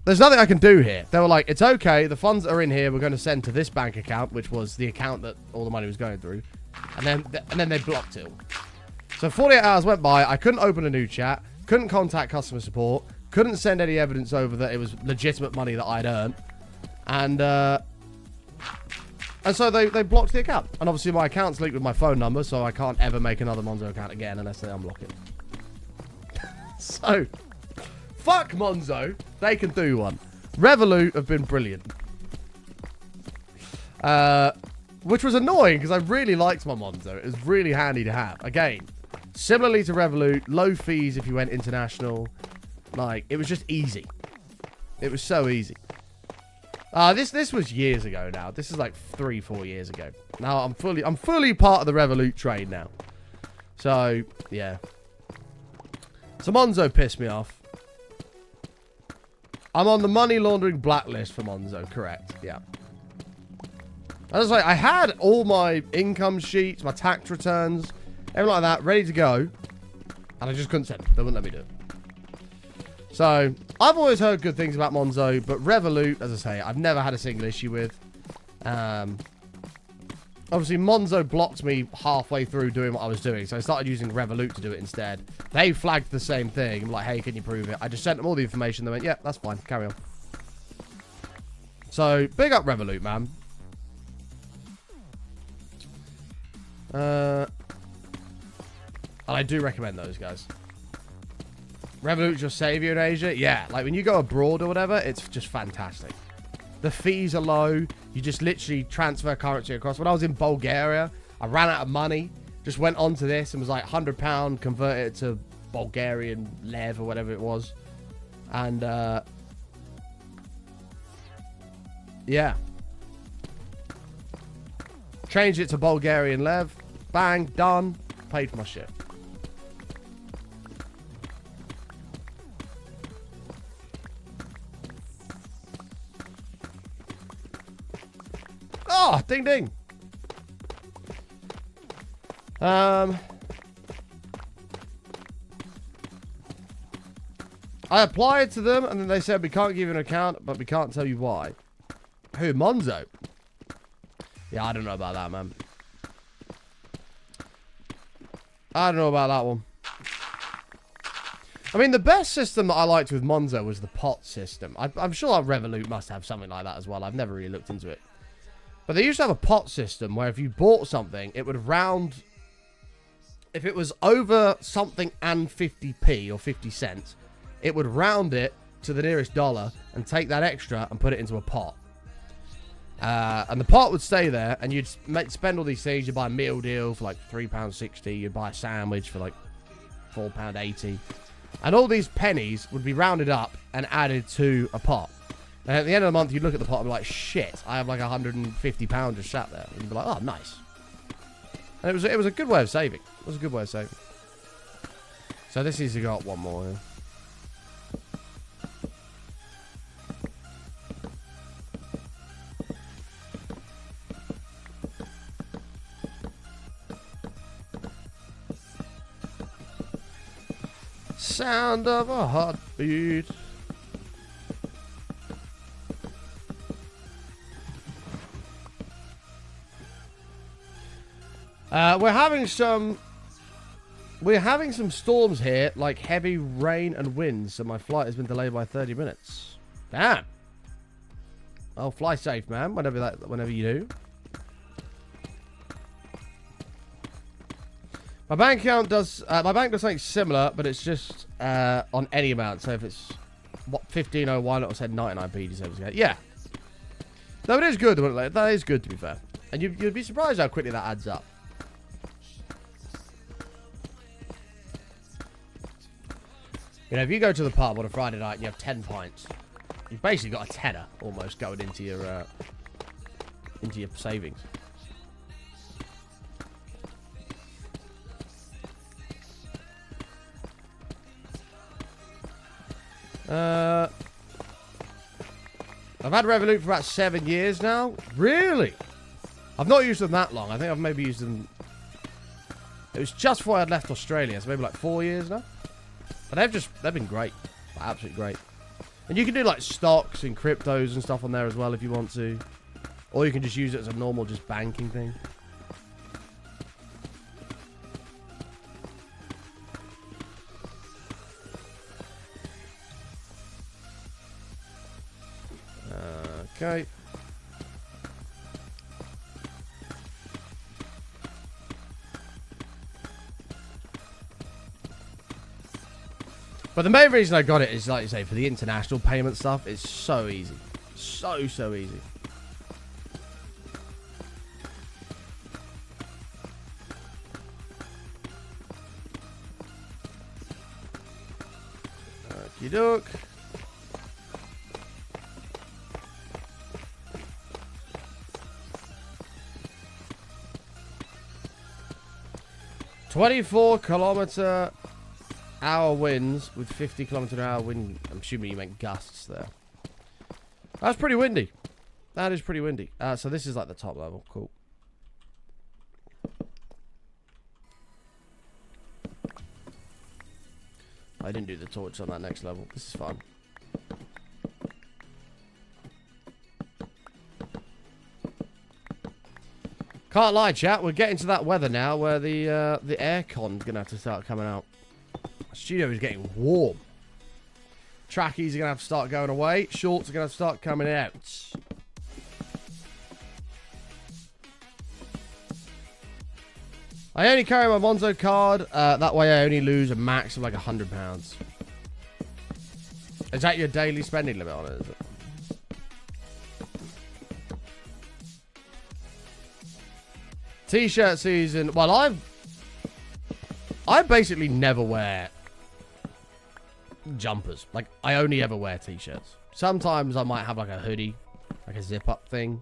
There's nothing I can do here. They were like, it's okay. The funds are in here. We're going to send to this bank account, which was the account that all the money was going through. And then they blocked it. So 48 hours went by. I couldn't open a new chat. Couldn't contact customer support. Couldn't send any evidence over that it was legitimate money that I'd earned. And so they blocked the account. And obviously my account's linked with my phone number, so I can't ever make another Monzo account again unless they unblock it. So... fuck Monzo. They can do one. Revolut have been brilliant. Which was annoying because I really liked my Monzo. It was really handy to have. Again, similarly to Revolut, low fees if you went international. Like, it was just easy. It was so easy. This was years ago now. This is like 3-4 years ago. Now I'm fully part of the Revolut train now. So, yeah. So Monzo pissed me off. I'm on the money laundering blacklist for Monzo, correct? Yeah. I was like, I had all my income sheets, my tax returns, everything like that, ready to go. And I just couldn't send them. They wouldn't let me do it. So, I've always heard good things about Monzo, but Revolut, as I say, I've never had a single issue with. Obviously, Monzo blocked me halfway through doing what I was doing, so I started using Revolut to do it instead. They flagged the same thing. I'm like, hey, can you prove it? I just sent them all the information. They went, yeah, that's fine. Carry on. So, big up Revolut, man. And I do recommend those, guys. Revolut's your savior in Asia. Yeah, like when you go abroad or whatever, it's just fantastic. The fees are low. You just literally transfer currency across. When I was in Bulgaria, I ran out of money. Just went onto this and was like £100, converted it to Bulgarian lev or whatever it was. And, yeah. Changed it to Bulgarian lev. Bang, done. Paid for my shit. Oh, ding ding. I applied to them and then they said we can't give you an account, but we can't tell you why. Who, Monzo? Yeah, I don't know about that, man. I don't know about that one. I mean, the best system that I liked with Monzo was the pot system. I'm sure Revolut must have something like that as well. I've never really looked into it. But they used to have a pot system where if you bought something, it would round... If it was over something and 50p or 50 cents, it would round it to the nearest dollar and take that extra and put it into a pot. And the pot would stay there, and you'd spend all these things. You'd buy a meal deal for like £3.60. You'd buy a sandwich for like £4.80. And all these pennies would be rounded up and added to a pot. And at the end of the month, you'd look at the pot and be like, shit, I have like £150 just sat there. And you'd be like, oh, nice. And it was a good way of saving. It was a good way of saving. So this is, you got one more here. Sound of a heartbeat. We're having some storms here, like heavy rain and wind, so my flight has been delayed by 30 minutes. Damn. Oh, fly safe, man. Whenever you do. My bank account does. My bank does something similar, but it's just on any amount. So if it's 1501, it'll send 99p. Yeah. No, it is good. That is good, to be fair. And you'd be surprised how quickly that adds up. You know, if you go to the pub on a Friday night and you have 10 pints, you've basically got a tenner almost going into your savings. I've had Revolut for about 7 years now. Really? I've not used them that long. I think I've maybe used them... It was just before I'd left Australia, so maybe like 4 years now. But they've been great. Absolutely great. And you can do like stocks and cryptos and stuff on there as well if you want to. Or you can just use it as a normal just banking thing. Okay. But the main reason I got it is, like you say, for the international payment stuff. It's so easy. So easy. Okie doke. "24-kilometer hour winds with 50-kilometer-an-hour wind." I'm assuming you meant gusts there. That's pretty windy. That is pretty windy. So this is like the top level. Cool. I didn't do the torch on that next level. This is fun. Can't lie, chat. We're getting to that weather now where the aircon's gonna have to start coming out. The studio is getting warm. Trackies are gonna have to start going away. Shorts are gonna have to start coming out. I only carry my Monzo card. That way I only lose a max of like £100. Is that your daily spending limit on it? Is it? T-shirt season. Well, I basically never wear jumpers. Like, I only ever wear T-shirts. Sometimes I might have like a hoodie, like a zip-up thing.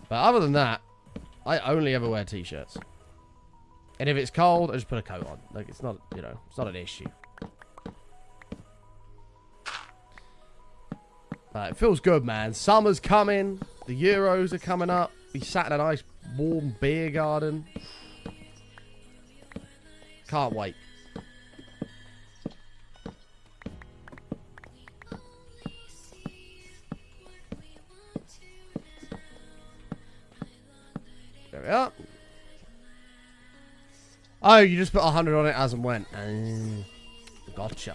But other than that, I only ever wear T-shirts. And if it's cold, I just put a coat on. Like, it's not, you know, it's not an issue. It feels good, man. Summer's coming. The Euros are coming up. Be sat in a nice, warm beer garden. Can't wait. There we are. Oh, you just put 100 on it as and when. Gotcha.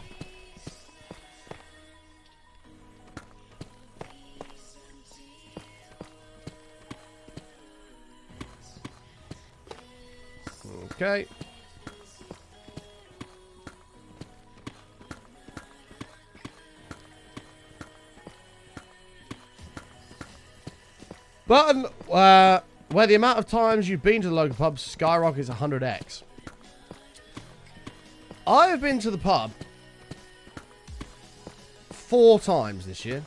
Okay. Button, where the amount of times you've been to the local pub skyrockets 100x. I have been to the pub 4 times this year.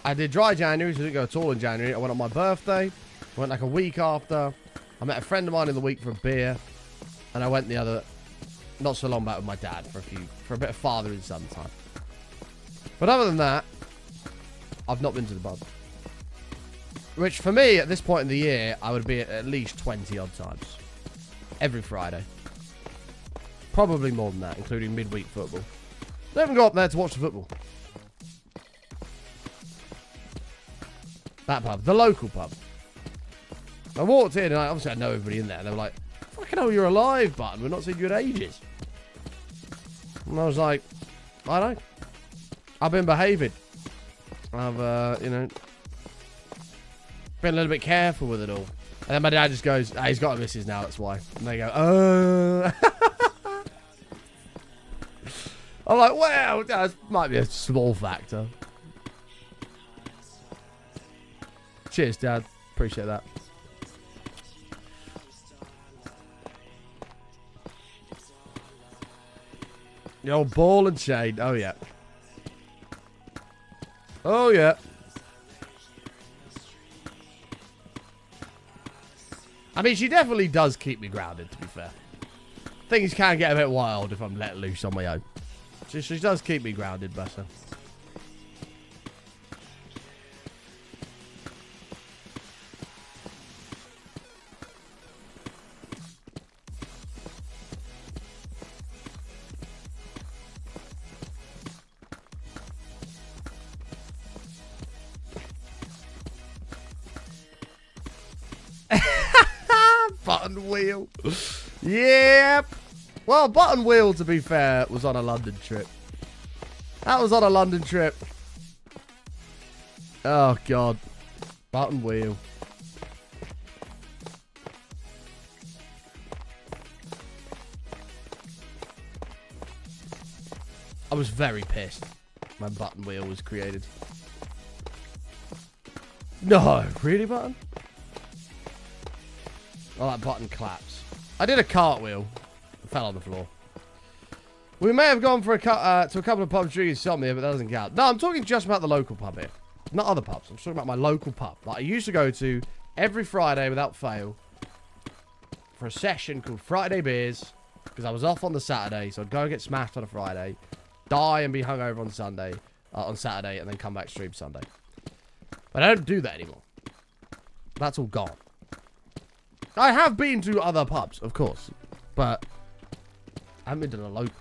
I did dry January, so I didn't go at all in January. I went on my birthday. I went like a week after. I met a friend of mine in the week for a beer. And I went the other, not so long back with my dad for a bit of father and son time. But other than that, I've not been to the pub. Which for me, at this point in the year, I would be at least 20 odd times. Every Friday. Probably more than that, including midweek football. I don't even go up there to watch the football. That pub, the local pub. I walked in and obviously I know everybody in there. And they were like, fucking hell, you're alive, Button. We've not seen you in ages. And I was like, I know. I've been behaving. I've, you know, been a little bit careful with it all. And then my dad just goes, he's got a missus now, that's why. And they go, I'm like, well, that might be a small factor. Cheers, Dad. Appreciate that. The old ball and chain. Oh, yeah. Oh, yeah. I mean, she definitely does keep me grounded, to be fair. Things can get a bit wild if I'm let loose on my own. She does keep me grounded, bless her. Button wheel. Yep. Well, Button wheel, to be fair, was on a London trip. That was on a London trip. Oh, God. Button wheel. I was very pissed when Button wheel was created. No, really, Button? Oh, that button claps. I did a cartwheel. Fell on the floor. We may have gone for to a couple of pubs drinking something here, but that doesn't count. No, I'm talking just about the local pub here. Not other pubs. I'm talking about my local pub that I used to go to every Friday without fail for a session called Friday Beers, because I was off on the Saturday, so I'd go and get smashed on a Friday, die and be hungover on Saturday, and then come back stream Sunday. But I don't do that anymore. That's all gone. I have been to other pubs, of course, but I haven't been to the local.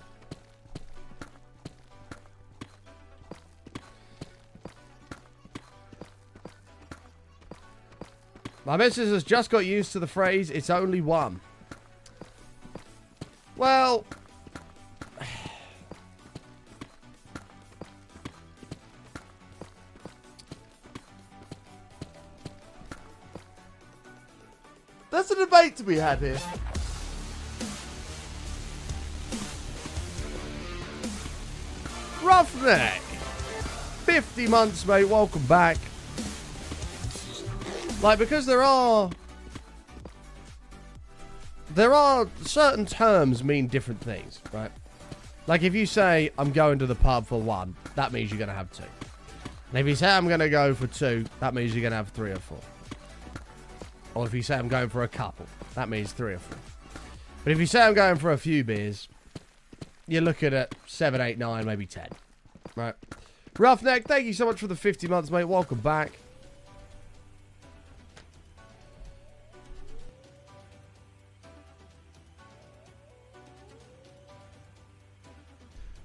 My missus has just got used to the phrase, it's only one. Well, There's a debate to be had here. Roughneck. 50 months, mate. Welcome back. Like, because there are certain terms mean different things, right? Like, if you say, I'm going to the pub for 1, that means you're going to have 2. And if you say, I'm going to go for 2, that means you're going to have 3 or 4. Or if you say, I'm going for a couple, that means 3 or 4. But if you say, I'm going for a few beers, you're looking at 7, 8, 9, maybe 10. Right? Roughneck, thank you so much for the 50 months, mate. Welcome back.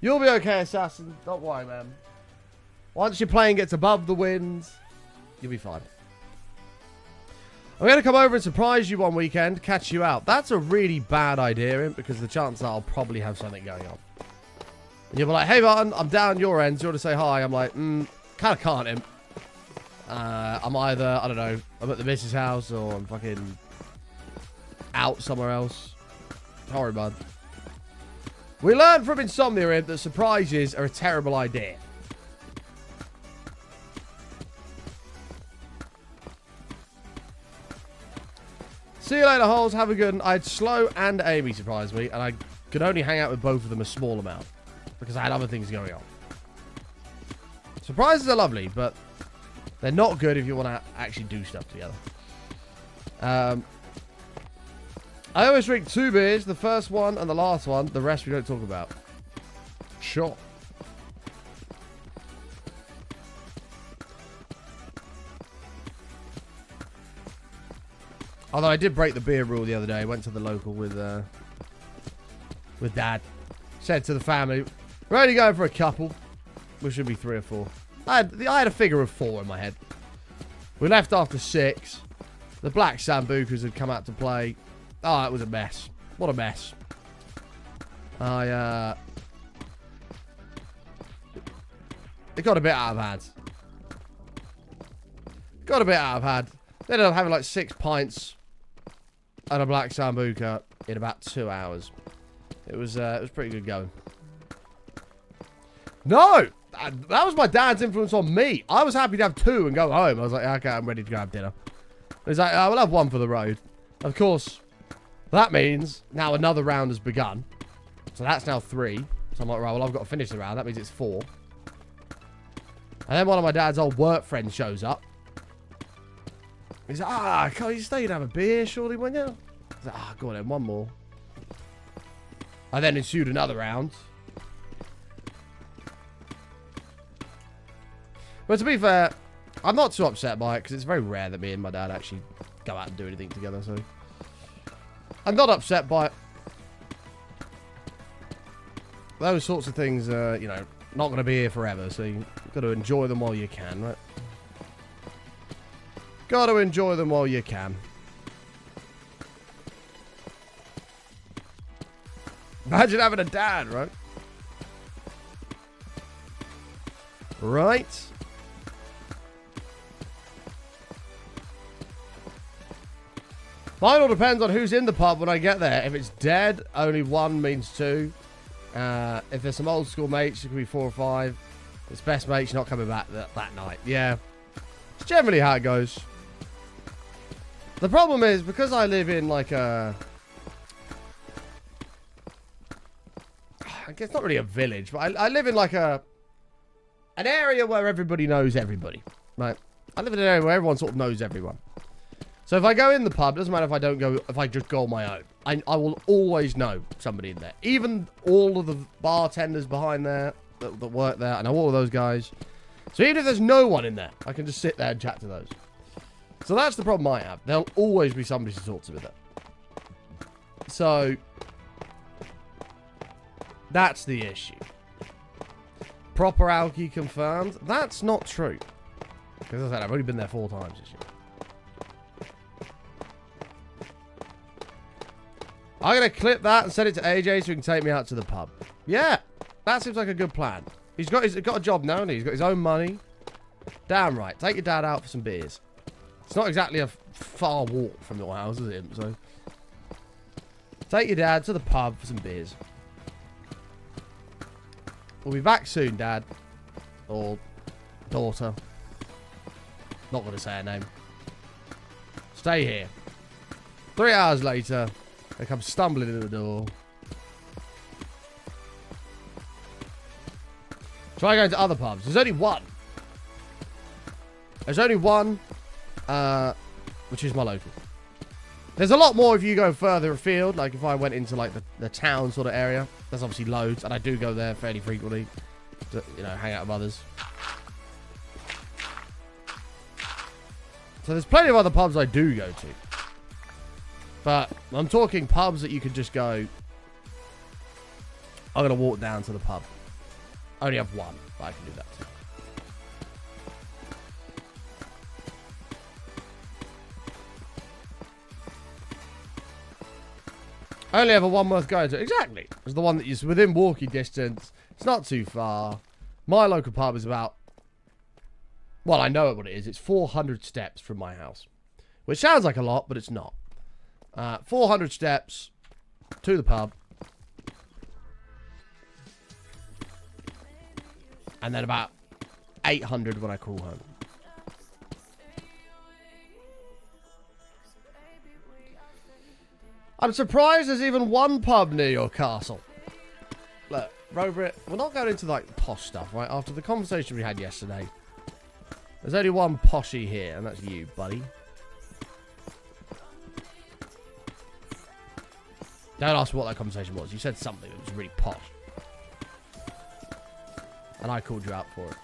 You'll be okay, Assassin. Don't worry, man. Once your plane gets above the winds, you'll be fine. I'm going to come over and surprise you one weekend, catch you out. That's a really bad idea, Imp, because the chances are I'll probably have something going on. And you'll be like, hey, Martin, I'm down your end. Do you want to say hi? I'm like, kind of can't, Imp. I'm either, I don't know, I'm at the missus' house or I'm fucking out somewhere else. Sorry, bud. We learned from Insomnia, Imp, that surprises are a terrible idea. See you later, Holes. Have a good one. I had Slow and Amy surprise me, and I could only hang out with both of them a small amount because I had other things going on. Surprises are lovely, but they're not good if you want to actually do stuff together. I always drink 2 beers, the first one and the last one. The rest we don't talk about. Sure. Although I did break the beer rule the other day. I went to the local with Dad. Said to the family, we're only going for a couple. We should be 3 or 4. I had a figure of 4 in my head. We left after 6. The Black Sambucas had come out to play. Oh, it was a mess. What a mess. It got a bit out of hand. They ended up having like 6 pints and a Black Sambuca in about 2 hours. It was pretty good going. No! That was my dad's influence on me. I was happy to have 2 and go home. I was like, okay, I'm ready to go have dinner. He's like, we'll have 1 for the road. Of course, that means now another round has begun. So that's now 3. So I'm like, right, well, I've got to finish the round. That means it's 4. And then one of my dad's old work friends shows up. He's like, can't you stay and have a beer, surely, won't you? I was like, go on then, 1 more. And then ensued another round. But to be fair, I'm not too upset by it, because it's very rare that me and my dad actually go out and do anything together, so I'm not upset by it. Those sorts of things are, you know, not going to be here forever, so you've got to enjoy them while you can, right? Got to enjoy them while you can. Imagine having a dad, right? Right. Mine all depends on who's in the pub when I get there. If it's dead, only 1 means 2. If there's some old school mates, it could be 4 or 5. If it's best mates, not coming back that night. Yeah. It's generally how it goes. The problem is, because I live in like a... I guess not really a village, but I live in like an area where everybody knows everybody. Right? I live in an area where everyone sort of knows everyone. So if I go in the pub, doesn't matter if I don't go, if I just go on my own. I will always know somebody in there. Even all of the bartenders behind there that work there. I know all of those guys. So even if there's no one in there, I can just sit there and chat to those. So that's the problem I have. There'll always be somebody to talk to with it. So that's the issue. Proper alky confirmed. That's not true. Because as I said, I've only been there 4 times this year. I'm going to clip that and send it to AJ so he can take me out to the pub. Yeah, that seems like a good plan. He's got a job now, and he's got his own money. Damn right. Take your dad out for some beers. It's not exactly a far walk from your house, is it? So take your dad to the pub for some beers. We'll be back soon, Dad. Or daughter. Not going to say her name. Stay here. 3 hours later, they come stumbling in the door. Try going to other pubs. There's only one. There's only one, which is my local. There's a lot more if you go further afield. Like if I went into like the town sort of area. There's obviously loads, and I do go there fairly frequently to, you know, hang out with others. So there's plenty of other pubs I do go to. But I'm talking pubs that you could just go, I'm going to walk down to the pub. I only have one, but I can do that too. I only have a one worth going to. Exactly. It's the one that is within walking distance. It's not too far. My local pub is about, well, I know what it is. It's 400 steps from my house. Which sounds like a lot, but it's not. 400 steps to the pub. And then about 800 when I call home. I'm surprised there's even one pub near your castle. Look, Robert, we're not going into like posh stuff, right? After the conversation we had yesterday, there's only one poshy here, and that's you, buddy. Don't ask what that conversation was. You said something that was really posh. And I called you out for it.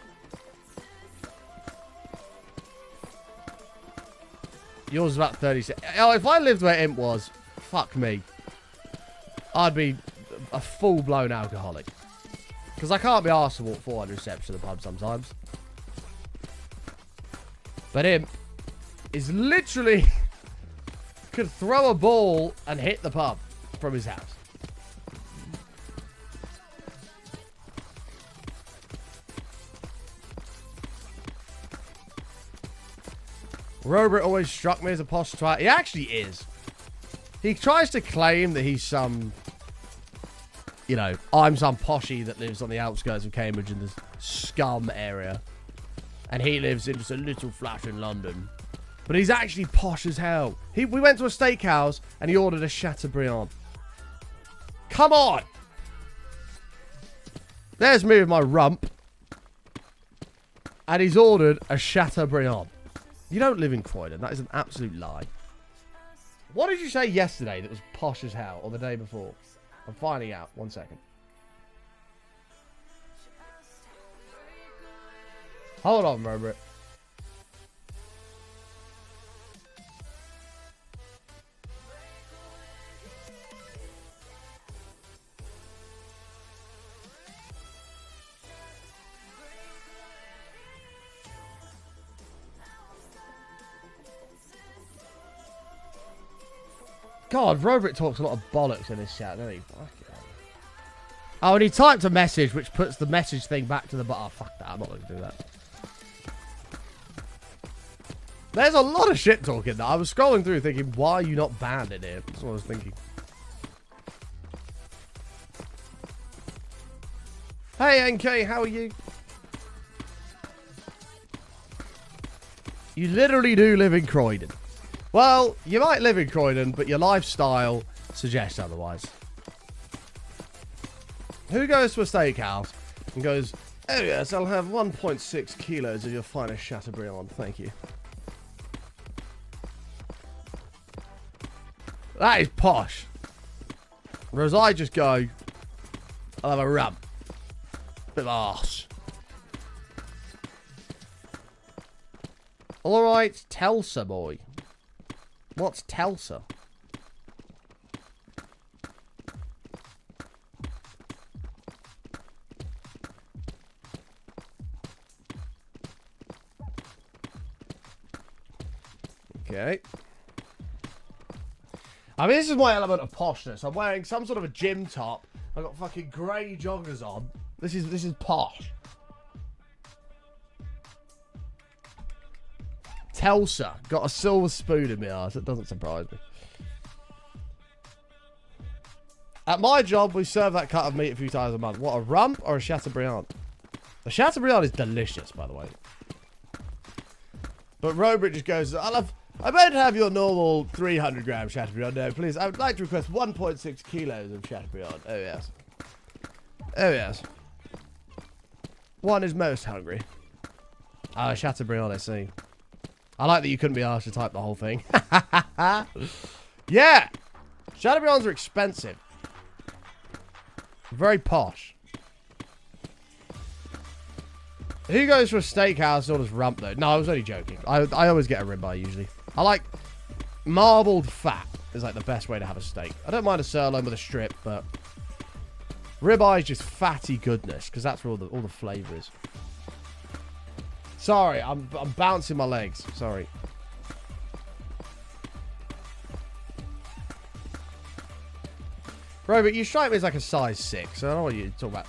Yours is about 36. Oh, if I lived where Imp was, fuck me. I'd be a full-blown alcoholic. Because I can't be arsed to walk 400 steps to the pub sometimes. But Imp is literally could throw a ball and hit the pub from his house. Robert always struck me as a posh twat. He actually is. He tries to claim that he's some, you know, I'm some poshy that lives on the outskirts of Cambridge in this scum area. And he lives in just a little flat in London. But he's actually posh as hell. We went to a steakhouse and he ordered a Chateaubriand. Come on! There's me with my rump. And he's ordered a Chateaubriand. You don't live in Croydon. That is an absolute lie. What did you say yesterday that was posh as hell, or the day before? I'm finding out. 1 second. Hold on, Robert. God, Robert talks a lot of bollocks in this chat, doesn't he? Oh, and he typed a message which puts the message thing back to the bottom. Oh, fuck that. I'm not going to do that. There's a lot of shit talking that I was scrolling through thinking, why are you not banned in here? That's what I was thinking. Hey, NK, how are you? You literally do live in Croydon. Well, you might live in Croydon, but your lifestyle suggests otherwise. Who goes to a steakhouse and goes, oh yes, I'll have 1.6 kilos of your finest Chateaubriand, thank you. That is posh. Whereas I just go, I'll have a rum. Bit of arse. Alright, Telsa boy. What's Telsa? Okay. I mean, this is my element of poshness. I'm wearing some sort of a gym top. I've got fucking grey joggers on. This is posh. Telsa got a silver spoon in my arse. It doesn't surprise me. At my job, we serve that cut of meat a few times a month. What, a rump or a Chateaubriand? The Chateaubriand is delicious, by the way. But Robert just goes, I won't have your normal 300 gram Chateaubriand. No, please. I would like to request 1.6 kilos of Chateaubriand. Oh, yes. Oh, yes. One is most hungry. Ah, Chateaubriand, I see. I like that you couldn't be asked to type the whole thing. Yeah! Chateaubriands are expensive. Very posh. Who goes for a steakhouse and orders rump, though? No, I was only joking. I always get a ribeye, usually. I like marbled fat is like the best way to have a steak. I don't mind a sirloin with a strip, but ribeye is just fatty goodness, because that's where all the flavour is. Sorry, I'm bouncing my legs. Sorry. Bro, but you strike me as like a size 6. So I don't want you to talk about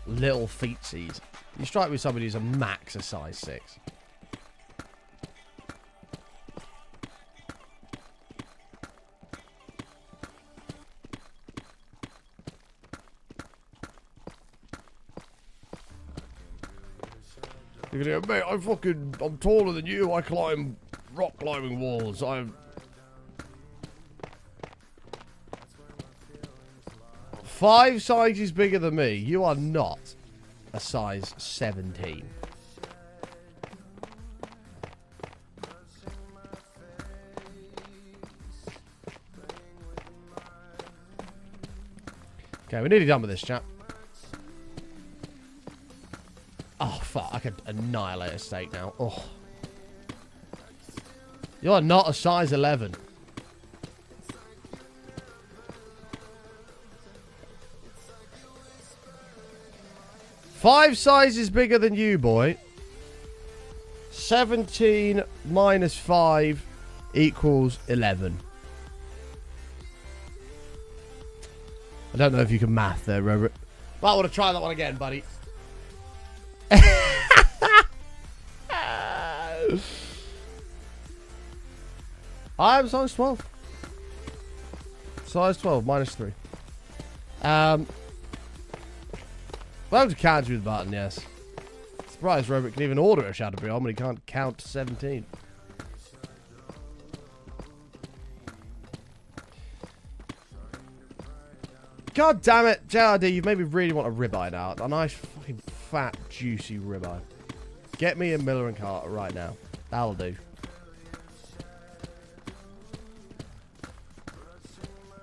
little feetsies. You strike me as somebody who's a max a size 6. You're gonna go, mate, I'm taller than you. I climb rock climbing walls. I'm 5 sizes bigger than me. You are not a size 17. Okay, we're nearly done with this, chap. Oh, fuck. I could annihilate a steak now. Oh. You are not a size 11. Five sizes bigger than you, boy. 17 minus 5 equals 11. I don't know if you can math there, Robert. Might want to try that one again, buddy. I am size 12. Size 12 minus 3. Welcome to Count with the Button, yes. Surprised Robert can even order a Chateaubriand, but he can't count 17. God damn it, JRD, you've made me really want a ribeye now. A nice fucking fat, juicy ribeye. Get me a Miller and Carter right now. That'll do.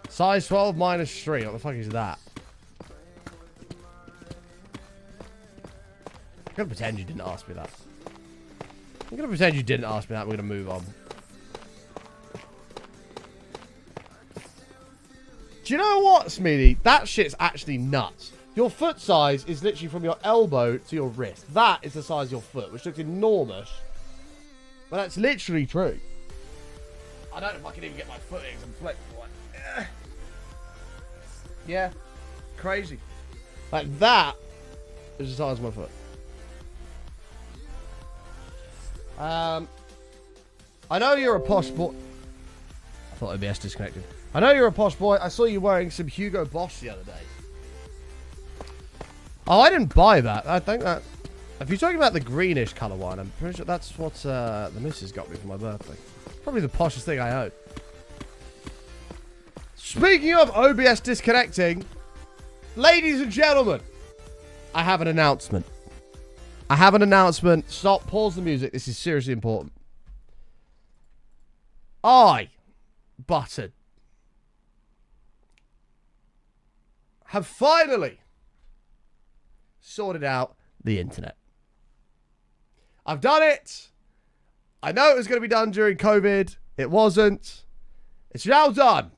Size 12 minus 3. What the fuck is that? I'm gonna pretend you didn't ask me that. I'm gonna pretend you didn't ask me that. We're gonna move on. Do you know what, Smeedy? That shit's actually nuts. Your foot size is literally from your elbow to your wrist. That is the size of your foot, which looks enormous. But that's literally true. I don't know if I can even get my foot in. I'm flipping. Yeah. Crazy. Like that is the size of my foot. I know you're a posh boy. I thought OBS disconnected. I know you're a posh boy. I saw you wearing some Hugo Boss the other day. Oh, I didn't buy that. I think that... If you're talking about the greenish colour one, I'm pretty sure that's what the missus got me for my birthday. Probably the poshest thing I own. Speaking of OBS disconnecting, ladies and gentlemen, I have an announcement. I have an announcement. Stop. Pause the music. This is seriously important. Button, have finally sorted out the internet. I've done it. I know it was going to be done during COVID. It wasn't. It's now done.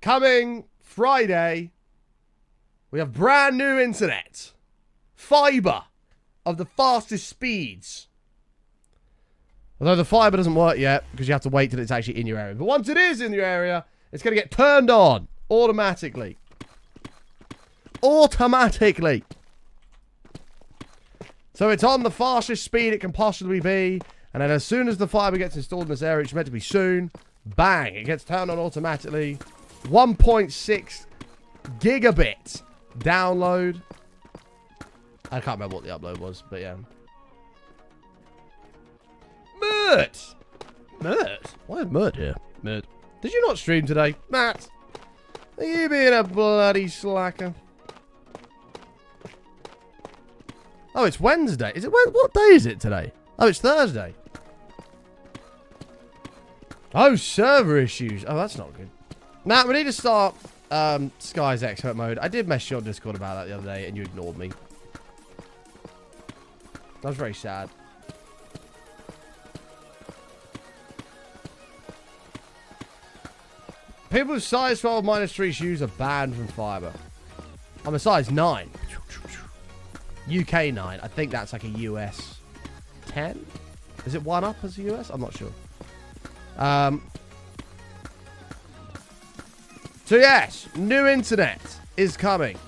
Coming Friday, we have brand new internet. Fiber of the fastest speeds. Although the fiber doesn't work yet because you have to wait till it's actually in your area. But once it is in your area, it's going to get turned on automatically. Automatically. So it's on the fastest speed it can possibly be. And then as soon as the fiber gets installed in this area, it's meant to be soon, bang, it gets turned on automatically. 1.6 gigabit download. I can't remember what the upload was, but yeah. Mert! Mert? Why is Mert here? Mert. Did you not stream today? Matt! Are you being a bloody slacker? Oh, it's Wednesday. Is it what day is it today? Oh, it's Thursday. Oh, server issues. Oh, that's not good. Matt, we need to start Sky's expert mode. I did message you on Discord about that the other day, and you ignored me. That was very sad. People with size 12 -3 shoes are banned from fiber. I'm a size 9. UK 9. I think that's like a US 10. Is it 1 up as a US? I'm not sure. So yes, new internet is coming.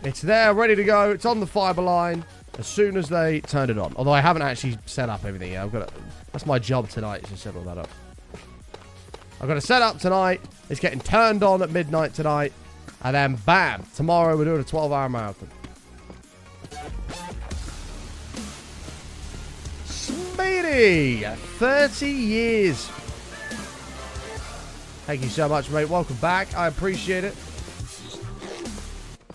It's there, ready to go. It's on the fiber line as soon as they turn it on. Although I haven't actually set up everything yet. That's my job tonight, is to set all that up. I've got to set up tonight. It's getting turned on at midnight tonight. And then bam, tomorrow we're doing a 12-hour marathon. Speedy! 30 years. Thank you so much, mate. Welcome back. I appreciate it.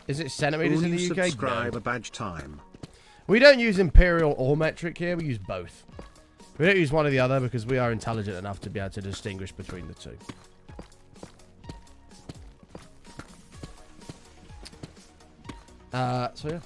Is it centimeters in the UK? Subscriber badge time. We don't use imperial or metric here. We use both. We don't use one or the other because we are intelligent enough to be able to distinguish between the two. So yeah.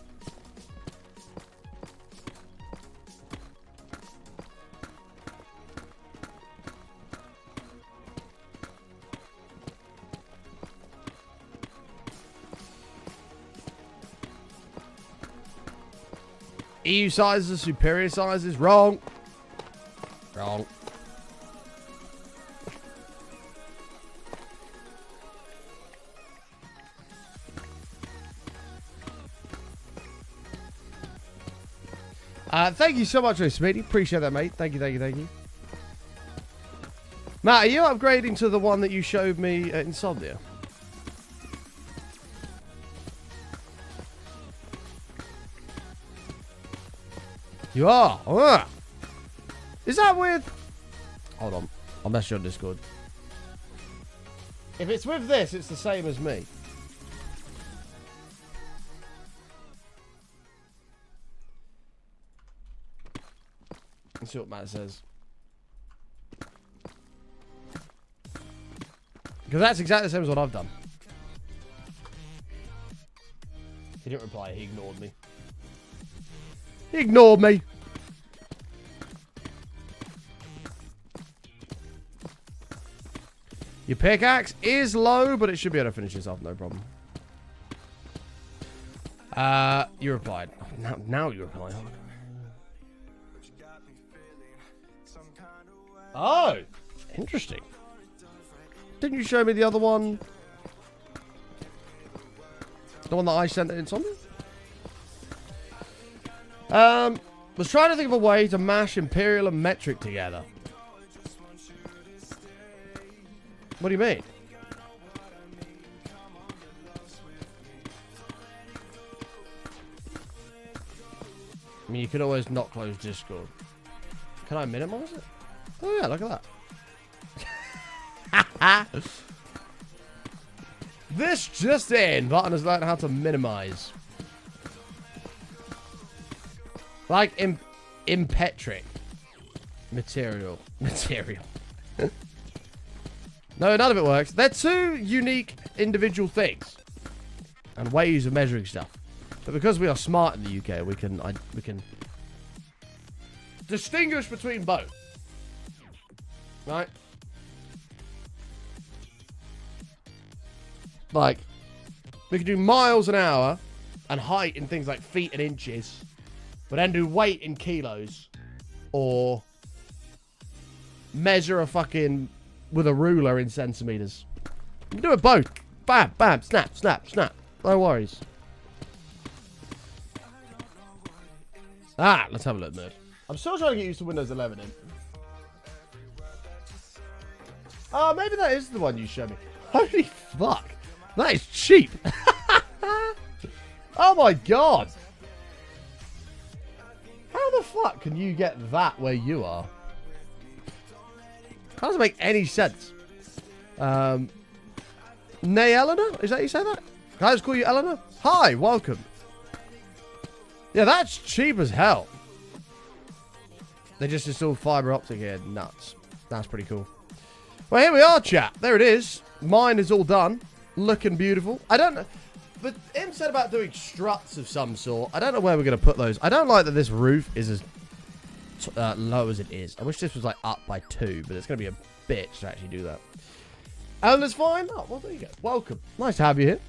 EU sizes are superior sizes. Wrong. Wrong. Thank you so much, Smitty. Appreciate that, mate. Thank you, thank you, thank you. Matt, are you upgrading to the one that you showed me at Insomnia? You are? Is that with... Hold on. I'll message you on Discord. If it's with this, it's the same as me. Let's see what Matt says. Because that's exactly the same as what I've done. He didn't reply. He ignored me. He ignored me. Your pickaxe is low, but it should be able to finish this off, no problem. You replied. Now you reply. Oh, interesting. Didn't you show me the other one? The one that I sent in Insomnia? Was trying to think of a way to mash Imperial and Metric together. What do you mean? I mean, you could always not close Discord. Can I minimize it? Oh yeah, look at that. This just in, Button has learned how to minimize. Like impetric material. No, none of it works. They're two unique individual things and ways of measuring stuff. But because we are smart in the UK, we can distinguish between both. Right? Like, we can do miles an hour and height in things like feet and inches, but then do weight in kilos or measure a fucking with a ruler in centimeters. You can do it both. Bam, bam, snap, snap, snap. No worries. Let's have a look, nerd. I'm still trying to get used to Windows 11 in. Oh, maybe that is the one you showed me. Holy fuck. That is cheap. Oh my god. How the fuck can you get that where you are? Doesn't make any sense. Nay Eleanor? Is that how you say that? Can I just call you Eleanor? Hi, welcome. Yeah, that's cheap as hell. They just installed fiber optic here. Nuts. That's pretty cool. Well, here we are, chat. There it is. Mine is all done. Looking beautiful. I don't know. But Im said about doing struts of some sort. I don't know where we're going to put those. I don't like that this roof is as low as it is. I wish this was like up by 2, but it's going to be a bitch to actually do that. Eleanor's fine. Oh, well, there you go. Welcome. Nice to have you here.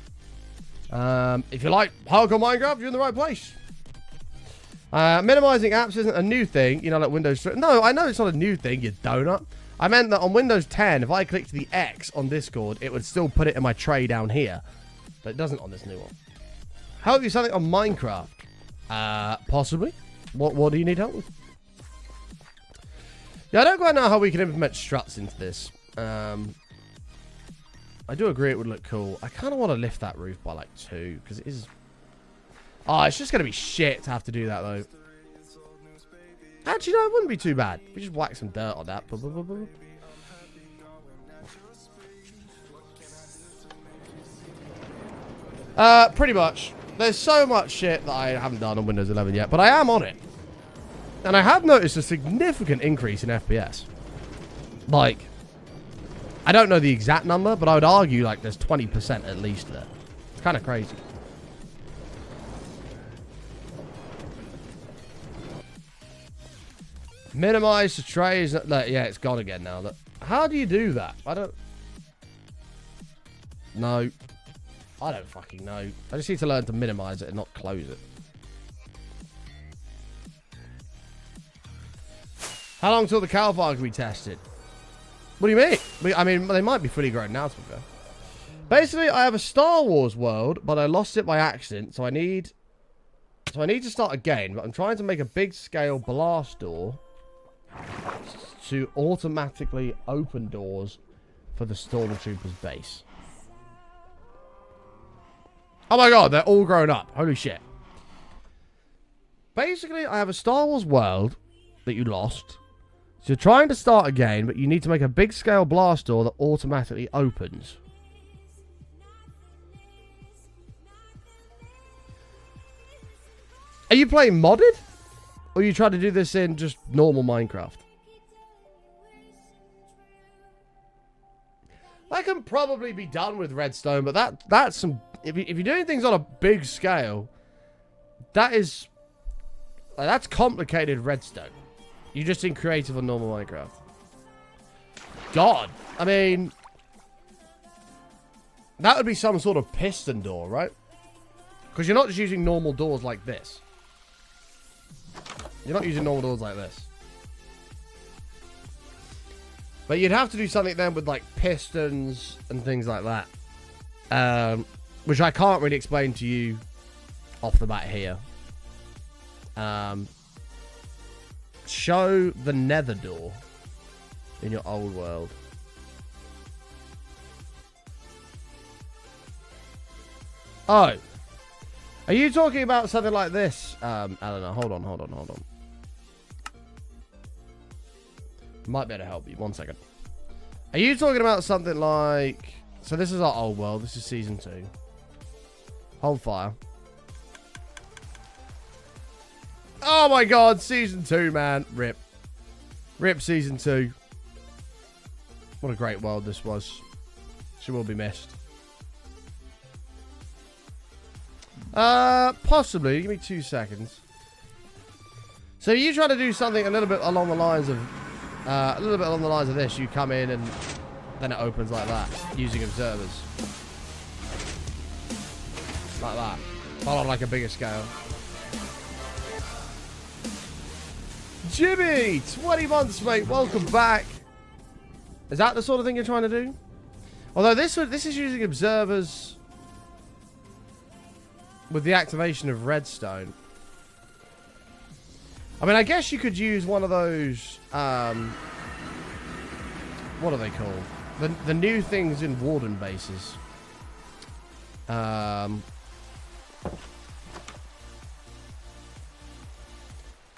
If you like hardcore Minecraft, you're in the right place. Minimizing apps isn't a new thing. You know, like Windows 3. No, I know it's not a new thing, you donut. I meant that on Windows 10, if I clicked the X on Discord, it would still put it in my tray down here. But it doesn't on this new one. Help you something on Minecraft? Possibly. What do you need help with? Yeah, I don't quite know how we can implement struts into this. I do agree it would look cool. I kind of want to lift that roof by like 2, because it is... Oh, it's just going to be shit to have to do that, though. Actually, no, it wouldn't be too bad. We just whack some dirt on that. Pretty much. There's so much shit that I haven't done on Windows 11 yet, but I am on it. And I have noticed a significant increase in FPS. Like, I don't know the exact number, but I would argue like there's 20% at least there. It's kind of crazy. Minimize the trays. Yeah, it's gone again now. Look. How do you do that? I don't... No. I don't fucking know. I just need to learn to minimize it and not close it. How long till the cow farm can be tested? What do you mean? I mean, they might be fully grown now, to be fair. Basically, I have a Star Wars world, but I lost it by accident, so I need to start again, but I'm trying to make a big scale blast door to automatically open doors for the Stormtroopers base. Oh my god, they're all grown up. Holy shit. Basically, I have a Star Wars world that you lost. So you're trying to start again, but you need to make a big scale blast door that automatically opens. Are you playing modded? Or are you trying to do this in just normal Minecraft? That can probably be done with redstone, but that's some... If you're doing things on a big scale, that's complicated redstone. You're just in creative or normal Minecraft. God. I mean... That would be some sort of piston door, right? Because you're not just using normal doors like this. You're not using normal doors like this. But you'd have to do something then with like pistons and things like that. Which I can't really explain to you off the bat here. Show the nether door in your old world. Oh. Are you talking about something like this, Eleanor? Hold on. Might be able to help you. 1 second. Are you talking about something like... So this is our old world. This is season 2. Hold fire. Oh my god, season 2, man. Rip. Rip season 2. What a great world this was. She will be missed. Possibly. Give me 2 seconds. So you try to do something a little bit along the lines of... this. You come in and then it opens like that. Using observers. Like that. But on like a bigger scale. Jimmy! 20 months, mate. Welcome back. Is that the sort of thing you're trying to do? Although this is using observers... with the activation of redstone. I mean, I guess you could use one of those, what are they called? The new things in Warden bases. What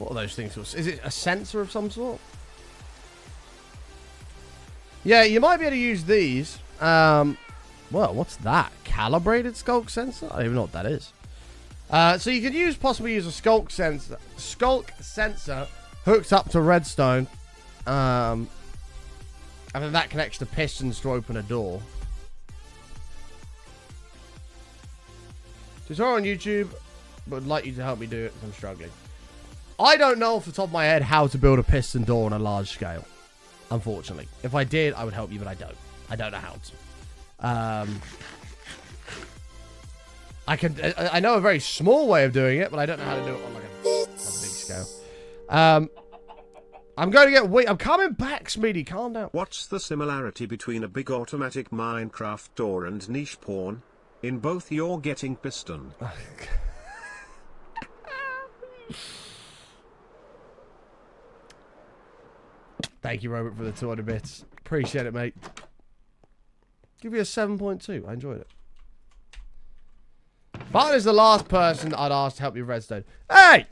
are those things? Is it a sensor of some sort? Yeah, you might be able to use these. Well, what's that? Calibrated skulk sensor? I don't even know what that is. So you could possibly use a skulk sensor hooked up to redstone. And then that connects to pistons to open a door. Tutorial on YouTube, but would like you to help me do it because I'm struggling. I don't know off the top of my head how to build a piston door on a large scale, unfortunately. If I did, I would help you, but I don't. I don't know how to. I know a very small way of doing it, but I don't know how to do it on like a big scale. I'm going to get weak. I'm coming back, Smeedy. Calm down. What's the similarity between a big automatic Minecraft door and niche porn? In both you're getting piston. Thank you, Robert, for the 200 bits. Appreciate it, mate. Give you a 7.2. I enjoyed it. Barton is the last person I'd ask to help you with redstone. Hey!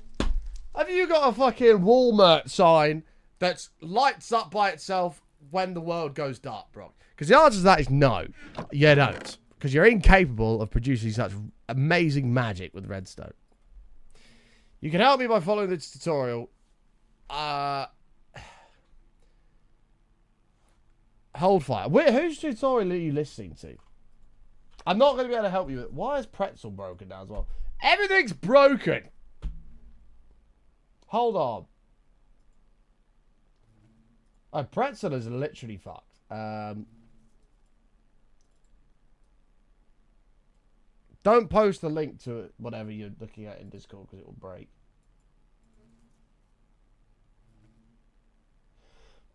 Have you got a fucking Walmart sign that lights up by itself when the world goes dark, bro? Because the answer to that is no. You don't. Because you're incapable of producing such amazing magic with redstone. You can help me by following this tutorial. Hold fire. Wait, whose tutorial are you listening to? I'm not going to be able to help you with it. Why is Pretzel broken now as well? Everything's broken. Hold on. Oh, Pretzel is literally fucked. Don't post the link to it, whatever you're looking at in Discord, because it will break.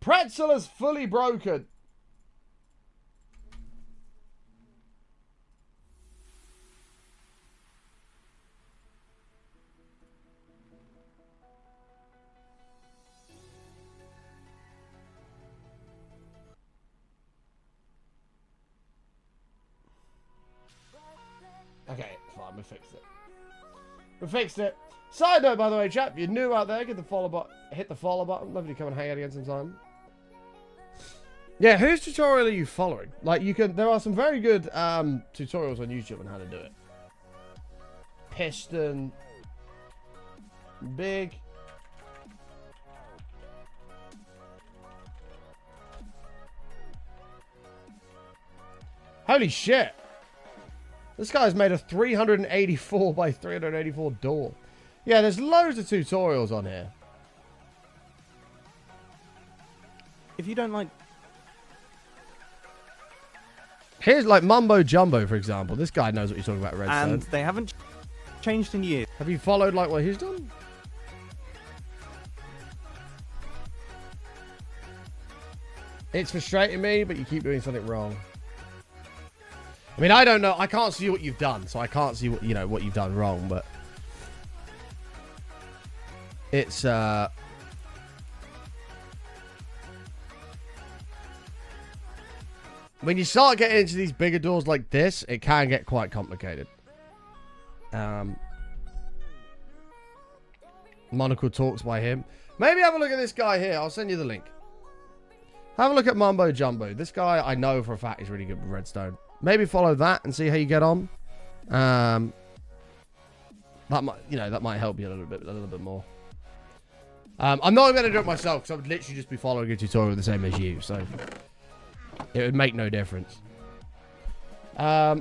Pretzel is fully broken. Okay, fine, we fixed it. We fixed it. Side note, by the way, chap, if you're new out there, hit the follow button. Lovely to come and hang out again sometime. Yeah, whose tutorial are you following? Like, there are some very good tutorials on YouTube on how to do it. Piston. Big. Holy shit. This guy's made a 384 by 384 door. Yeah, there's loads of tutorials on here. If you don't like... Here's like Mumbo Jumbo, for example. This guy knows what you're talking about, redstone. And they haven't changed in years. Have you followed like what he's done? It's frustrating me, but you keep doing something wrong. I mean, I don't know. I can't see what you've done, so I can't see what what you've done wrong. But it's when you start getting into these bigger doors like this, it can get quite complicated. Monocle talks by him. Maybe have a look at this guy here. I'll send you the link. Have a look at Mumbo Jumbo. This guy, I know for a fact, is really good with redstone. Maybe follow that and see how you get on. That might help you a little bit more. I'm not going to do it myself because I would literally just be following a tutorial the same as you, so it would make no difference. Let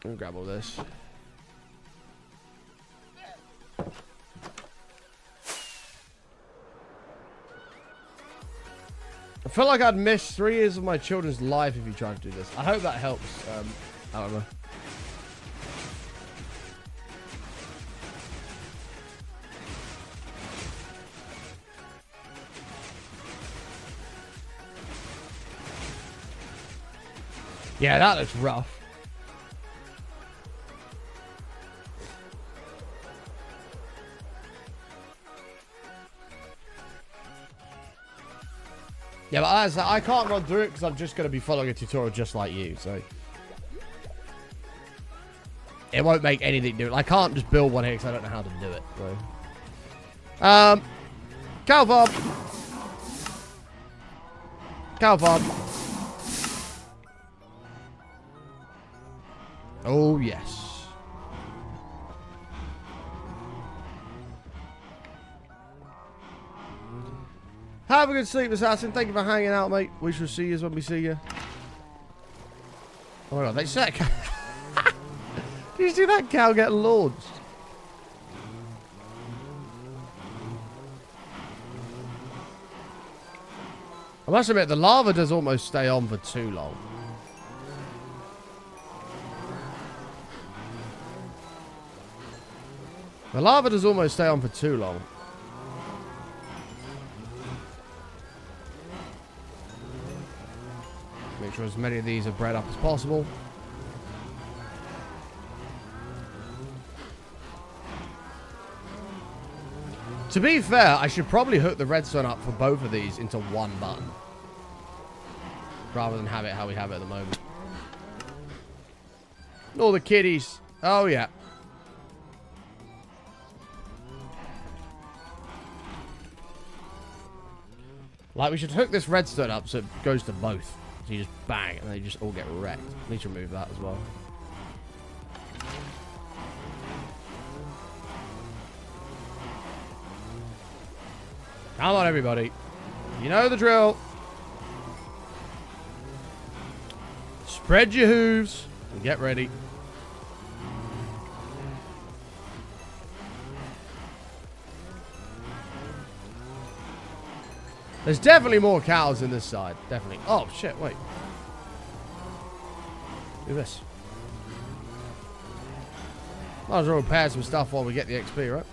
me grab all this. I feel like I'd miss 3 years of my children's life if you tried to do this. I hope that helps. I don't know. Yeah, that looks rough. Yeah, but as I can't run through it because I'm just going to be following a tutorial just like you, so. It won't make anything do it. I can't just build one here because I don't know how to do it, so. Cow farm. Cow farm. Oh, yes. Have a good sleep, Assassin. Thank you for hanging out, mate. We shall see you when we see you. Oh my god, they said that cow. Did you see that cow get launched? I must admit, the lava does almost stay on for too long. The lava does almost stay on for too long. Make sure as many of these are bred up as possible. To be fair, I should probably hook the redstone up for both of these into one button. Rather than have it how we have it at the moment. All the kitties. Oh, yeah. Like, we should hook this redstone up so it goes to both. So you just bang, and they just all get wrecked. Need to remove that as well. Come on, everybody. You know the drill. Spread your hooves and get ready. There's definitely more cows in this side. Definitely. Oh, shit. Wait. Do this. Might as well repair some stuff while we get the XP, right?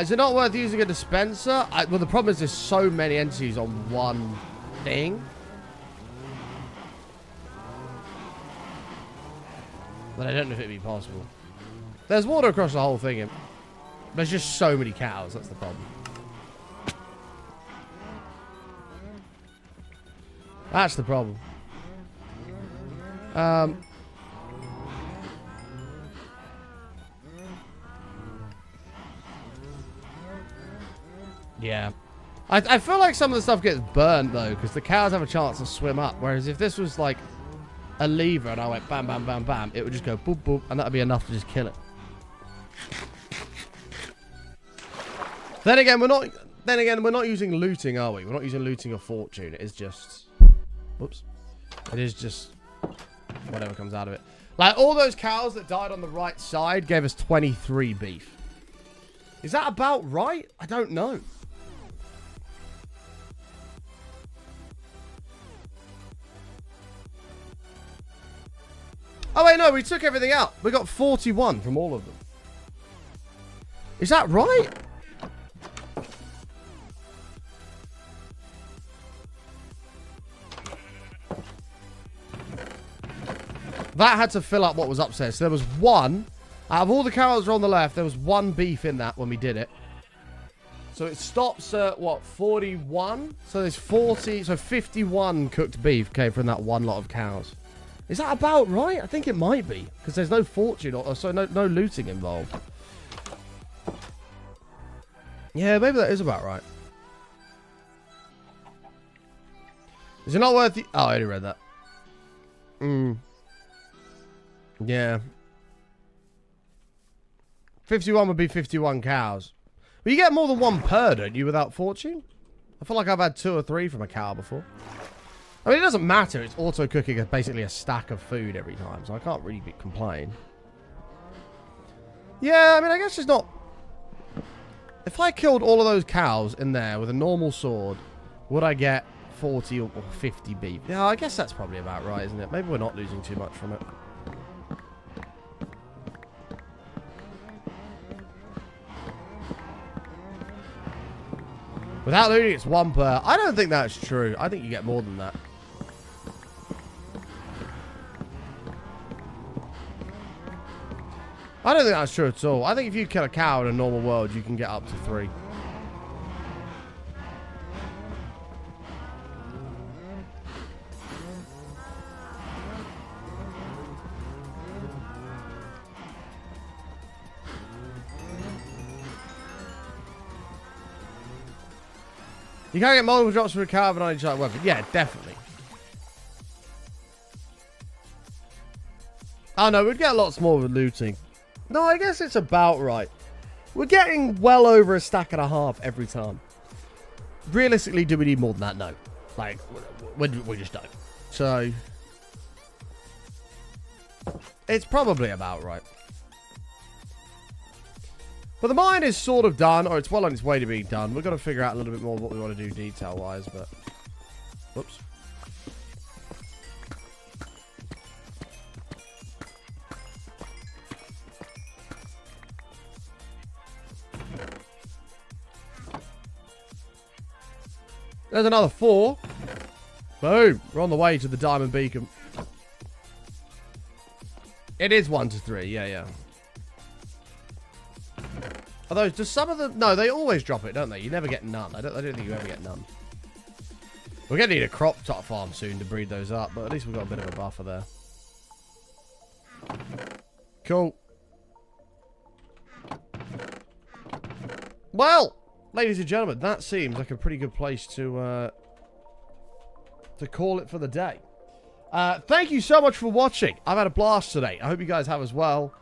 Is it not worth using a dispenser? Well, the problem is there's so many entities on one thing. But I don't know if it'd be possible. There's water across the whole thing. There's just so many cows. That's the problem. That's the problem. Yeah. I feel like some of the stuff gets burned, though, because the cows have a chance to swim up. Whereas if this was, like, a lever and I went bam, bam, bam, bam, it would just go boop, boop, and that would be enough to just kill it. Then again, we're not using looting, are we? We're not using looting or fortune. It is just... Whoops. It is just whatever comes out of it. Like, all those cows that died on the right side gave us 23 beef. Is that about right? I don't know. Oh, wait, no, we took everything out. We got 41 from all of them. Is that right? That had to fill up what was upstairs. So there was one. Out of all the cows that were on the left, there was one beef in that when we did it. So it stops at, what, 41? So there's 40, so 51 cooked beef came from that one lot of cows. Is that about right? I think it might be. Because there's no fortune, or so no looting involved. Yeah, maybe that is about right. Is it not worth the... Oh, I already read that. Yeah. 51 would be 51 cows. But you get more than one per, don't you, without fortune? I feel like I've had 2 or 3 from a cow before. I mean, it doesn't matter. It's auto-cooking basically a stack of food every time, so I can't really complain. Yeah, I mean, I guess it's not... If I killed all of those cows in there with a normal sword, would I get 40 or 50 beef? Yeah, I guess that's probably about right, isn't it? Maybe we're not losing too much from it. Without looting, it's 1 per. I don't think that's true. I think you get more than that. I don't think that's true at all. I think if you kill a cow in a normal world, you can get up to 3. You can't get multiple drops for a cow with an uncharted weapon. Yeah, definitely. Oh no, we'd get lots more with looting. No, I guess it's about right. We're getting well over a stack and a half every time. Realistically, do we need more than that? No. Like, we just don't. So, it's probably about right. But the mine is sort of done, or it's well on its way to being done. We've got to figure out a little bit more what we want to do detail-wise, but... Whoops. There's another 4. Boom. We're on the way to the diamond beacon. It is 1 to 3. Yeah. Are those, does some of them... No, they always drop it, don't they? You never get none. I don't think you ever get none. We're going to need a crop top farm soon to breed those up, but at least we've got a bit of a buffer there. Cool. Well, ladies and gentlemen, that seems like a pretty good place to call it for the day. Thank you so much for watching. I've had a blast today. I hope you guys have as well.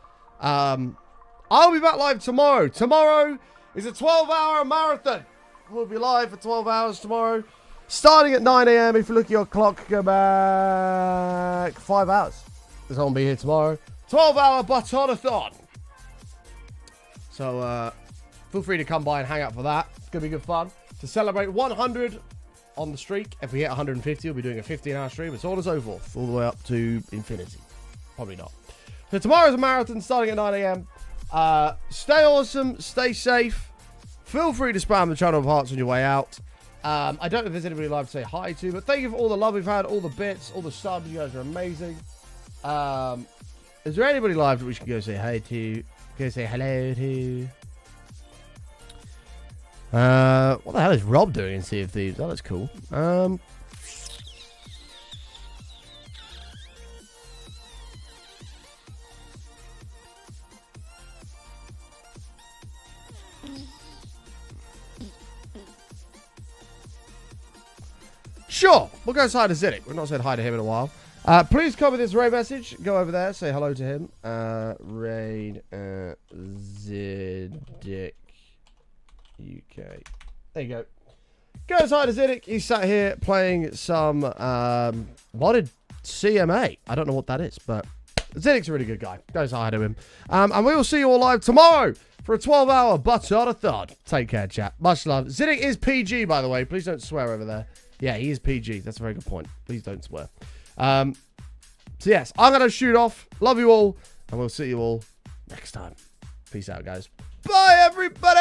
I'll be back live tomorrow. Tomorrow is a 12-hour marathon. We'll be live for 12 hours tomorrow. Starting at 9 a.m. If you look at your clock, go back 5 hours. Because I'll be here tomorrow. 12-hour Buttonathon. So, feel free to come by and hang out for that. It's going to be good fun. To celebrate 100 on the streak. If we hit 150, we'll be doing a 15-hour stream. It's all and so forth. All the way up to infinity. Probably not. So tomorrow's a marathon starting at 9 a.m. Stay awesome. Stay safe. Feel free to spam the channel of hearts on your way out. I don't know if there's anybody live to say hi to, but thank you for all the love we've had, all the bits, all the subs. You guys are amazing. Is there anybody live that we should go say hi to? Go say hello to? What the hell is Rob doing in Sea of Thieves? Oh, that's cool. Sure, we'll go say hi to Ziddick. We've not said hi to him in a while. Please comment this raid message. Go over there, say hello to him. Raid Ziddick UK. There you go. Go say hi to Ziddick. He's sat here playing some modded CMA. I don't know what that is, but Ziddick's a really good guy. Go say hi to him. And we will see you all live tomorrow for a 12-hour Buttonathon. Take care, chat. Much love. Ziddick is PG, by the way. Please don't swear over there. Yeah, he is PG. That's a very good point. Please don't swear. So, yes, I'm going to shoot off. Love you all. And we'll see you all next time. Peace out, guys. Bye, everybody!